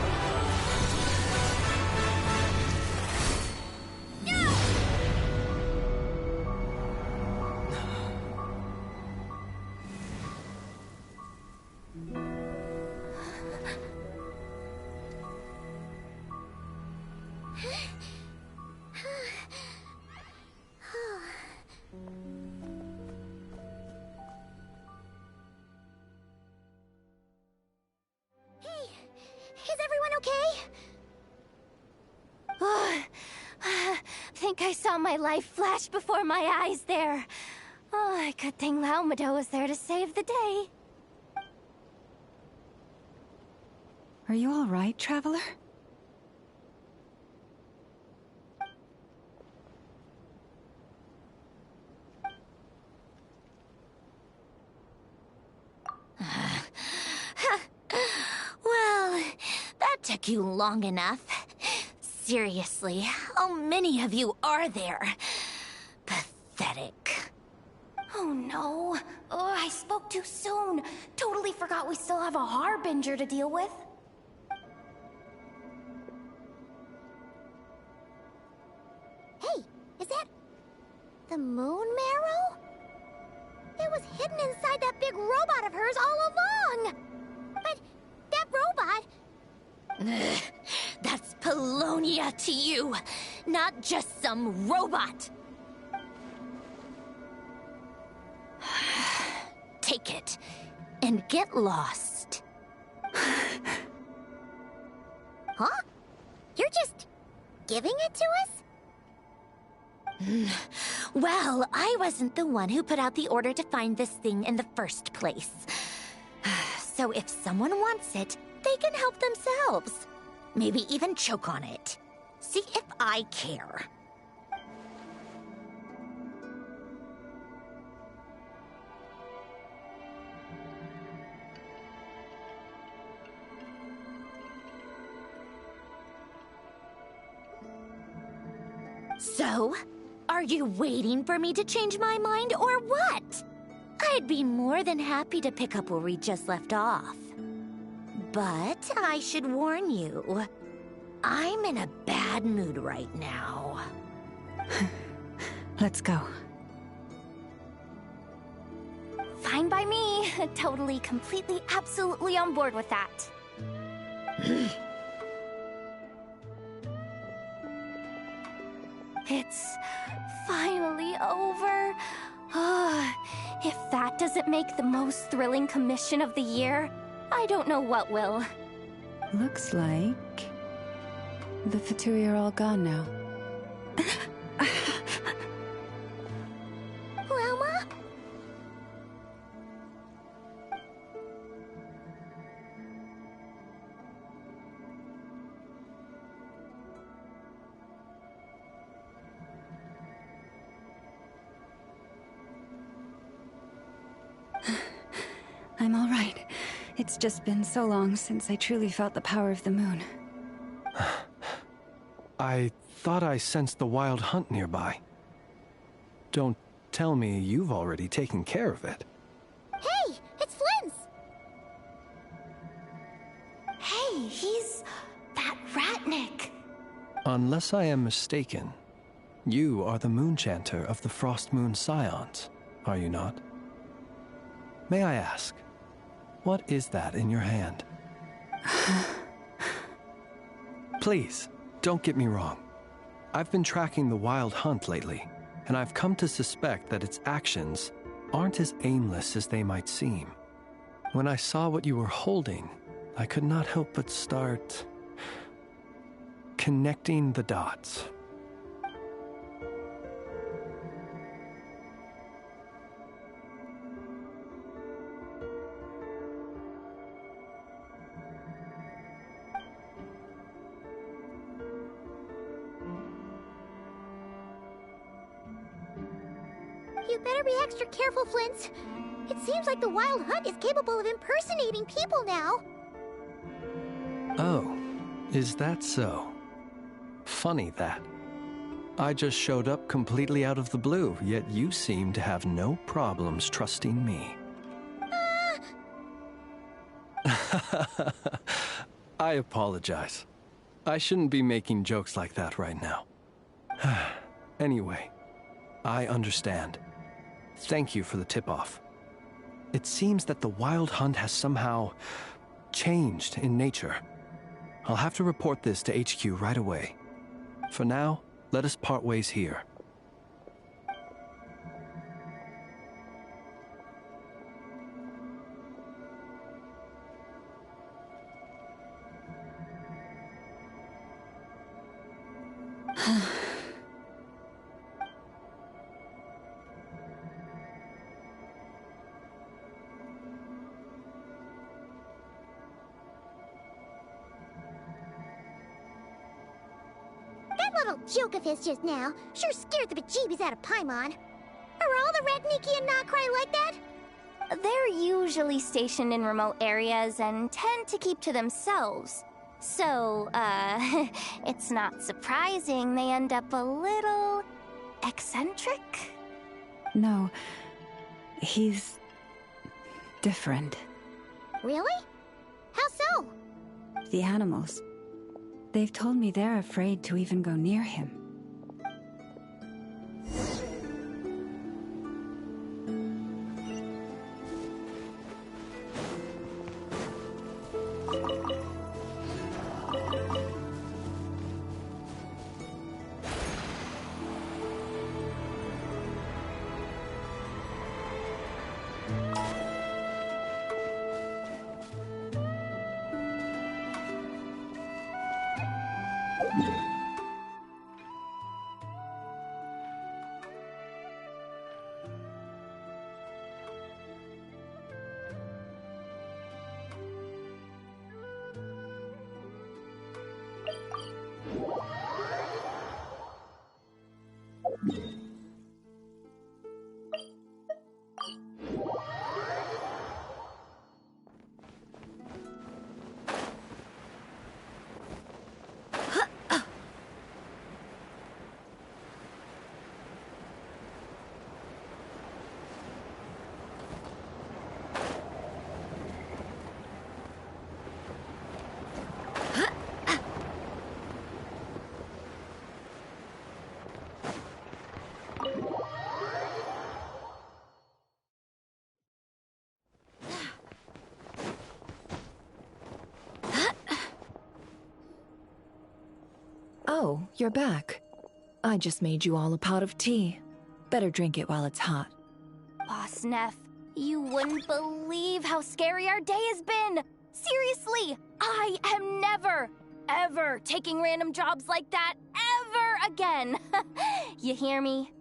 Is everyone okay? Think I saw my life flash before my eyes there. Oh, good thing Laumado was there to save the day. Are you all right, Traveler? Well, that took you long enough. Seriously, how many of you are there? Pathetic. Oh no. Oh, I spoke too soon. Totally forgot we still have a Harbinger to deal with. Hey, is that the moon marrow? It was hidden inside that big robot of hers all along. But that robot... Ugh, that's Polonia to you, not just some robot. Take it and get lost. Huh? You're just giving it to us? Well, I wasn't the one who put out the order to find this thing in the first place. So if someone wants it, they can help themselves. Maybe even choke on it. See if I care. So, are you waiting for me to change my mind or what? I'd be more than happy to pick up where we just left off. But I should warn you, I'm in a bad mood right now. Let's go. Fine by me. Totally, completely, absolutely on board with that. It's finally over. If that doesn't make the most thrilling commission of the year, I don't know what will. Looks like the Fatui are all gone now. Lauma? I'm all right. It's just been so long since I truly felt the power of the moon. I thought I sensed the wild hunt nearby. Don't tell me you've already taken care of it. Hey, it's Flint's! Hey, he's that Ratnik. Unless I am mistaken, you are the moon chanter of the Frost Moon Scions, are you not? May I ask, what is that in your hand? Please, don't get me wrong. I've been tracking the wild hunt lately, and I've come to suspect that its actions aren't as aimless as they might seem. When I saw what you were holding, I could not help but start connecting the dots. You better be extra careful, Flint. It seems like the Wild Hunt is capable of impersonating people now. Oh, is that so? Funny that. I just showed up completely out of the blue, yet you seem to have no problems trusting me. I apologize. I shouldn't be making jokes like that right now. Anyway, I understand. Thank you for the tip-off. It seems that the wild hunt has somehow changed in nature. I'll have to report this to HQ right away. For now, let us part ways here. Little joke of his just now sure scared the bejeebies out of Paimon. Are all the Redniki and Nokrai like that? They're usually stationed in remote areas and tend to keep to themselves. So, it's not surprising they end up a little eccentric? No, he's different. Really? How so? The animals. They've told me they're afraid to even go near him. Oh, you're back. I just made you all a pot of tea. Better drink it while it's hot. Boss Neff, you wouldn't believe how scary our day has been! Seriously, I am never, ever taking random jobs like that ever again! You hear me?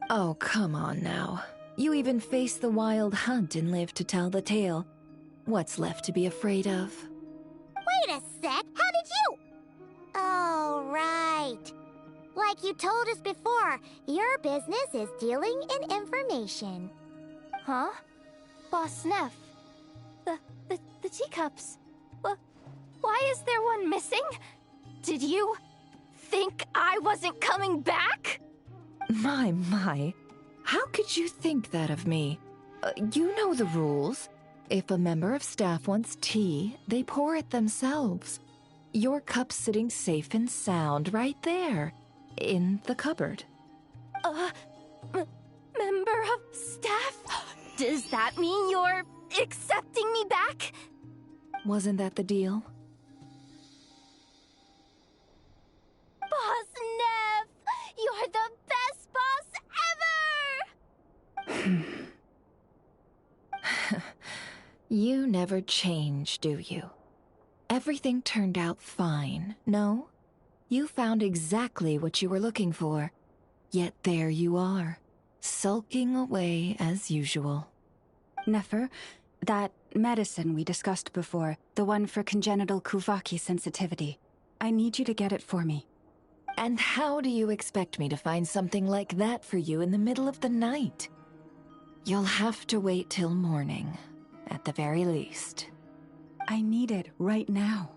Oh, come on now. You even faced the wild hunt and lived to tell the tale. What's left to be afraid of? Wait a sec, how did you? Oh, right. Like you told us before, your business is dealing in information. Huh? Boss Neff, the teacups. Why is there one missing? Did you think I wasn't coming back? My. How could you think that of me? You know the rules. If a member of staff wants tea, they pour it themselves. Your cup's sitting safe and sound right there, in the cupboard. Member of staff? Does that mean you're accepting me back? Wasn't that the deal? Boss Neff! You're the best boss ever! You never change, do you? Everything turned out fine, no? You found exactly what you were looking for. Yet there you are, sulking away as usual. Nefer, that medicine we discussed before, the one for congenital Kuvaki sensitivity, I need you to get it for me. And how do you expect me to find something like that for you in the middle of the night? You'll have to wait till morning, at the very least. I need it right now.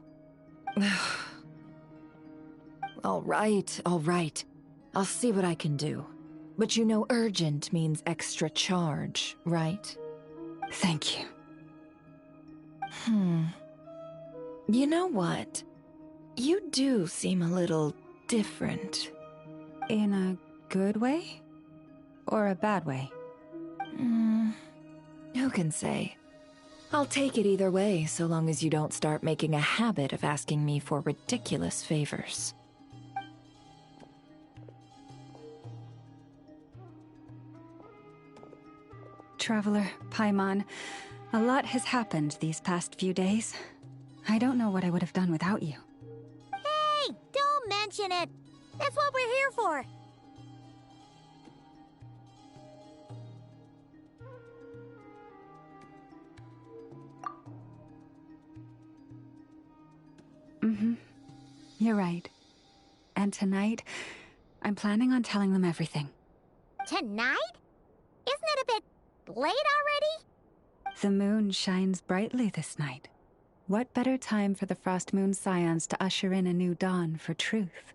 All right. I'll see what I can do. But you know urgent means extra charge, right? Thank you. You know what? You do seem a little different. In a good way? Or a bad way? Who can say? I'll take it either way, so long as you don't start making a habit of asking me for ridiculous favors. Traveler, Paimon, a lot has happened these past few days. I don't know what I would have done without you. Hey, don't mention it. That's what we're here for. You're right. And tonight, I'm planning on telling them everything. Tonight? Isn't it a bit late already? The moon shines brightly this night. What better time for the Frost Moon Scions to usher in a new dawn for truth?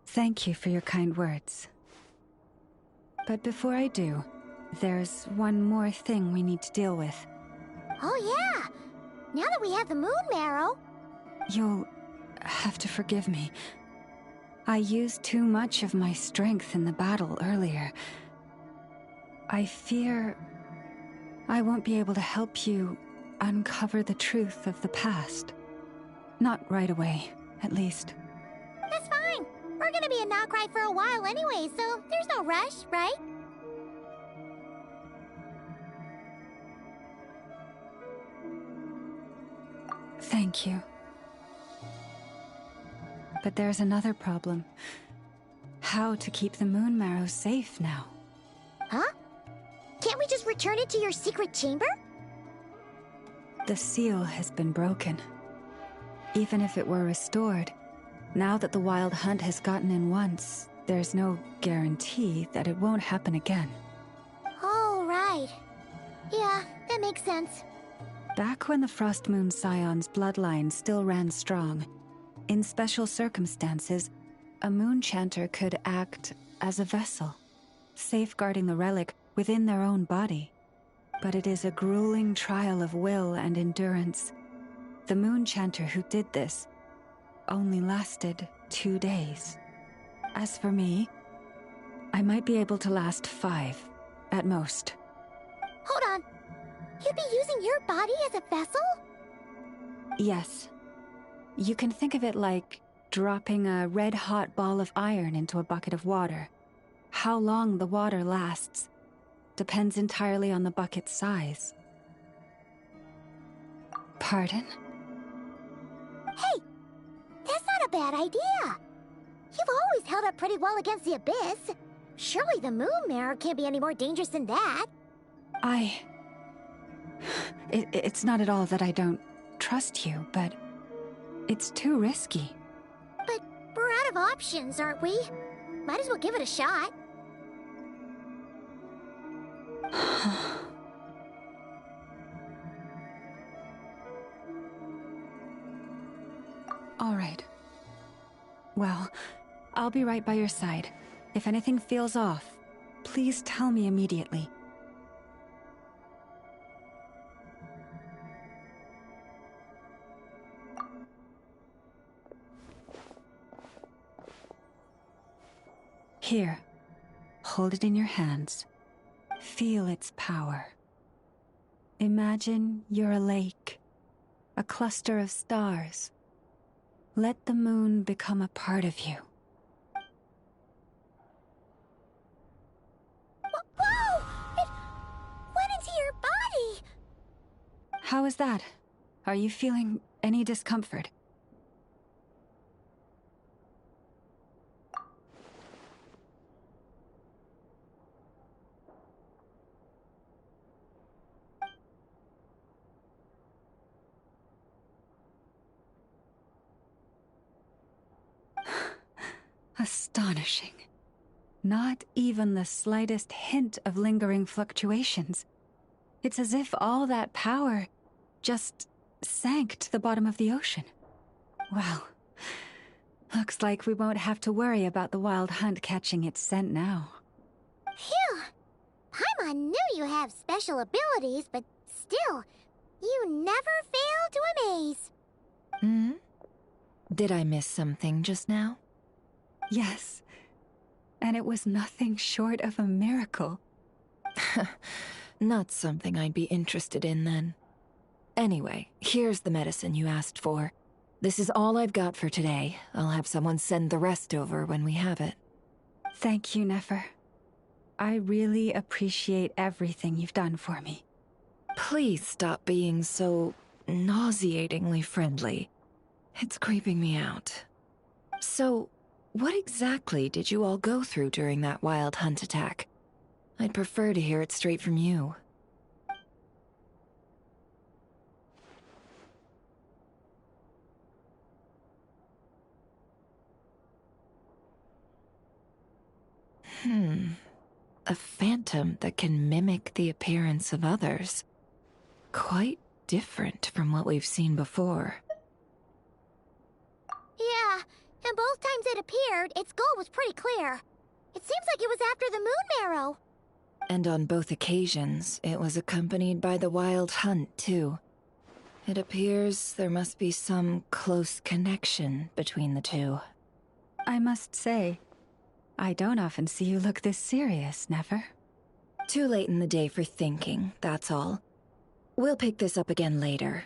Thank you for your kind words. But before I do, there's one more thing we need to deal with. Oh yeah! Now that we have the moon marrow... You'll have to forgive me. I used too much of my strength in the battle earlier. I fear I won't be able to help you uncover the truth of the past. Not right away, at least. That's fine. We're gonna be in Notcry for a while anyway, so there's no rush, right? Thank you. But there's another problem. How to keep the moon marrow safe now? Huh? Can't we just return it to your secret chamber? The seal has been broken. Even if it were restored, now that the Wild Hunt has gotten in once, there's no guarantee that it won't happen again. Oh, right. Yeah, that makes sense. Back when the Frost Moon Scion's bloodline still ran strong, in special circumstances, a moon chanter could act as a vessel, safeguarding the relic within their own body. But it is a grueling trial of will and endurance. The moon chanter who did this only lasted 2 days. As for me, I might be able to last 5, at most. Hold on. You'd be using your body as a vessel? Yes. You can think of it like dropping a red-hot ball of iron into a bucket of water. How long the water lasts depends entirely on the bucket's size. Pardon? Hey! That's not a bad idea! You've always held up pretty well against the abyss. Surely the moon marrow can't be any more dangerous than that. It's not at all that I don't trust you, but it's too risky. But we're out of options, aren't we? Might as well give it a shot. All right. Well, I'll be right by your side. If anything feels off, please tell me immediately. Here, hold it in your hands. Feel its power. Imagine you're a lake, a cluster of stars. Let the moon become a part of you. Whoa! It went into your body! How is that? Are you feeling any discomfort? Astonishing. Not even the slightest hint of lingering fluctuations. It's as if all that power just sank to the bottom of the ocean. Well, looks like we won't have to worry about the wild hunt catching its scent now. Phew! Paimon knew you have special abilities, but still, you never fail to amaze. Hmm? Did I miss something just now? Yes. And it was nothing short of a miracle. Not something I'd be interested in then. Anyway, here's the medicine you asked for. This is all I've got for today. I'll have someone send the rest over when we have it. Thank you, Nefer. I really appreciate everything you've done for me. Please stop being so nauseatingly friendly. It's creeping me out. So, what exactly did you all go through during that wild hunt attack? I'd prefer to hear it straight from you. A phantom that can mimic the appearance of others. Quite different from what we've seen before. Yeah, and both times it appeared, its goal was pretty clear. It seems like it was after the moon marrow. And on both occasions, it was accompanied by the wild hunt, too. It appears there must be some close connection between the two. I must say, I don't often see you look this serious, Nefer. Too late in the day for thinking, that's all. We'll pick this up again later.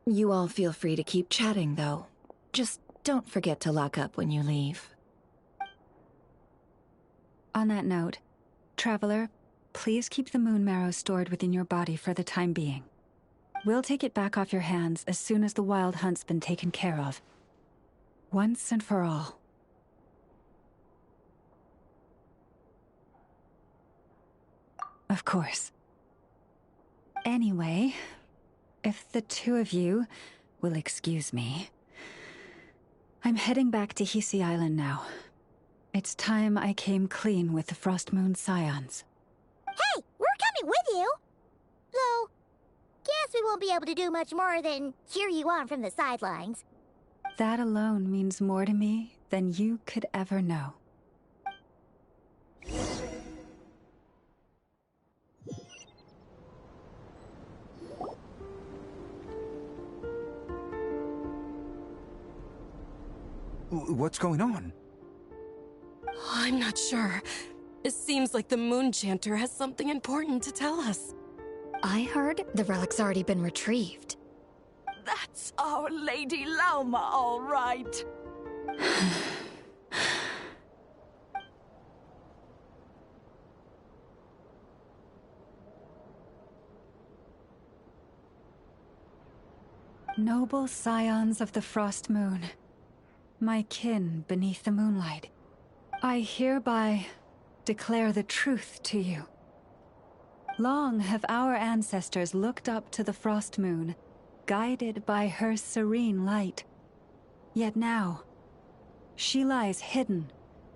You all feel free to keep chatting, though. Just don't forget to lock up when you leave. On that note, Traveler, please keep the moon marrow stored within your body for the time being. We'll take it back off your hands as soon as the wild hunt's been taken care of. Once and for all. Of course. Anyway, if the two of you will excuse me, I'm heading back to Hisi Island now. It's time I came clean with the Frost Moon Scions. Hey, we're coming with you! Though, guess we won't be able to do much more than cheer you on from the sidelines. That alone means more to me than you could ever know. What's going on? I'm not sure. It seems like the Moon Chanter has something important to tell us. I heard the relic's already been retrieved. That's our Lady Lauma, all right. Noble scions of the Frost Moon, my kin beneath the moonlight, I hereby declare the truth to you. Long have our ancestors looked up to the Frost Moon, guided by her serene light. Yet now, she lies hidden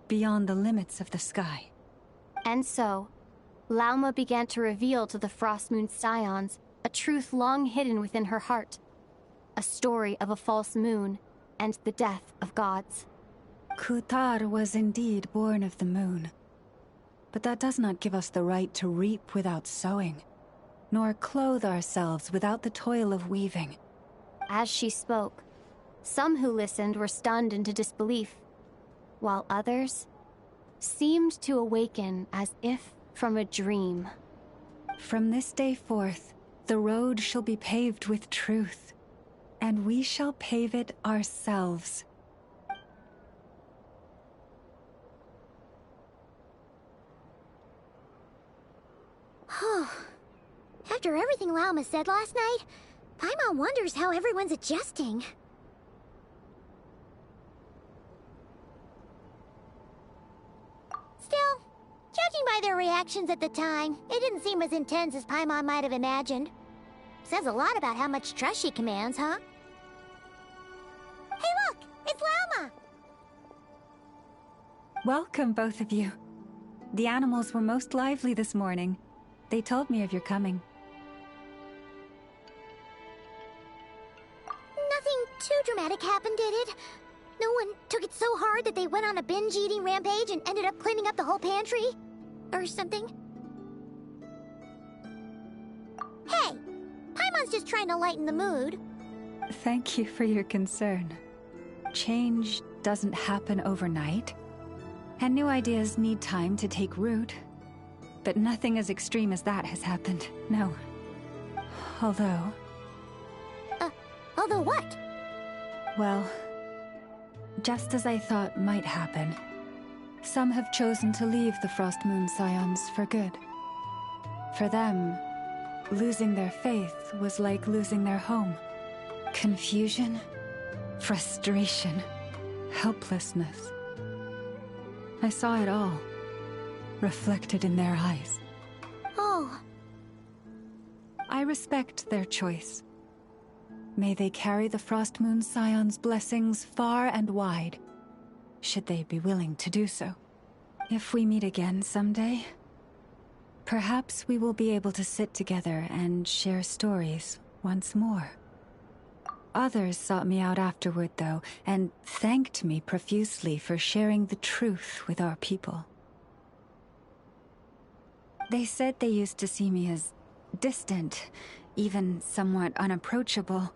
beyond the limits of the sky. And so, Lauma began to reveal to the Frost Moon Scions a truth long hidden within her heart. A story of a false moon and the death of gods. Kutar was indeed born of the moon. But that does not give us the right to reap without sowing, nor clothe ourselves without the toil of weaving. As she spoke, some who listened were stunned into disbelief, while others seemed to awaken as if from a dream. From this day forth, the road shall be paved with truth, and we shall pave it ourselves. After everything Lauma said last night, Paimon wonders how everyone's adjusting. Still, judging by their reactions at the time, it didn't seem as intense as Paimon might have imagined. Says a lot about how much trust she commands, huh? Hey look! It's Lauma! Welcome, both of you. The animals were most lively this morning. They told me of your coming. Nothing too dramatic happened, did it? No one took it so hard that they went on a binge-eating rampage and ended up cleaning up the whole pantry? Or something? Hey! Paimon's just trying to lighten the mood. Thank you for your concern. Change doesn't happen overnight, and new ideas need time to take root. But nothing as extreme as that has happened, no. Although... although what? Well, just as I thought might happen, some have chosen to leave the Frost Moon Scions for good. For them, losing their faith was like losing their home. Confusion, frustration, helplessness. I saw it all, reflected in their eyes. Oh. I respect their choice. May they carry the Frost Moon Scion's blessings far and wide, should they be willing to do so. If we meet again someday, perhaps we will be able to sit together and share stories once more. Others sought me out afterward, though, and thanked me profusely for sharing the truth with our people. They said they used to see me as distant, even somewhat unapproachable,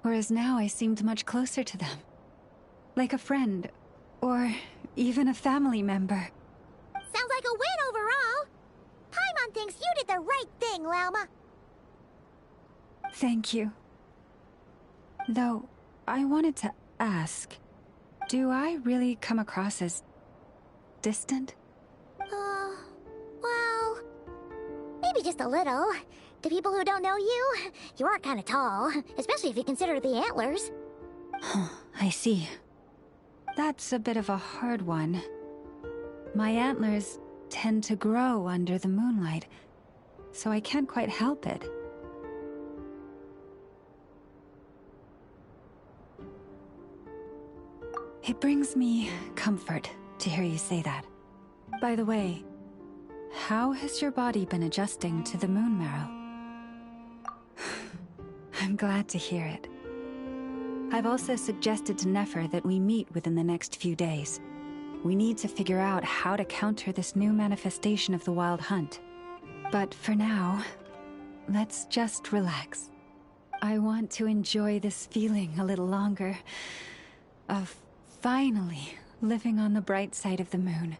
whereas now I seemed much closer to them. Like a friend, or even a family member. Sounds like a win overall! Paimon thinks you did the right thing, Lauma. Thank you. Though, I wanted to ask, do I really come across as distant? Well, maybe just a little. To people who don't know you, you are kind of tall, especially if you consider the antlers. I see. That's a bit of a hard one. My antlers tend to grow under the moonlight, so I can't quite help it. It brings me comfort to hear you say that. By the way, how has your body been adjusting to the moon marrow? I'm glad to hear it. I've also suggested to Nefer that we meet within the next few days. We need to figure out how to counter this new manifestation of the Wild Hunt. But for now, let's just relax. I want to enjoy this feeling a little longer, of finally living on the bright side of the moon.